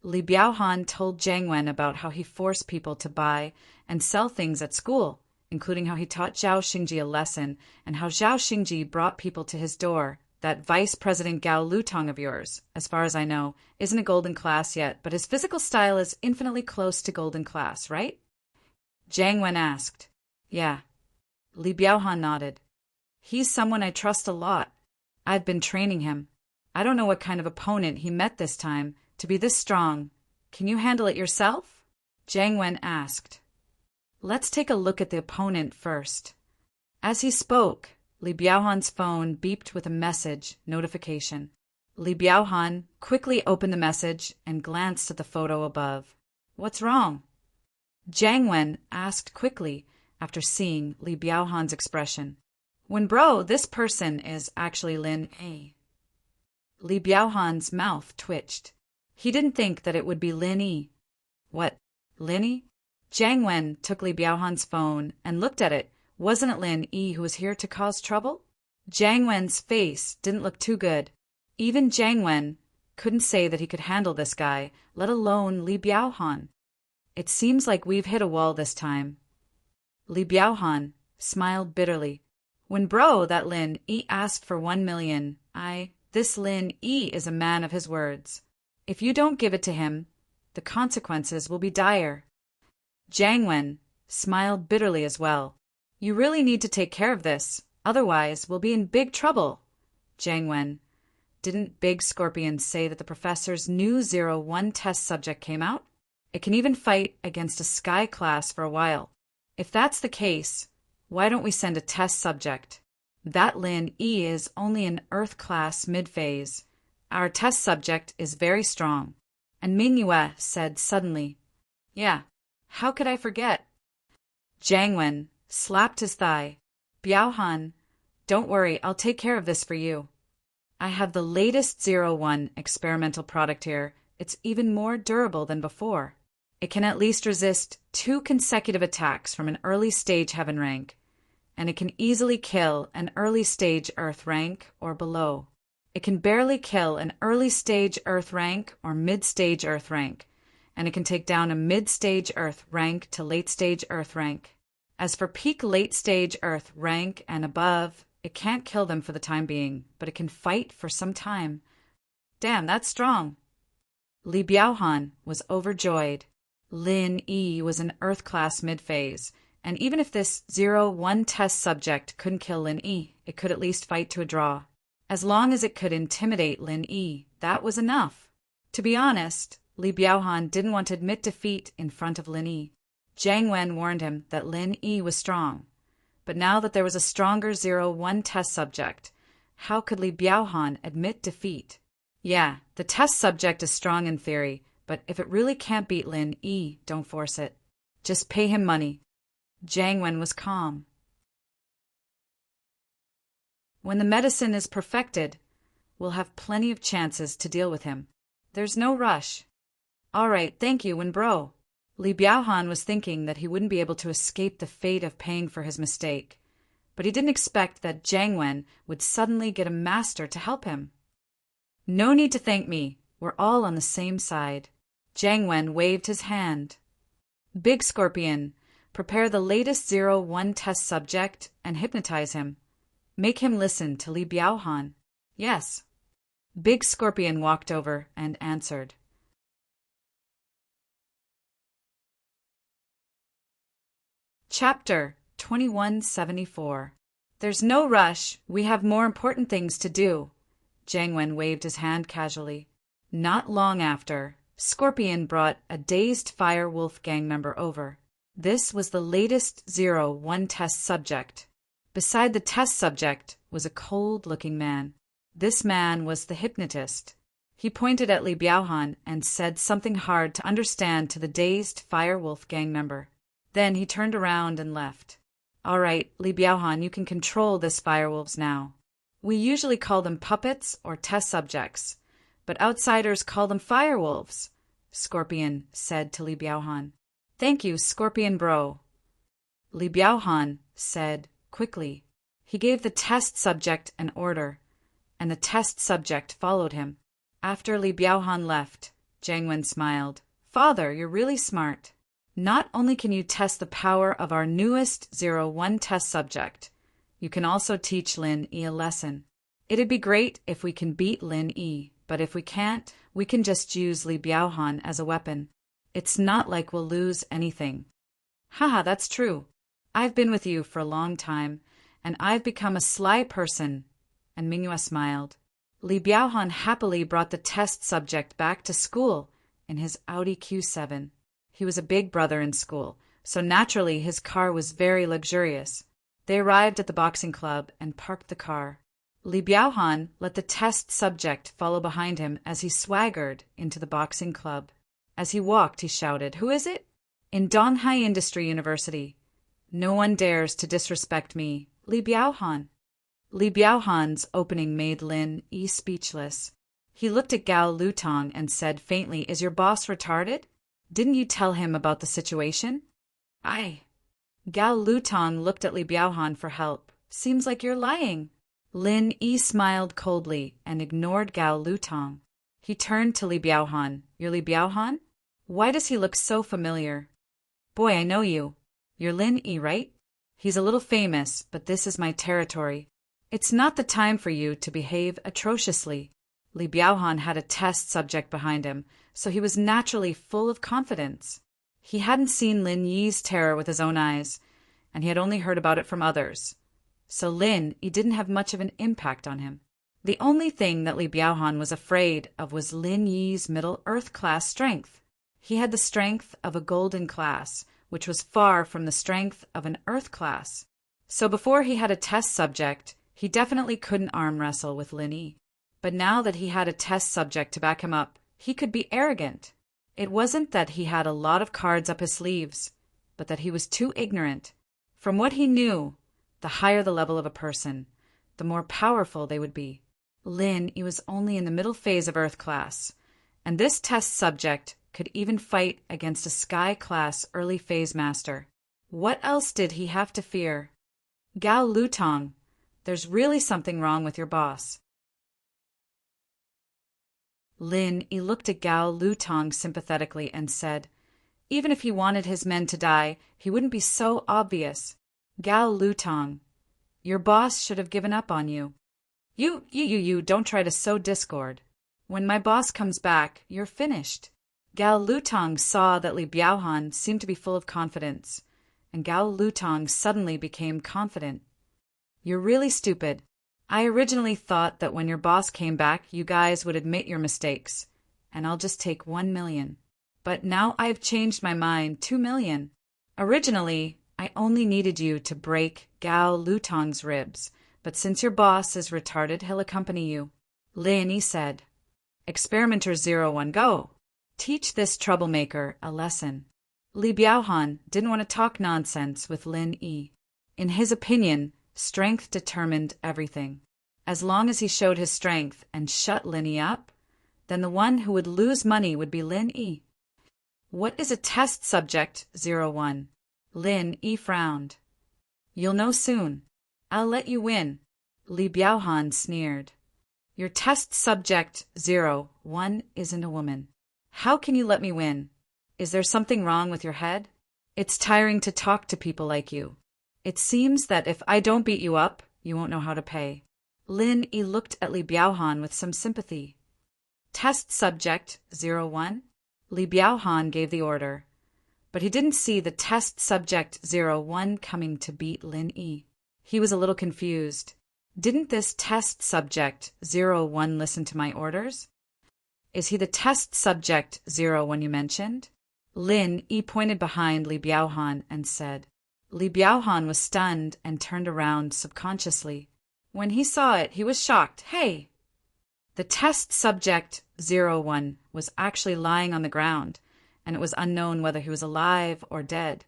Li Biaohan told Jiang Wen about how he forced people to buy and sell things at school, including how he taught Zhao Xingji a lesson and how Zhao Xingji brought people to his door. That Vice President Gao Lutong of yours, as far as I know, isn't a golden class yet, but his physical style is infinitely close to golden class, right? Jiang Wen asked. Yeah. Li Biaohan nodded. He's someone I trust a lot. I've been training him. I don't know what kind of opponent he met this time to be this strong Can you handle it yourself? Jiang Wen asked. Let's take a look at the opponent first. As he spoke, Li Biaohan's phone beeped with a message notification. Li Biaohan quickly opened the message and glanced at the photo above. What's wrong? Jiang Wen asked quickly after seeing Li Biaohan's expression. When bro, this person is actually Lin A. Li Biaohan's mouth twitched. He didn't think that it would be Lin E. What, Lin E? Jiang Wen took Li Biaohan's phone and looked at it. Wasn't it Lin E who was here to cause trouble? Jiang Wen's face didn't look too good. Even Jiang Wen couldn't say that he could handle this guy, let alone Li Biaohan. It seems like we've hit a wall this time. Li Biaohan smiled bitterly. When bro, that Lin E asked for 1 million, this Lin E is a man of his words. If you don't give it to him, the consequences will be dire. Jiang Wen smiled bitterly as well. You really need to take care of this, otherwise we'll be in big trouble. Jiang Wen, didn't Big Scorpion say that the professor's new 01 test subject came out? It can even fight against a Sky class for a while. If that's the case, why don't we send a test subject? That Lin E is only an Earth class mid-phase. Our test subject is very strong. And Mingyue said suddenly, Yeah, how could I forget? Jiang Wen slapped his thigh. Biaohan, don't worry, I'll take care of this for you. I have the latest 01 experimental product here. It's even more durable than before. It can at least resist 2 consecutive attacks from an early stage heaven rank, and it can easily kill an early stage earth rank or below. It can barely kill an early stage earth rank or mid-stage earth rank, and it can take down a mid-stage earth rank to late-stage earth rank. As for peak late-stage earth rank and above, it can't kill them for the time being, but it can fight for some time. Damn, that's strong. Li Biaohan was overjoyed. Lin E was an Earth class mid-phase, and even if this 01 test subject couldn't kill Lin E, it could at least fight to a draw. As long as it could intimidate Lin E, that was enough. To be honest, Li Biaohan didn't want to admit defeat in front of Lin E. Jiang Wen warned him that Lin E was strong, but now that there was a stronger 01 test subject, how could Li Biaohan admit defeat? Yeah, the test subject is strong in theory, but if it really can't beat Lin E, don't force it. Just pay him money. Jiang Wen was calm. When the medicine is perfected, we'll have plenty of chances to deal with him. There's no rush. All right, thank you, Wenbro. Li Biaohan was thinking that he wouldn't be able to escape the fate of paying for his mistake, but he didn't expect that Jiang Wen would suddenly get a master to help him. No need to thank me. We're all on the same side. Jiang Wen waved his hand. Big Scorpion, prepare the latest 01 test subject and hypnotize him. Make him listen to Li Biaohan. Yes. Big Scorpion walked over and answered. Chapter 2174. There's no rush. We have more important things to do. Jiang Wen waved his hand casually. Not long after, Scorpion brought a dazed Fire Wolf gang member over. This was the latest 01 test subject. Beside the test subject was a cold-looking man. This man was the hypnotist. He pointed at Li Biaohan and said something hard to understand to the dazed Fire Wolf gang member. Then he turned around and left. All right, Li Biaohan, you can control this firewolves now. We usually call them puppets or test subjects, but outsiders call them firewolves, Scorpion said to Li Biaohan. Thank you, Scorpion bro. Li Biaohan said quickly. He gave the test subject an order, and the test subject followed him. After Li Biaohan left, Jiang Wen smiled. Father, you're really smart. Not only can you test the power of our newest 01 test subject, you can also teach Lin E a lesson. It'd be great if we can beat Lin E, but if we can't, we can just use Li Biaohan as a weapon. It's not like we'll lose anything. Haha, that's true. I've been with you for a long time, and I've become a sly person. And Mingyue smiled. Li Biaohan happily brought the test subject back to school in his Audi Q7. He was a big brother in school, so naturally his car was very luxurious. They arrived at the boxing club and parked the car. Li Biaohan let the test subject follow behind him as he swaggered into the boxing club. As he walked, he shouted, "Who is it?" "In Donghai Industry University. No one dares to disrespect me, Li Biaohan." Li Biaohan's opening made Lin Yi speechless. He looked at Gao Lutong and said faintly, "Is your boss retarded? Didn't you tell him about the situation?" "Aye." Gao Lutong looked at Li Biaohan for help. "Seems like you're lying." Lin Yi smiled coldly and ignored Gao Lutong. He turned to Li Biaohan. "You're Li Biaohan? Why does he look so familiar?" "Boy, I know you. You're Lin Yi, right? He's a little famous, but this is my territory. It's not the time for you to behave atrociously." Li Biaohan had a test subject behind him, so he was naturally full of confidence. He hadn't seen Lin Yi's terror with his own eyes, and he had only heard about it from others. So Lin Yi didn't have much of an impact on him. The only thing that Li Biaohan was afraid of was Lin Yi's Middle Earth class strength. He had the strength of a golden class, which was far from the strength of an Earth class. So before he had a test subject, he definitely couldn't arm wrestle with Lin Yi. But now that he had a test subject to back him up, he could be arrogant. It wasn't that he had a lot of cards up his sleeves, but that he was too ignorant. From what he knew, the higher the level of a person, the more powerful they would be. Lin Yi was only in the middle phase of Earth class, and this test subject could even fight against a Sky class early phase master. What else did he have to fear? "Gao Lutong, there's really something wrong with your boss." Lin Yi looked at Gao Lutong sympathetically and said, "Even if he wanted his men to die, he wouldn't be so obvious. Gao Lutong, your boss should have given up on you. You, don't try to sow discord. When my boss comes back, you're finished." Gao Lutong saw that Li Biaohan seemed to be full of confidence, and Gao Lutong suddenly became confident. "You're really stupid. I originally thought that when your boss came back, you guys would admit your mistakes, and I'll just take 1 million. But now I've changed my mind, 2 million. Originally, I only needed you to break Gao Lutong's ribs, but since your boss is retarded, he'll accompany you." Lin Yi said, "Experimenter 01, go. Teach this troublemaker a lesson." Li Biaohan didn't want to talk nonsense with Lin Yi. In his opinion, strength determined everything. As long as he showed his strength and shut Lin Yi up, then the one who would lose money would be Lin Yi. "What is a test subject 01? Lin Yi frowned. "You'll know soon. I'll let you win." Li Biaohan sneered. "Your test subject 01 isn't a woman. How can you let me win? Is there something wrong with your head? It's tiring to talk to people like you. It seems that if I don't beat you up, you won't know how to pay." Lin Yi looked at Li Biaohan with some sympathy. "Test subject 01? Li Biaohan gave the order, but he didn't see the test subject 01 coming to beat Lin Yi. He was a little confused. Didn't this test subject 01 listen to my orders? Is he the test subject 01 you mentioned? Lin Yi pointed behind Li Biaohan and said. Li Biaohan was stunned and turned around subconsciously. When he saw it, he was shocked. Hey! The test subject 01 was actually lying on the ground, and it was unknown whether he was alive or dead.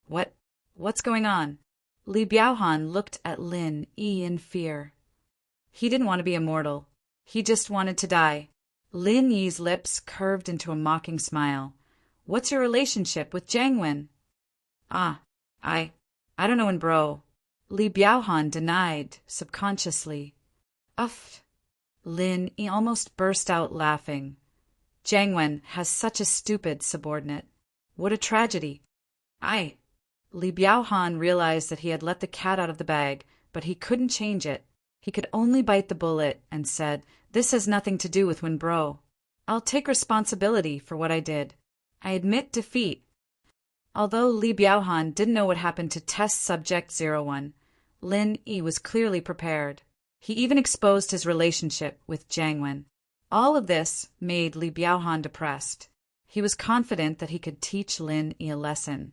What's going on? Li Biaohan looked at Lin Yi in fear. He didn't want to be immortal. He just wanted to die. Lin Yi's lips curved into a mocking smile. What's your relationship with Jiang Wen? I don't know when, bro. Li Biaohan denied, subconsciously. Uff. Lin Yi almost burst out laughing. Jiang Wen has such a stupid subordinate. What a tragedy. Li Biaohan realized that he had let the cat out of the bag, but he couldn't change it. He could only bite the bullet and said, This has nothing to do with Wen bro. I'll take responsibility for what I did. I admit defeat. Although Li Biaohan didn't know what happened to test subject 01, Lin Yi was clearly prepared. He even exposed his relationship with Jiang Wen. All of this made Li Biaohan depressed. He was confident that he could teach Lin Yi a lesson,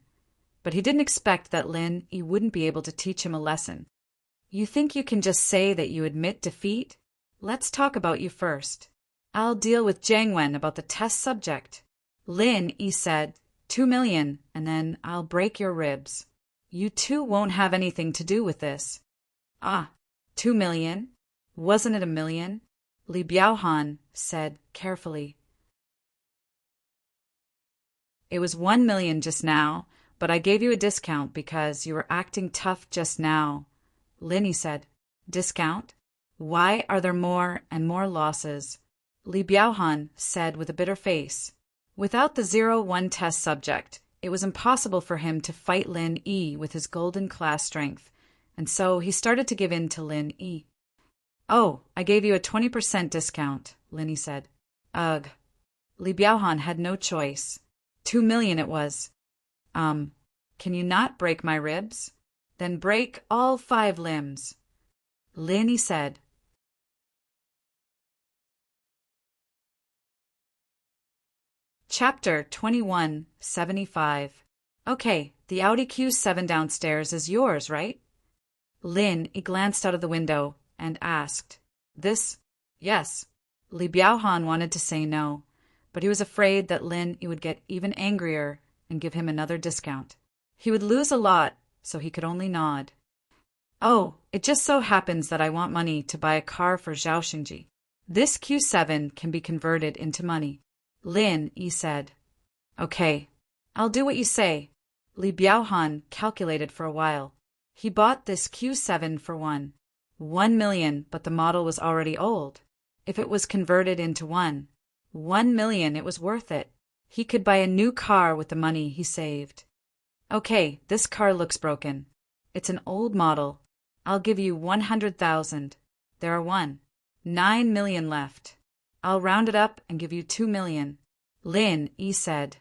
but he didn't expect that Lin Yi wouldn't be able to teach him a lesson. You think you can just say that you admit defeat? Let's talk about you first. I'll deal with Jiang Wen about the test subject. Lin Yi said, 2 million, and then I'll break your ribs. You two won't have anything to do with this. Ah, 2 million? Wasn't it 1 million? Li Biaohan said carefully. It was 1 million just now, but I gave you a discount because you were acting tough just now. Lin Yi said, discount? Why are there more and more losses? Li Biaohan said with a bitter face. Without the 0-1 test subject, it was impossible for him to fight Lin Yi with his golden class strength, and so he started to give in to Lin Yi. Oh, I gave you a 20% discount, Lin Yi said. Ugh. Li Biaohan had no choice. 2 million it was. Can you not break my ribs? Then break all 5 limbs. Lin Yi said. Chapter 2175. Okay, the Audi Q7 downstairs is yours, right? Lin Yi glanced out of the window and asked, This? Yes. Li Biaohan wanted to say no, but he was afraid that Lin Yi would get even angrier and give him another discount. He would lose a lot, so he could only nod. Oh, it just so happens that I want money to buy a car for Zhao Xingji. This Q7 can be converted into money. Lin Yi said. Okay, I'll do what you say. Li Biaohan calculated for a while. He bought this Q7 for 1 million, but the model was already old. If it was converted into 1 million, it was worth it. He could buy a new car with the money he saved. Okay, this car looks broken. It's an old model. I'll give you 100,000. There are 9 million left. I'll round it up and give you 2 million. Lin Yi said.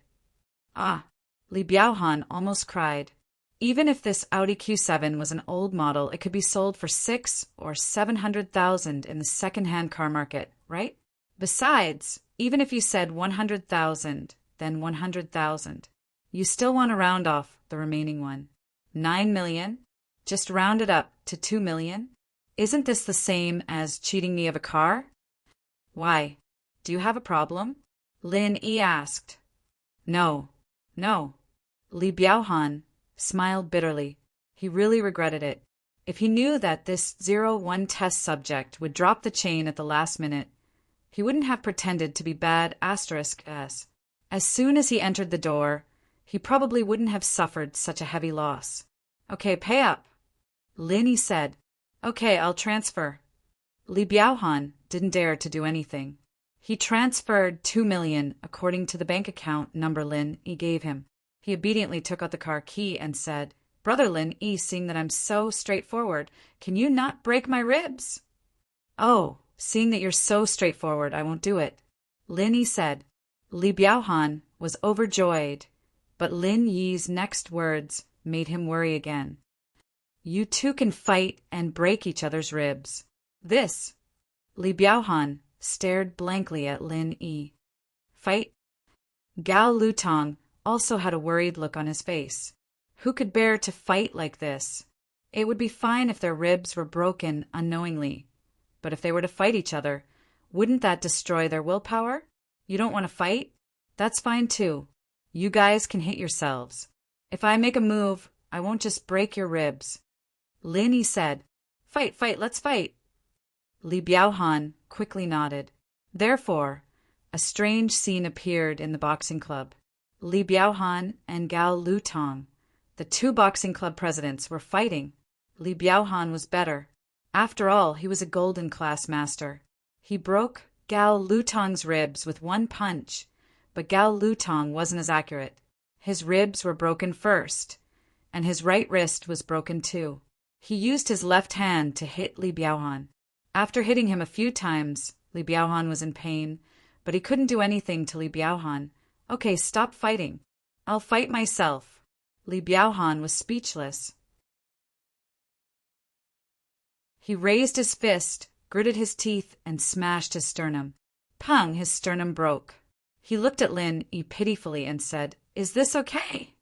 Ah, Li Biaohan almost cried. Even if this Audi Q7 was an old model, it could be sold for 600,000 or 700,000 in the second-hand car market, right? Besides, even if you said 100,000, then 100,000, you still want to round off the remaining 9 million? Just round it up to 2 million? Isn't this the same as cheating me of a car? Why? Do you have a problem? Lin Yi asked. No. Li Biaohan smiled bitterly. He really regretted it. If he knew that this 0-1 test subject would drop the chain at the last minute, he wouldn't have pretended to be bad *s. As soon as he entered the door, he probably wouldn't have suffered such a heavy loss. Okay, pay up. Lin Yi said. Okay, I'll transfer. Li Biaohan didn't dare to do anything. He transferred 2 million according to the bank account number Lin Yi gave him. He obediently took out the car key and said, Brother Lin Yi, seeing that I'm so straightforward, can you not break my ribs? Oh, seeing that you're so straightforward, I won't do it. Lin Yi said. Li Biaohan was overjoyed, but Lin Yi's next words made him worry again. You two can fight and break each other's ribs. This. Li Biaohan stared blankly at Lin Yi. Fight? Gao Lutong also had a worried look on his face. Who could bear to fight like this? It would be fine if their ribs were broken unknowingly, but if they were to fight each other, wouldn't that destroy their willpower? You don't want to fight? That's fine too. You guys can hit yourselves. If I make a move, I won't just break your ribs. Lin Yi said, Fight, let's fight. Li Biaohan quickly nodded. Therefore, a strange scene appeared in the boxing club. Li Biaohan and Gao Lutong, the 2 boxing club presidents, were fighting. Li Biaohan was better. After all, he was a golden class master. He broke Gao Lutong's ribs with 1 punch, but Gao Lutong wasn't as accurate. His ribs were broken first, and his right wrist was broken too. He used his left hand to hit Li Biaohan. After hitting him a few times, Li Biaohan was in pain, but he couldn't do anything to Li Biaohan. Okay, stop fighting. I'll fight myself. Li Biaohan was speechless. He raised his fist, gritted his teeth, and smashed his sternum. Pung! His sternum broke. He looked at Lin Yi pitifully and said, "Is this okay?"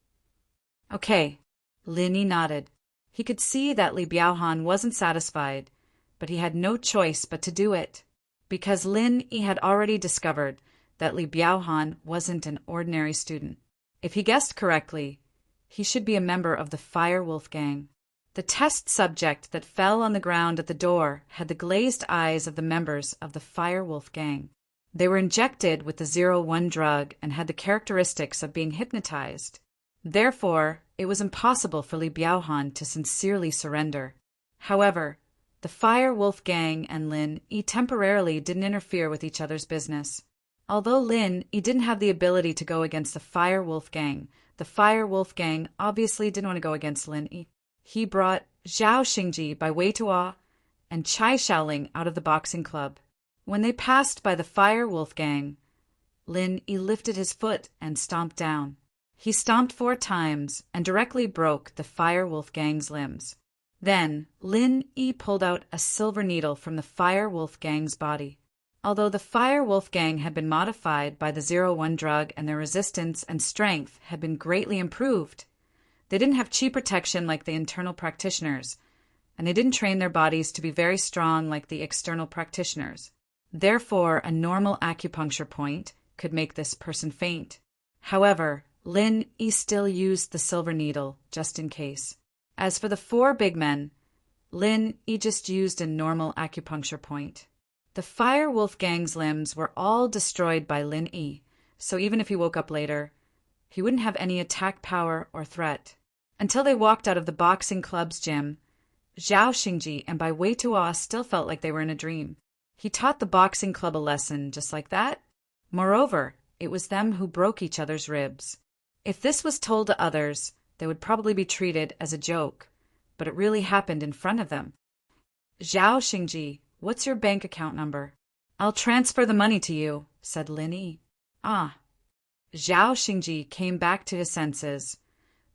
"Okay." Lin Yi nodded. He could see that Li Biaohan wasn't satisfied, but he had no choice but to do it, because Lin Yi had already discovered that Li Biaohan wasn't an ordinary student. If he guessed correctly, he should be a member of the Fire Wolf Gang. The test subject that fell on the ground at the door had the glazed eyes of the members of the Fire Wolf Gang. They were injected with the 01 drug and had the characteristics of being hypnotized. Therefore, it was impossible for Li Biaohan to sincerely surrender. However, the Fire Wolf Gang and Lin Yi temporarily didn't interfere with each other's business. Although Lin Yi didn't have the ability to go against the Fire Wolf Gang, the Fire Wolf Gang obviously didn't want to go against Lin Yi. He brought Zhao Xingji by Wei Tuo and Chai Xiaoling out of the boxing club. When they passed by the Fire Wolf Gang, Lin Yi lifted his foot and stomped down. He stomped 4 times and directly broke the Fire Wolf Gang's limbs. Then, Lin Yi pulled out a silver needle from the Fire Wolf Gang's body. Although the Fire Wolf Gang had been modified by the 01 drug and their resistance and strength had been greatly improved, they didn't have chi protection like the internal practitioners, and they didn't train their bodies to be very strong like the external practitioners. Therefore, a normal acupuncture point could make this person faint. However, Lin Yi still used the silver needle, just in case. As for the 4 big men, Lin Yi just used a normal acupuncture point. The Fire Wolf Gang's limbs were all destroyed by Lin Yi, so even if he woke up later, he wouldn't have any attack power or threat. Until they walked out of the boxing club's gym, Zhao Xingji and Bai Wei Tuo still felt like they were in a dream. He taught the boxing club a lesson just like that. Moreover, it was them who broke each other's ribs. If this was told to others, they would probably be treated as a joke, but it really happened in front of them. "Zhao Xingji, what's your bank account number?" "I'll transfer the money to you," said Lin Yi. "Ah." Zhao Xingji came back to his senses,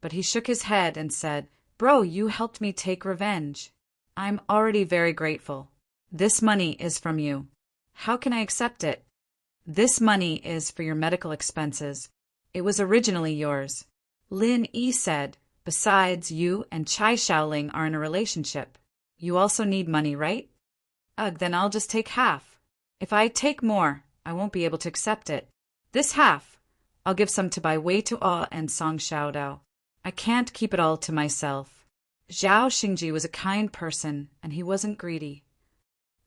but he shook his head and said, "Bro, you helped me take revenge. I'm already very grateful. This money is from you. How can I accept it?" "This money is for your medical expenses. It was originally yours." Lin Yi said, "Besides, you and Chai Xiaoling are in a relationship. You also need money, right?" "Ugh, then I'll just take half. If I take more, I won't be able to accept it. This half, I'll give some to Bai Wei Tuo and Song Xiaodao. I can't keep it all to myself." Zhao Xingji was a kind person, and he wasn't greedy.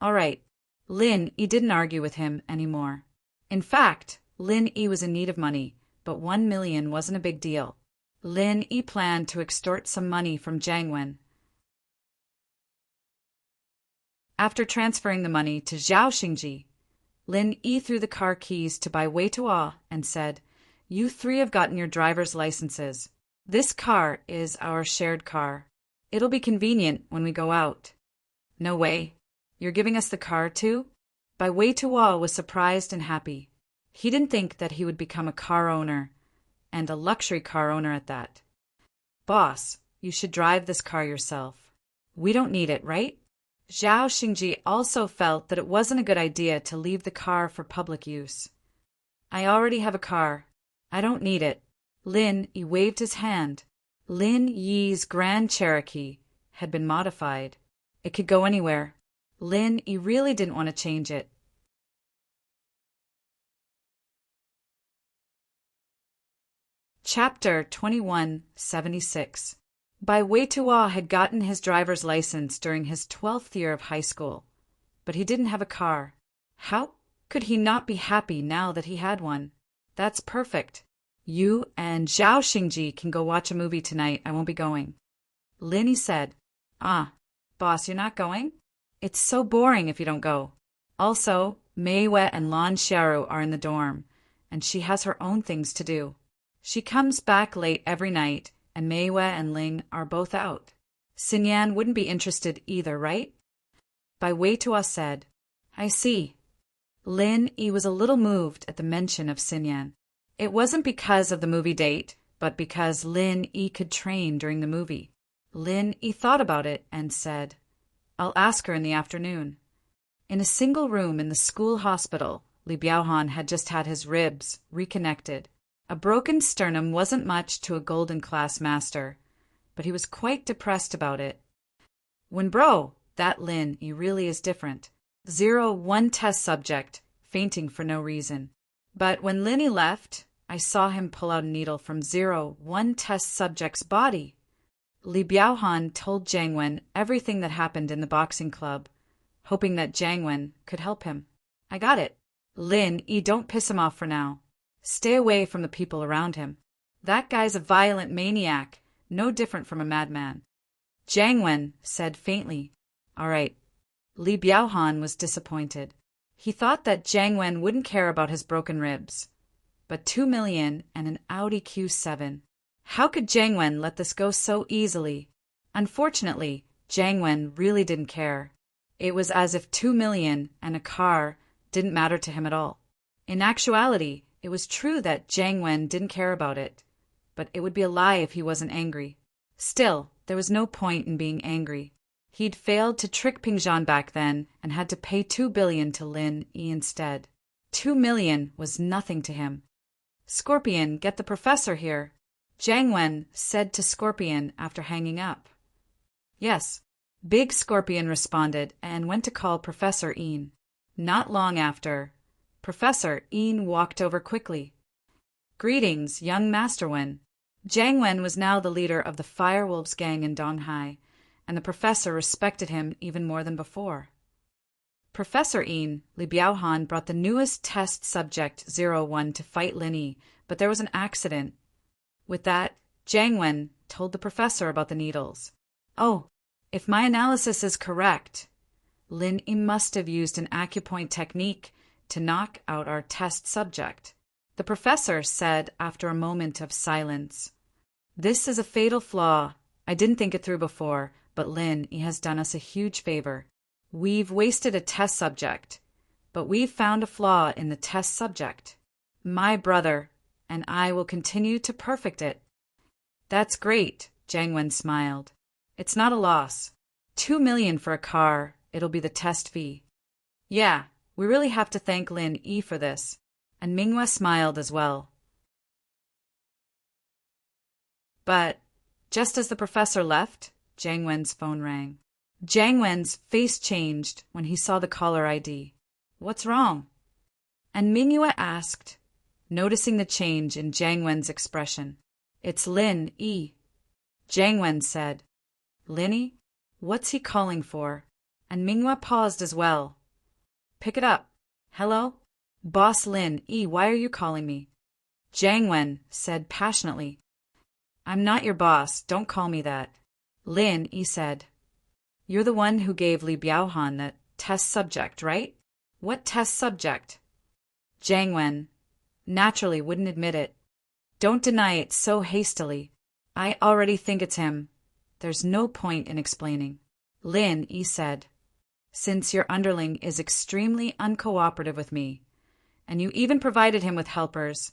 All right, Lin Yi didn't argue with him anymore. In fact, Lin Yi was in need of money, but 1 million wasn't a big deal. Lin Yi planned to extort some money from Jiang Wen. After transferring the money to Zhao Xingji, Lin Yi threw the car keys to Bai Wei Tuo and said, "You 3 have gotten your driver's licenses. This car is our shared car. It'll be convenient when we go out." "No way. You're giving us the car too?" Bai Wei Tuo was surprised and happy. He didn't think that he would become a car owner, and a luxury car owner at that. "Boss, you should drive this car yourself. We don't need it, right?" Zhao Xingji also felt that it wasn't a good idea to leave the car for public use. "I already have a car. I don't need it." Lin Yi waved his hand. Lin Yi's Grand Cherokee had been modified. It could go anywhere. Lin Yi really didn't want to change it. Chapter 2176. Bai Wei Tuo had gotten his driver's license during his 12th year of high school, but he didn't have a car. How could he not be happy now that he had one? "That's perfect. You and Zhao Xingji can go watch a movie tonight. I won't be going." Lin Yi said, "Ah, boss, you're not going? It's so boring if you don't go. Also, Mei Wei and Lan Xiaoru are in the dorm, and she has her own things to do. She comes back late every night, and Mei Wei and Ling are both out. Xinyan wouldn't be interested either, right?" Bai Wei Tuo said, "I see." Lin Yi was a little moved at the mention of Xinyan. It wasn't because of the movie date, but because Lin Yi could train during the movie. Lin Yi thought about it and said, "I'll ask her in the afternoon." In a single room in the school hospital, Li Biaohan had just had his ribs reconnected. A broken sternum wasn't much to a golden class master, but he was quite depressed about it. When bro, that Lin, he really is different. 0-1 test subject, fainting for no reason. But when Linny left, I saw him pull out a needle from 0-1 test subject's body. Li Biaohan told Jiang Wen everything that happened in the boxing club, hoping that Jiang Wen could help him. I got it. Lin, don't piss him off for now. Stay away from the people around him. That guy's a violent maniac, no different from a madman. Jiang Wen said faintly, All right. Li Biaohan was disappointed. He thought that Jiang Wen wouldn't care about his broken ribs. But 2 million and an Audi Q7. How could Jiang Wen let this go so easily? Unfortunately, Jiang Wen really didn't care. It was as if 2 million and a car didn't matter to him at all. In actuality, it was true that Jiang Wen didn't care about it, but it would be a lie if he wasn't angry. Still, there was no point in being angry. He'd failed to trick Pingzhan back then and had to pay 2 billion to Lin Yi instead. 2 million was nothing to him. Scorpion, get the professor here, Jiang Wen said to Scorpion after hanging up. Yes. Big Scorpion responded and went to call Professor Yin. Not long after, Professor Yin walked over quickly. Greetings, young Master Wen. Jiang Wen was now the leader of the Firewolves gang in Donghai, and the professor respected him even more than before. Professor Yin, Li Biaohan brought the newest test subject 01 to fight Lin Yi, but there was an accident. With that, Jiang Wen told the professor about the needles. Oh, if my analysis is correct, Lin Yi must have used an acupoint technique to knock out our test subject, the professor said after a moment of silence. This is a fatal flaw. I didn't think it through before, but Lin Yi has done us a huge favor. We've wasted a test subject, but we've found a flaw in the test subject. My brother and I will continue to perfect it. That's great, Jiang Wen smiled. It's not a loss. 2 million for a car, it'll be the test fee. Yeah, we really have to thank Lin Yi for this. And Minghua smiled as well. But just as the professor left, Jiang Wen's phone rang. Jiang Wen's face changed when he saw the caller ID. What's wrong? And Minghua asked, noticing the change in Jiang Wen's expression. It's Lin Yi. Jiang Wen said, Lin Yi? What's he calling for? And Minghua paused as well. Pick it up. Hello? Boss Lin Yi, why are you calling me? Jiang Wen said passionately. I'm not your boss, don't call me that. Lin Yi said. You're the one who gave Li Biaohan that test subject, right? What test subject? Jiang Wen naturally wouldn't admit it. Don't deny it so hastily. I already think it's him. There's no point in explaining. Lin Yi said. Since your underling is extremely uncooperative with me, and you even provided him with helpers,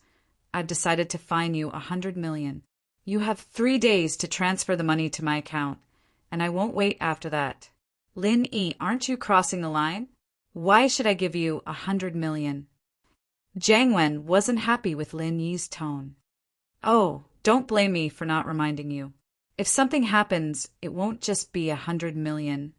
I've decided to fine you 100 million. You have 3 days to transfer the money to my account, and I won't wait after that. Lin Yi, aren't you crossing the line? Why should I give you 100 million? Jiang Wen wasn't happy with Lin Yi's tone. Oh, don't blame me for not reminding you. If something happens, it won't just be 100 million,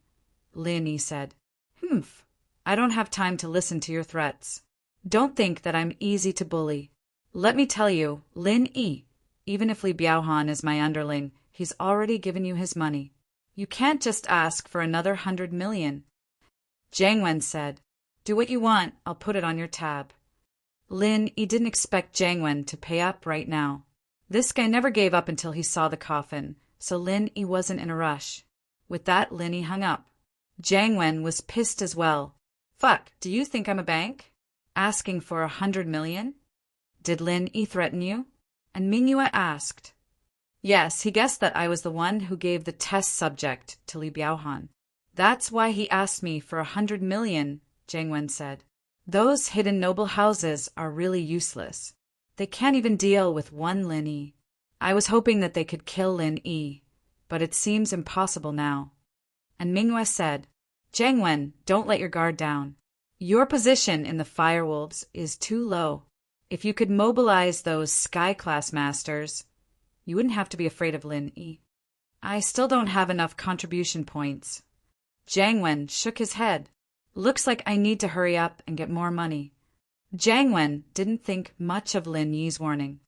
Lin Yi said. Humph, I don't have time to listen to your threats. Don't think that I'm easy to bully. Let me tell you, Lin Yi, even if Li Biaohan is my underling, he's already given you his money. You can't just ask for another 100 million. Jiang Wen said, Do what you want, I'll put it on your tab. Lin Yi didn't expect Jiang Wen to pay up right now. This guy never gave up until he saw the coffin, so Lin Yi wasn't in a rush. With that, Lin Yi hung up. Jiang Wen was pissed as well. Fuck, do you think I'm a bank? Asking for 100 million? Did Lin Yi threaten you? And Minghua asked. Yes, he guessed that I was the one who gave the test subject to Li Biaohan. That's why he asked me for 100 million, Jiang Wen said. Those hidden noble houses are really useless. They can't even deal with one Lin Yi. I was hoping that they could kill Lin Yi, but it seems impossible now. And Minghua said, Jiang Wen, don't let your guard down. Your position in the Firewolves is too low. If you could mobilize those Sky Class Masters, you wouldn't have to be afraid of Lin Yi. I still don't have enough contribution points. Jiang Wen shook his head. Looks like I need to hurry up and get more money. Jiang Wen didn't think much of Lin Yi's warning.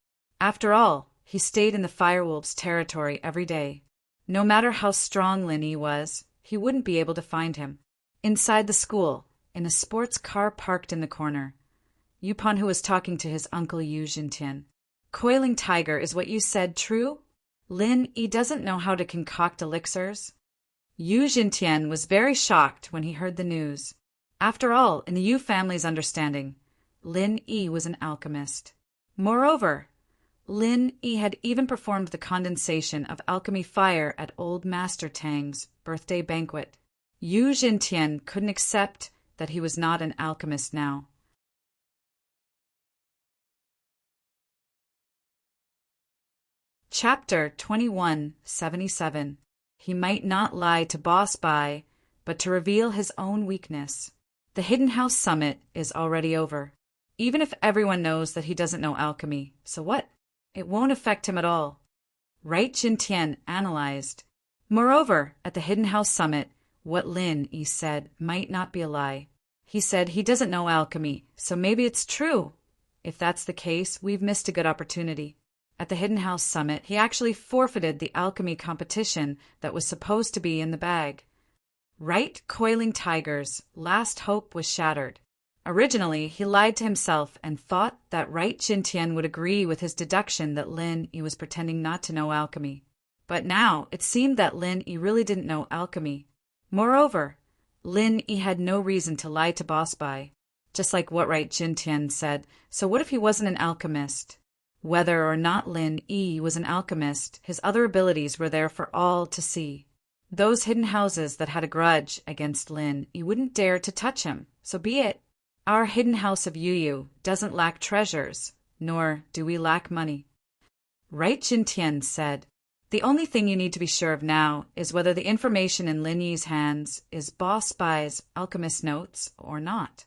After all, he stayed in the Firewolves' territory every day. No matter how strong Lin Yi was, he wouldn't be able to find him. Inside the school, in a sports car parked in the corner, Yupon, who was talking to his uncle Yu Jintian. Coiling Tiger, is what you said true? Lin Yi doesn't know how to concoct elixirs? Yu Jintian was very shocked when he heard the news. After all, in the Yu family's understanding, Lin Yi was an alchemist. Moreover, Lin Yi had even performed the condensation of alchemy fire at old Master Tang's birthday banquet. Yu Jintian couldn't accept that he was not an alchemist now. Chapter 2177. He might not lie to Boss Bai, but to reveal his own weakness. The Hidden House Summit is already over. Even if everyone knows that he doesn't know alchemy, so what? It won't affect him at all. Right Jintian analyzed. Moreover, at the Hidden House Summit, what Lin Yi said might not be a lie. He said he doesn't know alchemy, so maybe it's true. If that's the case, we've missed a good opportunity. At the Hidden House Summit, he actually forfeited the alchemy competition that was supposed to be in the bag. Right Coiling Tiger's last hope was shattered. Originally, he lied to himself and thought that Right Jintian would agree with his deduction that Lin Yi was pretending not to know alchemy. But now, it seemed that Lin Yi really didn't know alchemy. Moreover, Lin Yi had no reason to lie to Boss Bai, just like what Right Jintian said. So what if he wasn't an alchemist? Whether or not Lin Yi was an alchemist, his other abilities were there for all to see. Those hidden houses that had a grudge against Lin Yi wouldn't dare to touch him, so be it. Our hidden house of Yu doesn't lack treasures, nor do we lack money. Right Jintian said, the only thing you need to be sure of now is whether the information in Lin Yi's hands is Boss Bai's alchemist notes or not.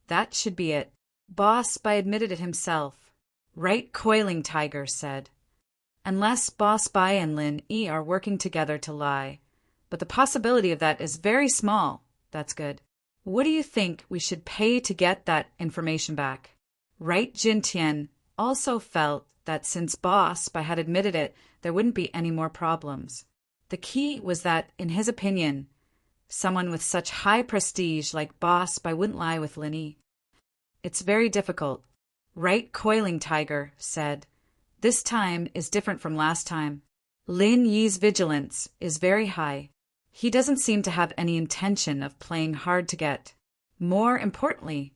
That should be it. Boss Bai admitted it himself. Right Coiling Tiger said, unless Boss Bai and Lin Yi are working together to lie. But the possibility of that is very small. That's good. What do you think we should pay to get that information back? Right Jintian also felt that since Boss Bai had admitted it, there wouldn't be any more problems. The key was that, in his opinion, someone with such high prestige like Boss Bai wouldn't lie with Lin Yi. It's very difficult. Right Coiling Tiger said, this time is different from last time. Lin Yi's vigilance is very high. He doesn't seem to have any intention of playing hard to get. More importantly,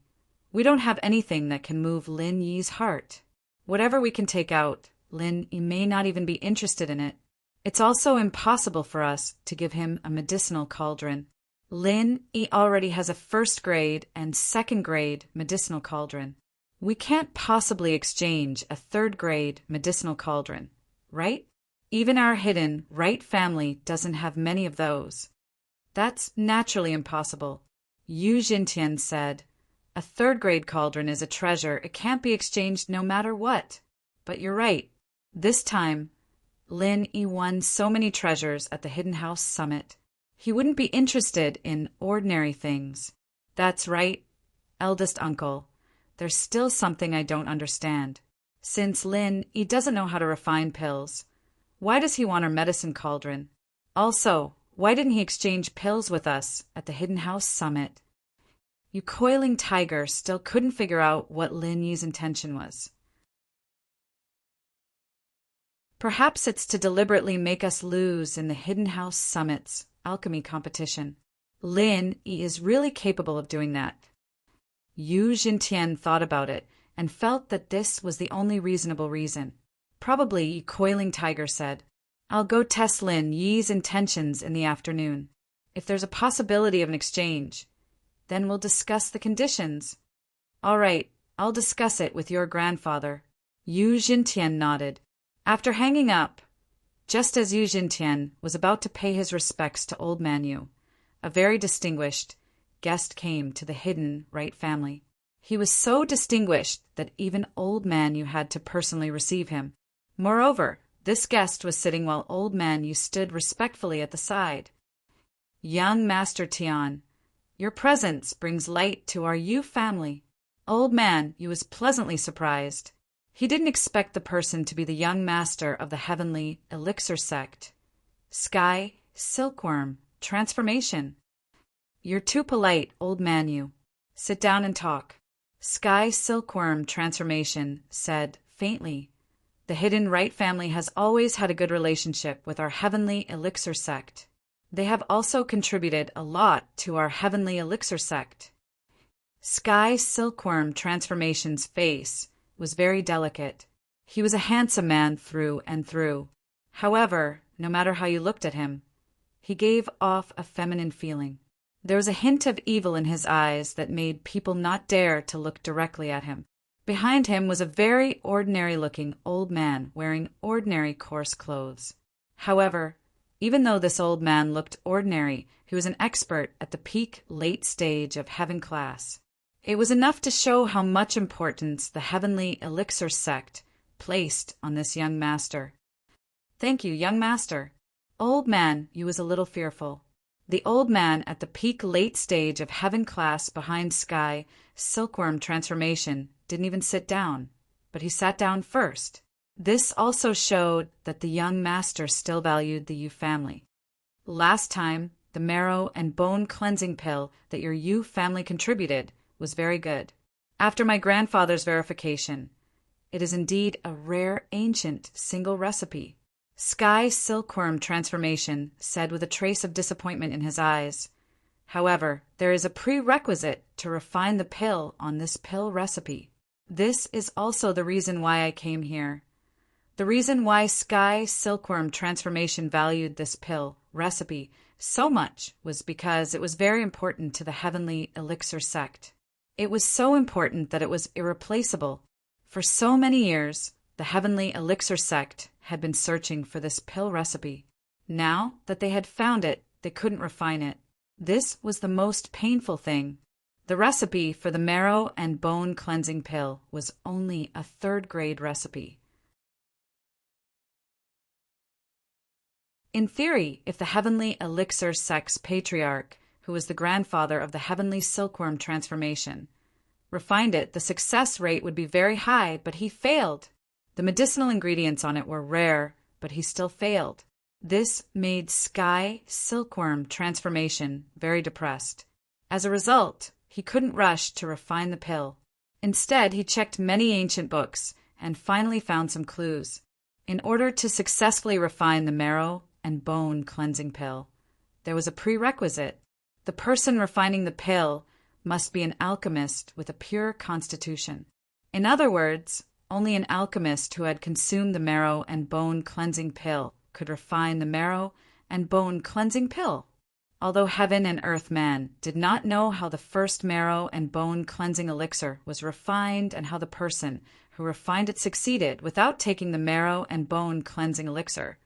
we don't have anything that can move Lin Yi's heart. Whatever we can take out, Lin Yi may not even be interested in it. It's also impossible for us to give him a medicinal cauldron. Lin Yi already has a first-grade and second-grade medicinal cauldron. We can't possibly exchange a third-grade medicinal cauldron, right? Even our hidden Right family doesn't have many of those. That's naturally impossible. Yu Jintian said, a third-grade cauldron is a treasure. It can't be exchanged no matter what. But you're right. This time, Lin Yi won so many treasures at the Hidden House Summit. He wouldn't be interested in ordinary things. That's right, eldest uncle. There's still something I don't understand. Since Lin Yi doesn't know how to refine pills, why does he want our medicine cauldron? Also, why didn't he exchange pills with us at the Hidden House Summit? You Coiling Tiger still couldn't figure out what Lin Yi's intention was. Perhaps it's to deliberately make us lose in the Hidden House Summit's alchemy competition. Lin Yi is really capable of doing that. Yu Jintian thought about it and felt that this was the only reasonable reason. Probably, Coiling Tiger said, I'll go test Lin Yi's intentions in the afternoon. If there's a possibility of an exchange, then we'll discuss the conditions. All right, I'll discuss it with your grandfather. Yu Jintian nodded. After hanging up, just as Yu Jintian was about to pay his respects to Old Man Yu, a very distinguished, guest came to the hidden Wright family. He was so distinguished that even Old Man Yu had to personally receive him. Moreover, this guest was sitting while Old Man Yu stood respectfully at the side. "Young Master Tian, your presence brings light to our Yu family." Old Man Yu was pleasantly surprised. He didn't expect the person to be the young master of the heavenly elixir sect. Sky Silkworm Transformation. "You're too polite, Old Man Yu. Sit down and talk." Sky Silkworm Transformation said faintly, "The hidden Wright family has always had a good relationship with our heavenly elixir sect. They have also contributed a lot to our heavenly elixir sect." Sky Silkworm Transformation's face was very delicate. He was a handsome man through and through. However, no matter how you looked at him, he gave off a feminine feeling. There was a hint of evil in his eyes that made people not dare to look directly at him. Behind him was a very ordinary-looking old man wearing ordinary coarse clothes. However, even though this old man looked ordinary, he was an expert at the peak late stage of heaven class. It was enough to show how much importance the heavenly elixir sect placed on this young master. "Thank you, young master." Old Man Yu was a little fearful. The old man at the peak late stage of heaven class behind Sky Silkworm Transformation didn't even sit down, but he sat down first. This also showed that the young master still valued the Yu family. "Last time, the marrow and bone cleansing pill that your Yu family contributed was very good. After my grandfather's verification, it is indeed a rare ancient single recipe." Sky Silkworm Transformation said with a trace of disappointment in his eyes. "However, there is a prerequisite to refine the pill on this pill recipe. This is also the reason why I came here. The reason why Sky Silkworm Transformation valued this pill recipe so much was because it was very important to the heavenly elixir sect. It was so important that it was irreplaceable. For so many years, the heavenly elixir sect had been searching for this pill recipe. Now that they had found it, they couldn't refine it. This was the most painful thing. The recipe for the marrow and bone cleansing pill was only a third-grade recipe. In theory, if the heavenly elixir sect's patriarch, who was the grandfather of the heavenly silkworm transformation, refined it, the success rate would be very high, but he failed. The medicinal ingredients on it were rare, but he still failed. This made Sky Silkworm Transformation very depressed. As a result, he couldn't rush to refine the pill. Instead, he checked many ancient books and finally found some clues. In order to successfully refine the marrow and bone cleansing pill, there was a prerequisite. The person refining the pill must be an alchemist with a pure constitution. In other words, only an alchemist who had consumed the marrow and bone cleansing pill could refine the marrow and bone cleansing pill. Although heaven and earth man did not know how the first marrow and bone cleansing elixir was refined and how the person who refined it succeeded without taking the marrow and bone cleansing elixir,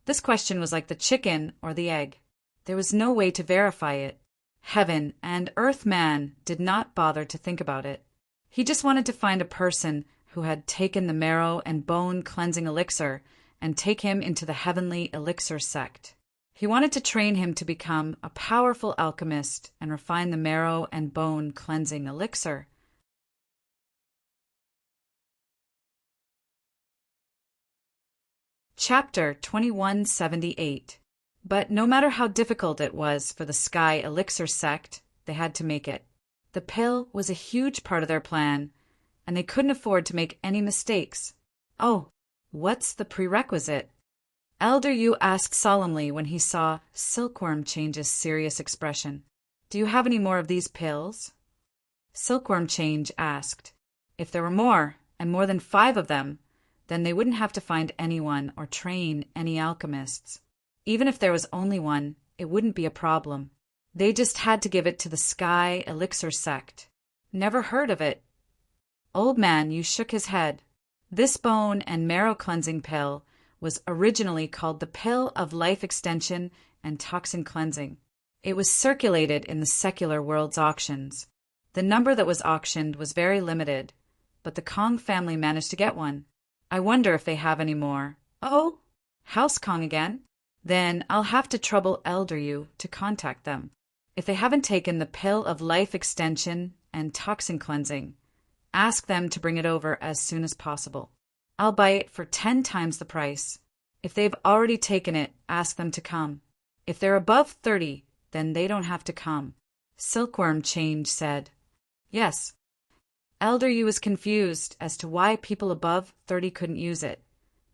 this question was like the chicken or the egg. There was no way to verify it. Heaven and earth man did not bother to think about it. He just wanted to find a person who had taken the marrow and bone cleansing elixir and take him into the heavenly elixir sect. He wanted to train him to become a powerful alchemist and refine the marrow and bone cleansing elixir. Chapter 2178. But no matter how difficult it was for the Sky Elixir sect, they had to make it. The pill was a huge part of their plan, and they couldn't afford to make any mistakes. "Oh, what's the prerequisite?" Elder Yu asked solemnly when he saw Silkworm Change's serious expression. "Do you have any more of these pills?" Silkworm Change asked. If there were more, and more than 5 of them, then they wouldn't have to find anyone or train any alchemists. Even if there was only one, it wouldn't be a problem. They just had to give it to the Sky Elixir sect. "Never heard of it." Old Man Yu shook his head. This bone and marrow cleansing pill was originally called the Pill of Life Extension and Toxin Cleansing. It was circulated in the secular world's auctions. The number that was auctioned was very limited, but the Kong family managed to get one. I wonder if they have any more. Oh, House Kong again? Then I'll have to trouble Elder You to contact them. If they haven't taken the pill of life extension and toxin cleansing, ask them to bring it over as soon as possible. I'll buy it for 10 times the price. If they've already taken it, ask them to come. If they're above 30, then they don't have to come. Silkworm Change said. Yes. Elder Yu was confused as to why people above 30 couldn't use it,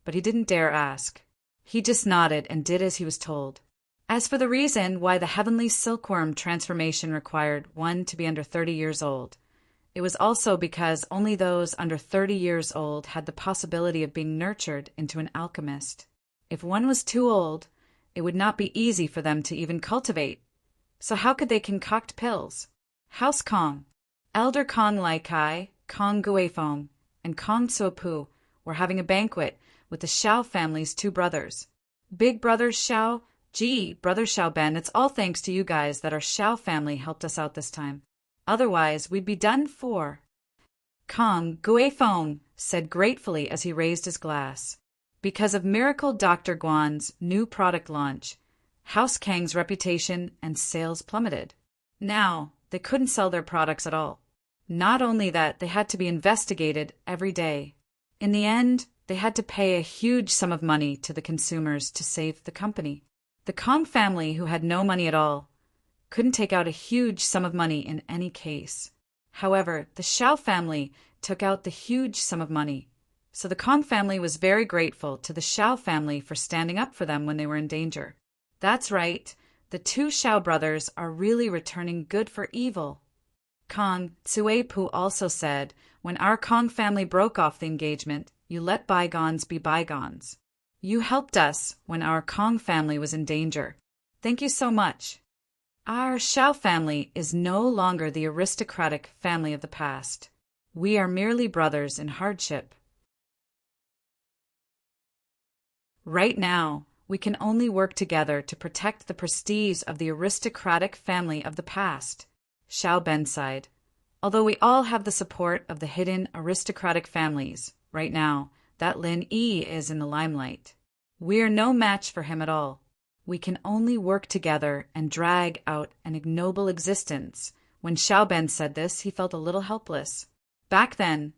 but he didn't dare ask. He just nodded and did as he was told. As for the reason why the heavenly silkworm transformation required one to be under 30 years old, it was also because only those under 30 years old had the possibility of being nurtured into an alchemist. If one was too old, it would not be easy for them to even cultivate. So how could they concoct pills? House Kong, Elder Kong Lai Kai, Kong Guifeng, and Kong Suopu were having a banquet with the Xiao family's 2 brothers. Big brother Xiao, gee, brother Xiao Ben, it's all thanks to you guys that our Xiao family helped us out this time. Otherwise, we'd be done for. Kong Guifeng said gratefully as he raised his glass. Because of Miracle Dr. Guan's new product launch, House Kang's reputation and sales plummeted. Now, they couldn't sell their products at all. Not only that, they had to be investigated every day. In the end, they had to pay a huge sum of money to the consumers to save the company. The Kong family, who had no money at all, couldn't take out a huge sum of money in any case. However, the Xiao family took out the huge sum of money, so the Kong family was very grateful to the Xiao family for standing up for them when they were in danger. That's right, the 2 Xiao brothers are really returning good for evil. Kong Tsuepu also said, when our Kong family broke off the engagement, you let bygones be bygones. You helped us when our Kong family was in danger. Thank you so much. Our Xiao family is no longer the aristocratic family of the past. We are merely brothers in hardship. Right now, we can only work together to protect the prestige of the aristocratic family of the past. Xiao Ben sighed. Although we all have the support of the hidden aristocratic families, right now, that Lin Yi is in the limelight. We are no match for him at all. We can only work together and drag out an ignoble existence. When Xiao Ben said this, he felt a little helpless. Back then,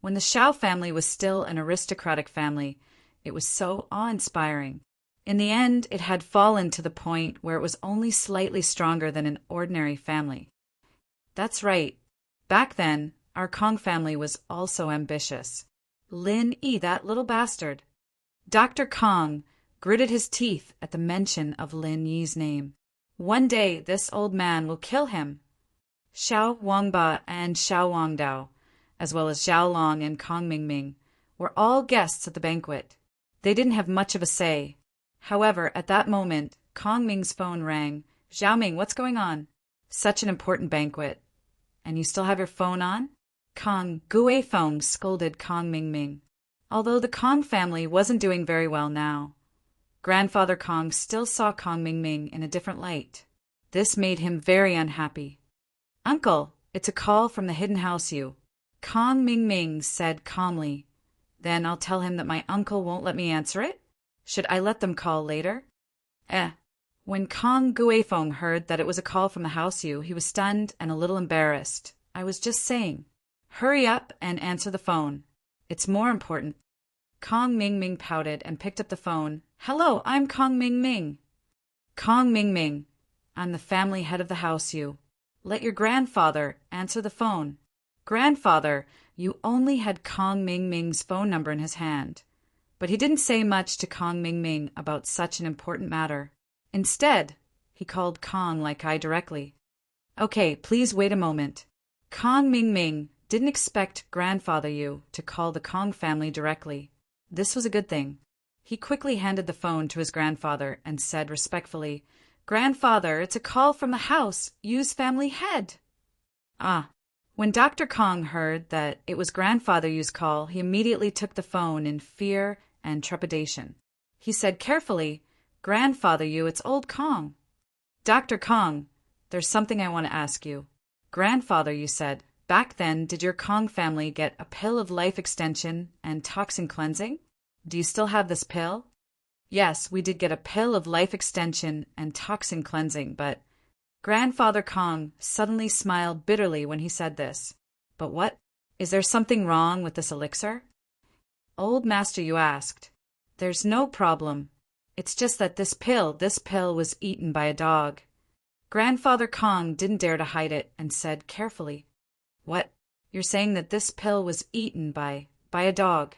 when the Xiao family was still an aristocratic family, it was so awe-inspiring. In the end, it had fallen to the point where it was only slightly stronger than an ordinary family. That's right. Back then, our Kong family was also ambitious. Lin Yi, that little bastard. Dr. Kong gritted his teeth at the mention of Lin Yi's name. One day, this old man will kill him. Xiao Wangba and Xiao Wangdao, as well as Xiao Long and Kong Mingming, were all guests at the banquet. They didn't have much of a say. However, at that moment, Kong Ming's phone rang. Xiao Ming, what's going on? Such an important banquet. And you still have your phone on? Kong Guifeng scolded Kong Mingming. Although the Kong family wasn't doing very well now, Grandfather Kong still saw Kong Mingming in a different light. This made him very unhappy. Uncle, it's a call from the hidden house you. Kong Mingming said calmly. Then I'll tell him that my uncle won't let me answer it? Should I let them call later? When Kong Guifeng heard that it was a call from the house you, he was stunned and a little embarrassed. I was just saying. Hurry up and answer the phone. It's more important. Kong Mingming pouted and picked up the phone. Hello, I'm Kong Mingming. Kong Mingming, I'm the family head of the house you. Let your grandfather answer the phone. Grandfather, you only had Kong Mingming's phone number in his hand. But he didn't say much to Kong Mingming about such an important matter. Instead, he called Kong Lai Kai directly. Okay, please wait a moment. Kong Mingming didn't expect Grandfather Yu to call the Kong family directly. This was a good thing. He quickly handed the phone to his grandfather and said respectfully, Grandfather, it's a call from the house, Yu's family head. When Dr. Kong heard that it was Grandfather Yu's call, he immediately took the phone in fear and trepidation. He said carefully, Grandfather Yu, it's old Kong. Dr. Kong, there's something I want to ask you. Grandfather, you said, back then, did your Kong family get a pill of life extension and toxin cleansing? Do you still have this pill? Yes, we did get a pill of life extension and toxin cleansing, but Grandfather Kong suddenly smiled bitterly when he said this. But what? Is there something wrong with this elixir? Old Master, you asked. There's no problem. It's just that this pill was eaten by a dog. Grandfather Kong didn't dare to hide it and said carefully, What? You're saying that this pill was eaten by a dog?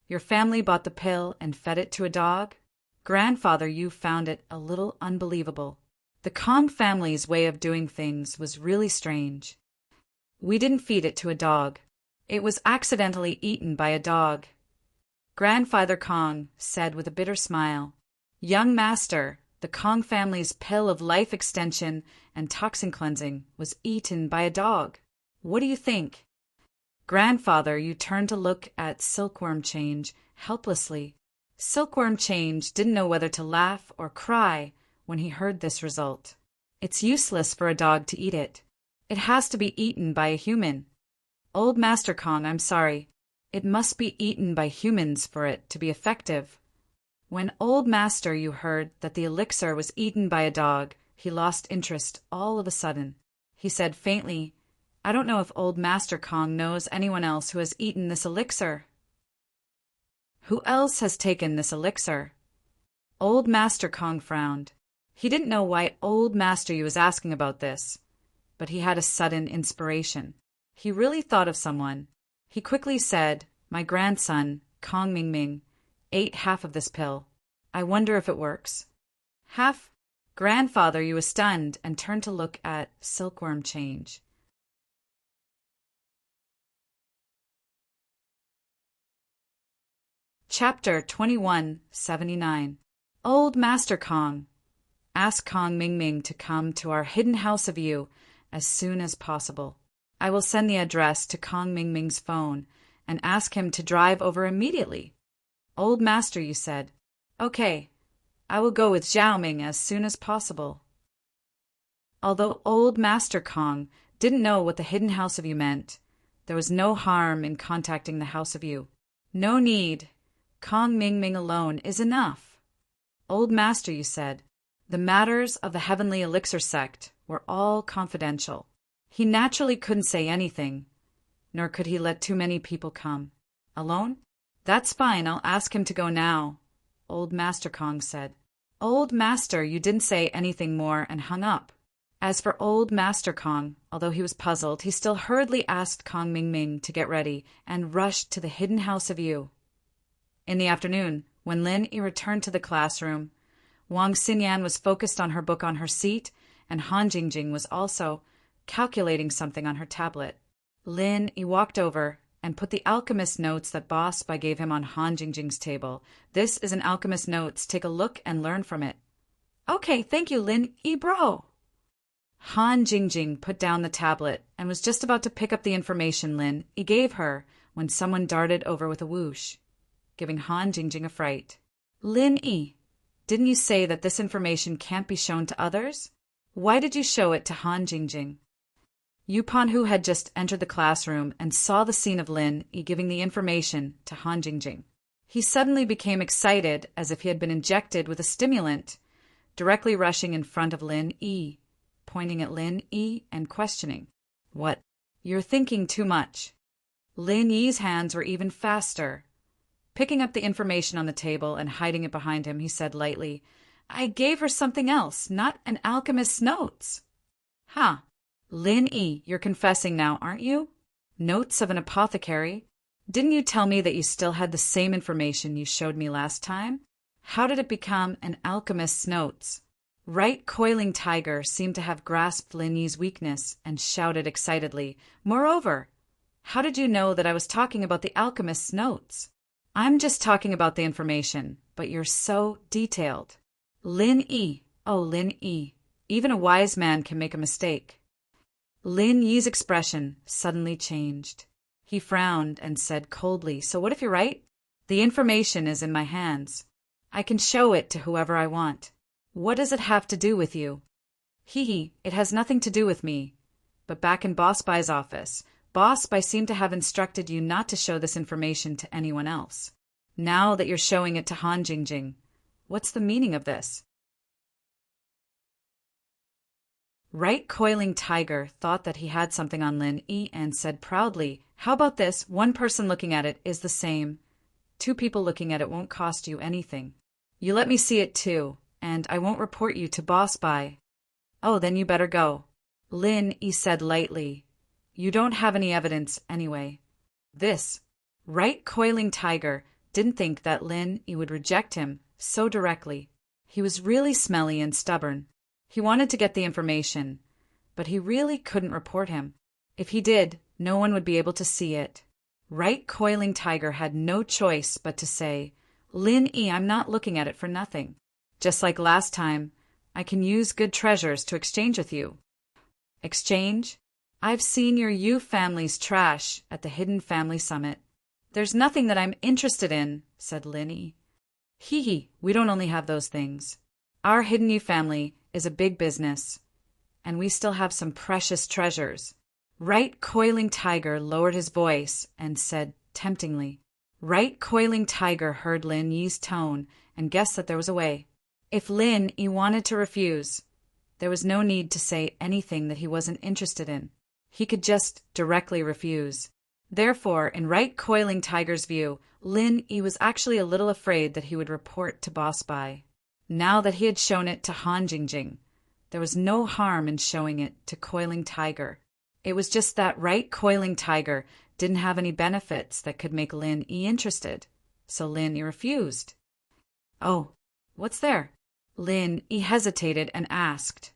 Your family bought the pill and fed it to a dog? Grandfather, you found it a little unbelievable. The Kong family's way of doing things was really strange. We didn't feed it to a dog. It was accidentally eaten by a dog. Grandfather Kong said with a bitter smile, Young Master, the Kong family's pill of life extension and toxin cleansing was eaten by a dog. What do you think? Grandfather, you turned to look at Silkworm Change helplessly. Silkworm Change didn't know whether to laugh or cry when he heard this result. It's useless for a dog to eat it. It has to be eaten by a human. Old Master Kong, I'm sorry. It must be eaten by humans for it to be effective. When Old Master you heard that the elixir was eaten by a dog, he lost interest all of a sudden. He said faintly, I don't know if Old Master Kong knows anyone else who has eaten this elixir. Who else has taken this elixir? Old Master Kong frowned. He didn't know why Old Master Yu was asking about this, but he had a sudden inspiration. He really thought of someone. He quickly said, My grandson, Kong Ming Ming, ate half of this pill. I wonder if it works. Half? Grandfather Yu was stunned and turned to look at Silkworm Change. Chapter 2179. Old Master Kong. Ask Kong Ming Ming to come to our hidden house of you as soon as possible. I will send the address to Kong Ming Ming's phone and ask him to drive over immediately. Old Master, you said. Okay, I will go with Zhao Ming as soon as possible. Although Old Master Kong didn't know what the hidden house of you meant, there was no harm in contacting the house of you. No need. Kong Ming Ming alone is enough. Old Master, you said. The matters of the Heavenly Elixir sect were all confidential. He naturally couldn't say anything, nor could he let too many people come. Alone? That's fine, I'll ask him to go now, Old Master Kong said. Old Master, you didn't say anything more and hung up. As for Old Master Kong, although he was puzzled, he still hurriedly asked Kong Ming Ming to get ready and rushed to the hidden house of you. In the afternoon, when Lin Yi returned to the classroom, Wang Xinyan was focused on her book on her seat, and Han Jingjing was also calculating something on her tablet. Lin Yi walked over and put the alchemist notes that Boss Bai gave him on Han Jingjing's table. This is an alchemist notes. Take a look and learn from it. Okay, thank you, Lin Yi bro. Han Jingjing put down the tablet and was just about to pick up the information Lin Yi gave her when someone darted over with a whoosh, giving Han Jingjing a fright. Lin Yi, didn't you say that this information can't be shown to others? Why did you show it to Han Jingjing? Yu Panhu had just entered the classroom and saw the scene of Lin Yi giving the information to Han Jingjing. He suddenly became excited as if he had been injected with a stimulant, directly rushing in front of Lin Yi, pointing at Lin Yi and questioning. What? You're thinking too much. Lin Yi's hands were even faster. Picking up the information on the table and hiding it behind him, he said lightly, I gave her something else, not an alchemist's notes. Huh. Lin Yi, you're confessing now, aren't you? Notes of an apothecary? Didn't you tell me that you still had the same information you showed me last time? How did it become an alchemist's notes? Right Coiling Tiger seemed to have grasped Lin Yi's weakness and shouted excitedly, Moreover, how did you know that I was talking about the alchemist's notes? I'm just talking about the information, but you're so detailed. Lin Yi, oh Lin Yi, even a wise man can make a mistake. Lin Yi's expression suddenly changed. He frowned and said coldly, So what if you're right? The information is in my hands. I can show it to whoever I want. What does it have to do with you? It has nothing to do with me. But back in Boss Bai's office, Boss Bai seemed to have instructed you not to show this information to anyone else. Now that you're showing it to Han Jingjing, what's the meaning of this? Right Coiling Tiger thought that he had something on Lin Yi and said proudly, "How about this? One person looking at it is the same. 2 people looking at it won't cost you anything. You let me see it too, and I won't report you to Boss Bai." "Oh, then you better go," Lin Yi said lightly. "You don't have any evidence anyway." This Right Coiling Tiger didn't think that Lin Yi would reject him so directly. He was really smelly and stubborn. He wanted to get the information, but he really couldn't report him. If he did, no one would be able to see it. Right Coiling Tiger had no choice but to say, "Lin Yi, I'm not looking at it for nothing. Just like last time, I can use good treasures to exchange with you." "Exchange? I've seen your Yu family's trash at the Hidden Family Summit. There's nothing that I'm interested in," said Lin Yi. We don't only have those things. Our Hidden Yu family is a big business, and we still have some precious treasures." Right Coiling Tiger lowered his voice and said temptingly. Right Coiling Tiger heard Lin Yi's tone and guessed that there was a way. If Lin Yi wanted to refuse, there was no need to say anything that he wasn't interested in. He could just directly refuse. Therefore, in Right Coiling Tiger's view, Lin Yi was actually a little afraid that he would report to Boss Bai. Now that he had shown it to Han Jingjing, there was no harm in showing it to Coiling Tiger. It was just that Right Coiling Tiger didn't have any benefits that could make Lin Yi interested, so Lin Yi refused. "Oh, what's there?" Lin Yi hesitated and asked.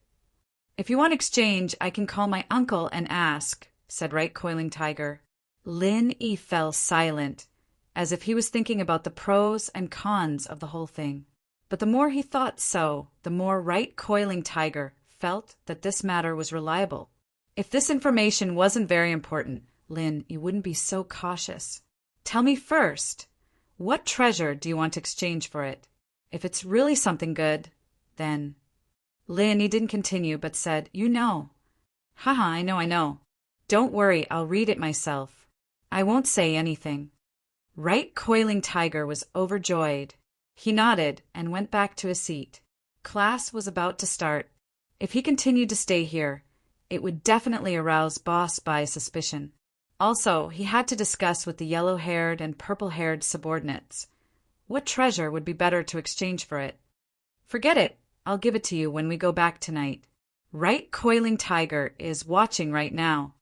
"If you want exchange, I can call my uncle and ask," said Right Coiling Tiger. Lin Yi fell silent, as if he was thinking about the pros and cons of the whole thing. But the more he thought so, the more Right Coiling Tiger felt that this matter was reliable. If this information wasn't very important, Lin Yi wouldn't be so cautious. "Tell me first, what treasure do you want to exchange for it? If it's really something good, then—" Lin Yi didn't continue, but said, "You know." "Haha, I know. Don't worry, I'll read it myself. I won't say anything." Right Coiling Tiger was overjoyed. He nodded and went back to his seat. Class was about to start. If he continued to stay here, it would definitely arouse Boss Bai's suspicion. Also, he had to discuss with the yellow-haired and purple-haired subordinates. What treasure would be better to exchange for it? "Forget it. I'll give it to you when we go back tonight. Right Coiling Tiger is watching right now,"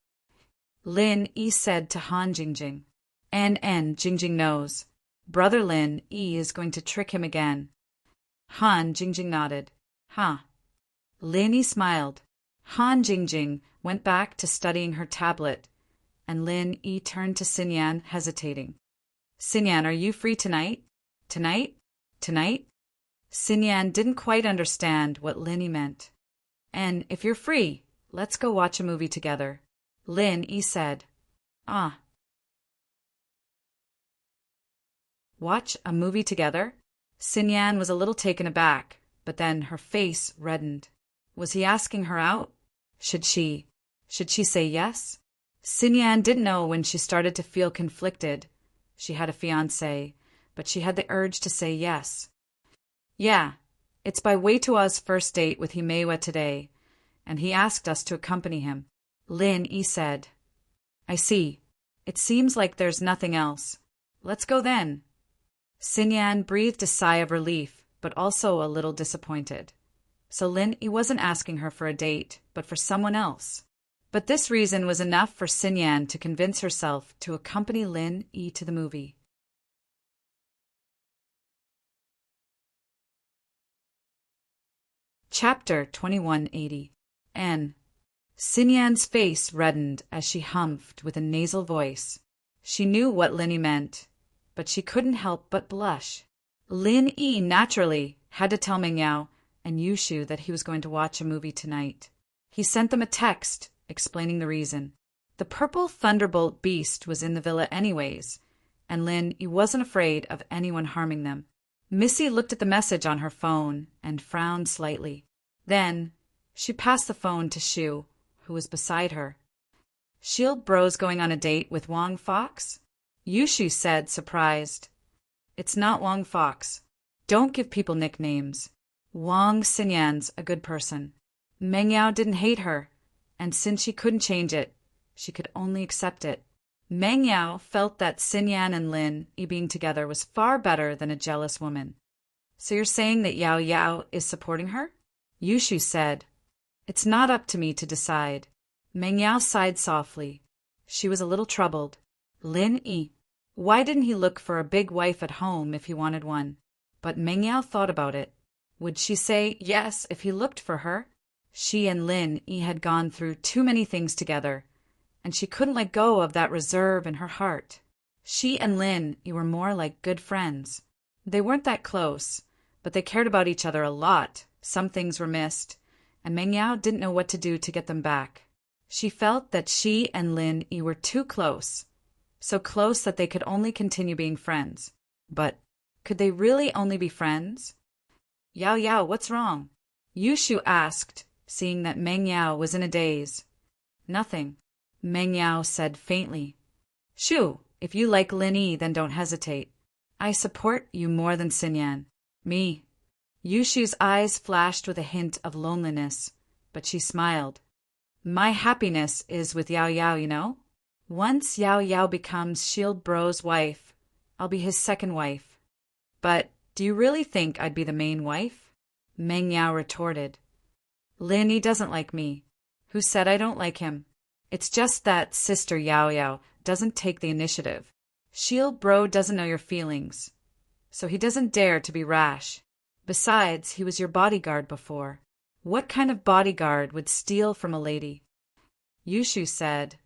Lin Yi said to Han Jingjing. And Jingjing knows. Brother Lin Yi is going to trick him again. Han Jingjing nodded. "Huh." Lin Yi smiled. Han Jingjing went back to studying her tablet, and Lin Yi turned to Xinyan, hesitating. "Xinyan, are you free tonight? Tonight? Xinyan didn't quite understand what Lin Yi meant. "And if you're free, let's go watch a movie together," Lin Yi said. "Ah." Watch a movie together? Xinyan was a little taken aback, but then her face reddened. Was he asking her out? Should she say yes? Xinyan didn't know when she started to feel conflicted. She had a fiancé, but she had the urge to say yes. "Yeah, it's by Wei Tua's first date with Himewa today, and he asked us to accompany him," Lin Yi said. "I see. It seems like there's nothing else. Let's go then." Xinyan breathed a sigh of relief, but also a little disappointed. So Lin Yi wasn't asking her for a date, but for someone else. But this reason was enough for Xinyan to convince herself to accompany Lin Yi to the movie. Chapter 2180. N. Xinyan's face reddened as she hummed with a nasal voice. She knew what Lin Yi meant, but she couldn't help but blush. Lin Yi naturally had to tell Meng Yao and Yushu that he was going to watch a movie tonight. He sent them a text explaining the reason. The purple thunderbolt beast was in the villa anyways, and Lin Yi wasn't afraid of anyone harming them. Missy looked at the message on her phone and frowned slightly. Then, she passed the phone to Shu, who was beside her. Shield Bro's going on a date with Wong Fox? Yushu said, surprised. It's not Wong Fox. Don't give people nicknames. Wang Xinyan's a good person. Meng Yao didn't hate her, and since she couldn't change it, she could only accept it. Meng Yao felt that Xinyan and Lin Yi being together was far better than a jealous woman. So you're saying that Yao Yao is supporting her? Yushu said. It's not up to me to decide. Meng Yao sighed softly. She was a little troubled. Lin Yi. Why didn't he look for a big wife at home if he wanted one? But Meng Yao thought about it. Would she say yes if he looked for her? She and Lin Yi had gone through too many things together, and she couldn't let go of that reserve in her heart. She and Lin Yi were more like good friends. They weren't that close, but they cared about each other a lot. Some things were missed, and Meng Yao didn't know what to do to get them back. She felt that she and Lin Yi were too close, so close that they could only continue being friends. But could they really only be friends? Yao Yao, what's wrong? Yushu asked, seeing that Meng Yao was in a daze. Nothing, Meng Yao said faintly. Shu, if you like Lin Yi, then don't hesitate. I support you more than Xinyan. Me. Yushu's eyes flashed with a hint of loneliness, but she smiled. My happiness is with Yao Yao, you know? Once Yao Yao becomes Shield Bro's wife, I'll be his second wife. But do you really think I'd be the main wife? Meng Yao retorted. Lin Yi doesn't like me. Who said I don't like him? It's just that Sister Yao Yao doesn't take the initiative. Shield Bro doesn't know your feelings, so he doesn't dare to be rash. Besides, he was your bodyguard before. What kind of bodyguard would steal from a lady? Yushu said,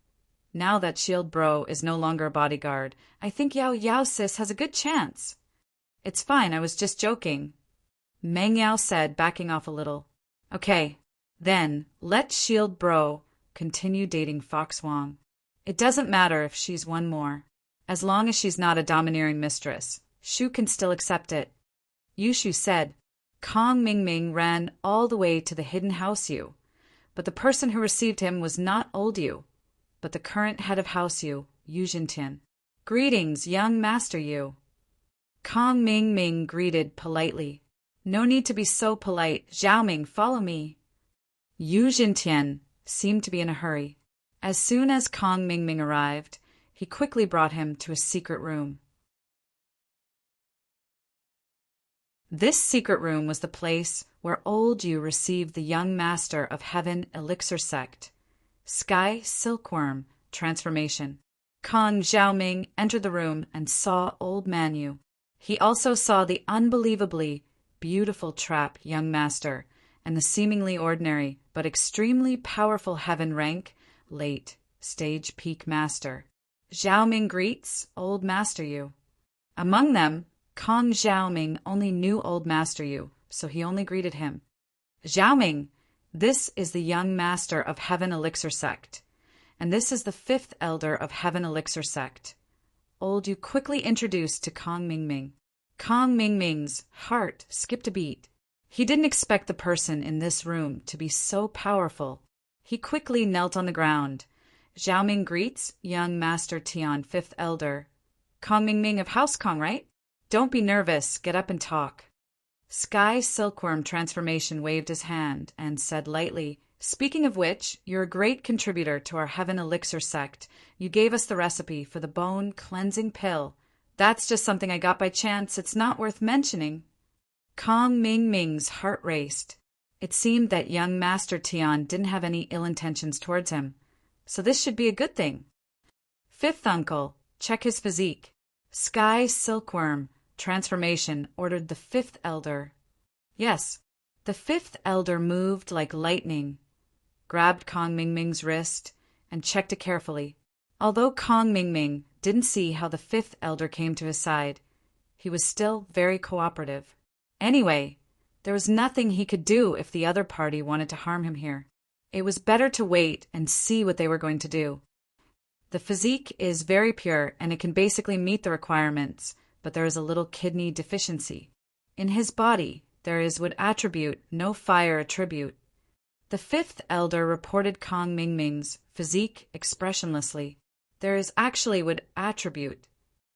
now that Shield Bro is no longer a bodyguard, I think Yao Yao sis has a good chance. It's fine, I was just joking. Meng Yao said, backing off a little. Okay, then, let Shield Bro continue dating Fox Wong. It doesn't matter if she's one more. As long as she's not a domineering mistress, Shu can still accept it. Yushu said, Kong Mingming ran all the way to the hidden house Yu, but the person who received him was not old Yu, but the current head of house Yu, Yu Jintian. Greetings, young master Yu. Kong Mingming greeted politely. No need to be so polite. Xiaoming, follow me. Yu Jintian seemed to be in a hurry. As soon as Kong Mingming arrived, he quickly brought him to a secret room. This secret room was the place where old Yu received the young master of Heaven Elixir Sect, Sky Silkworm Transformation. Kong Xiaoming entered the room and saw old man Yu. He also saw the unbelievably beautiful trap young master and the seemingly ordinary but extremely powerful heaven rank late stage peak master. Xiaoming greets old master Yu. Among them, Kong Xiaoming only knew old master Yu, so he only greeted him. Xiaoming, this is the young master of Heaven Elixir Sect, and this is the 5th elder of Heaven Elixir Sect. Old Yu quickly introduced to Kong Mingming. Kong Mingming's heart skipped a beat. He didn't expect the person in this room to be so powerful. He quickly knelt on the ground. Xiaoming greets young Master Tian, 5th elder. Kong Mingming of House Kong, right? Don't be nervous, get up and talk. Sky Silkworm Transformation waved his hand and said lightly, speaking of which, you're a great contributor to our Heaven Elixir Sect. You gave us the recipe for the bone cleansing pill. That's just something I got by chance. It's not worth mentioning. Kong Mingming's heart raced. It seemed that young Master Tian didn't have any ill intentions towards him, so this should be a good thing. 5th uncle, check his physique. Sky Silkworm Transformation ordered the 5th elder. Yes, the 5th elder moved like lightning, grabbed Kong Mingming's wrist, and checked it carefully. Although Kong Mingming didn't see how the 5th elder came to his side, he was still very cooperative. Anyway, there was nothing he could do if the other party wanted to harm him here. It was better to wait and see what they were going to do. The physique is very pure and it can basically meet the requirements, but there is a little kidney deficiency. In his body, there is wood attribute, no fire attribute. The fifth elder reported Kong Mingming's physique expressionlessly. There is actually wood attribute.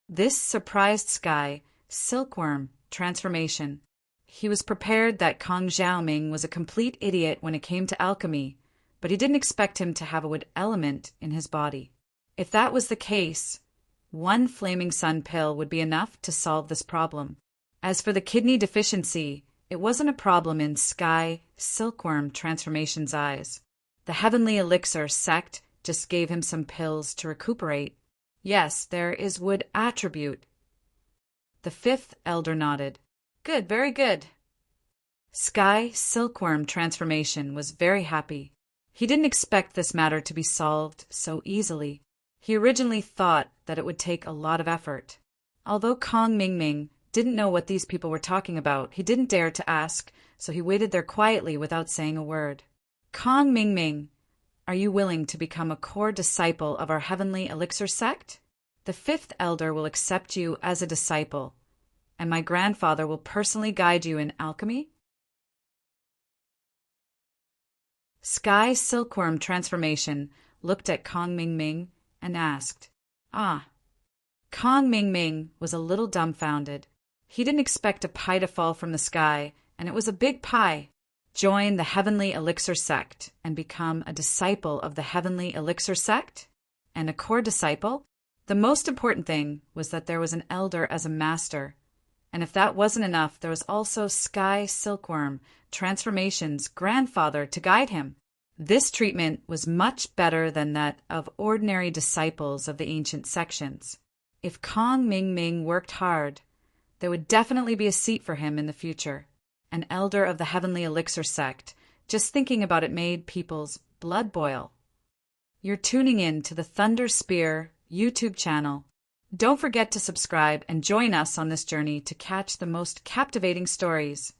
This surprised Sky Silkworm transformation. He was prepared that Kong Xiaoming was a complete idiot when it came to alchemy, but he didn't expect him to have a wood element in his body. If that was the case, one Flaming Sun pill would be enough to solve this problem. As for the kidney deficiency, it wasn't a problem in Sky Silkworm Transformation's eyes. The Heavenly Elixir sect just gave him some pills to recuperate. Yes, there is wood attribute. The fifth elder nodded. Good, very good. Sky Silkworm Transformation was very happy. He didn't expect this matter to be solved so easily. He originally thought that it would take a lot of effort. Although Kong Mingming didn't know what these people were talking about, he didn't dare to ask, so he waited there quietly without saying a word. Kong Mingming, are you willing to become a core disciple of our Heavenly Elixir sect? The fifth elder will accept you as a disciple, and my grandfather will personally guide you in alchemy? Sky Silkworm Transformation looked at Kong Mingming and asked, Ah. Kong Mingming was a little dumbfounded. He didn't expect a pie to fall from the sky, and it was a big pie. Join the Heavenly Elixir sect and become a disciple of the Heavenly Elixir sect? And a core disciple? The most important thing was that there was an elder as a master. And if that wasn't enough, there was also Sky Silkworm Transformation's grandfather to guide him. This treatment was much better than that of ordinary disciples of the ancient sections. If Kong Mingming worked hard, there would definitely be a seat for him in the future. An elder of the Heavenly Elixir sect. Just thinking about it made people's blood boil. You're tuning in to the Thunder Spear YouTube channel. Don't forget to subscribe and join us on this journey to catch the most captivating stories.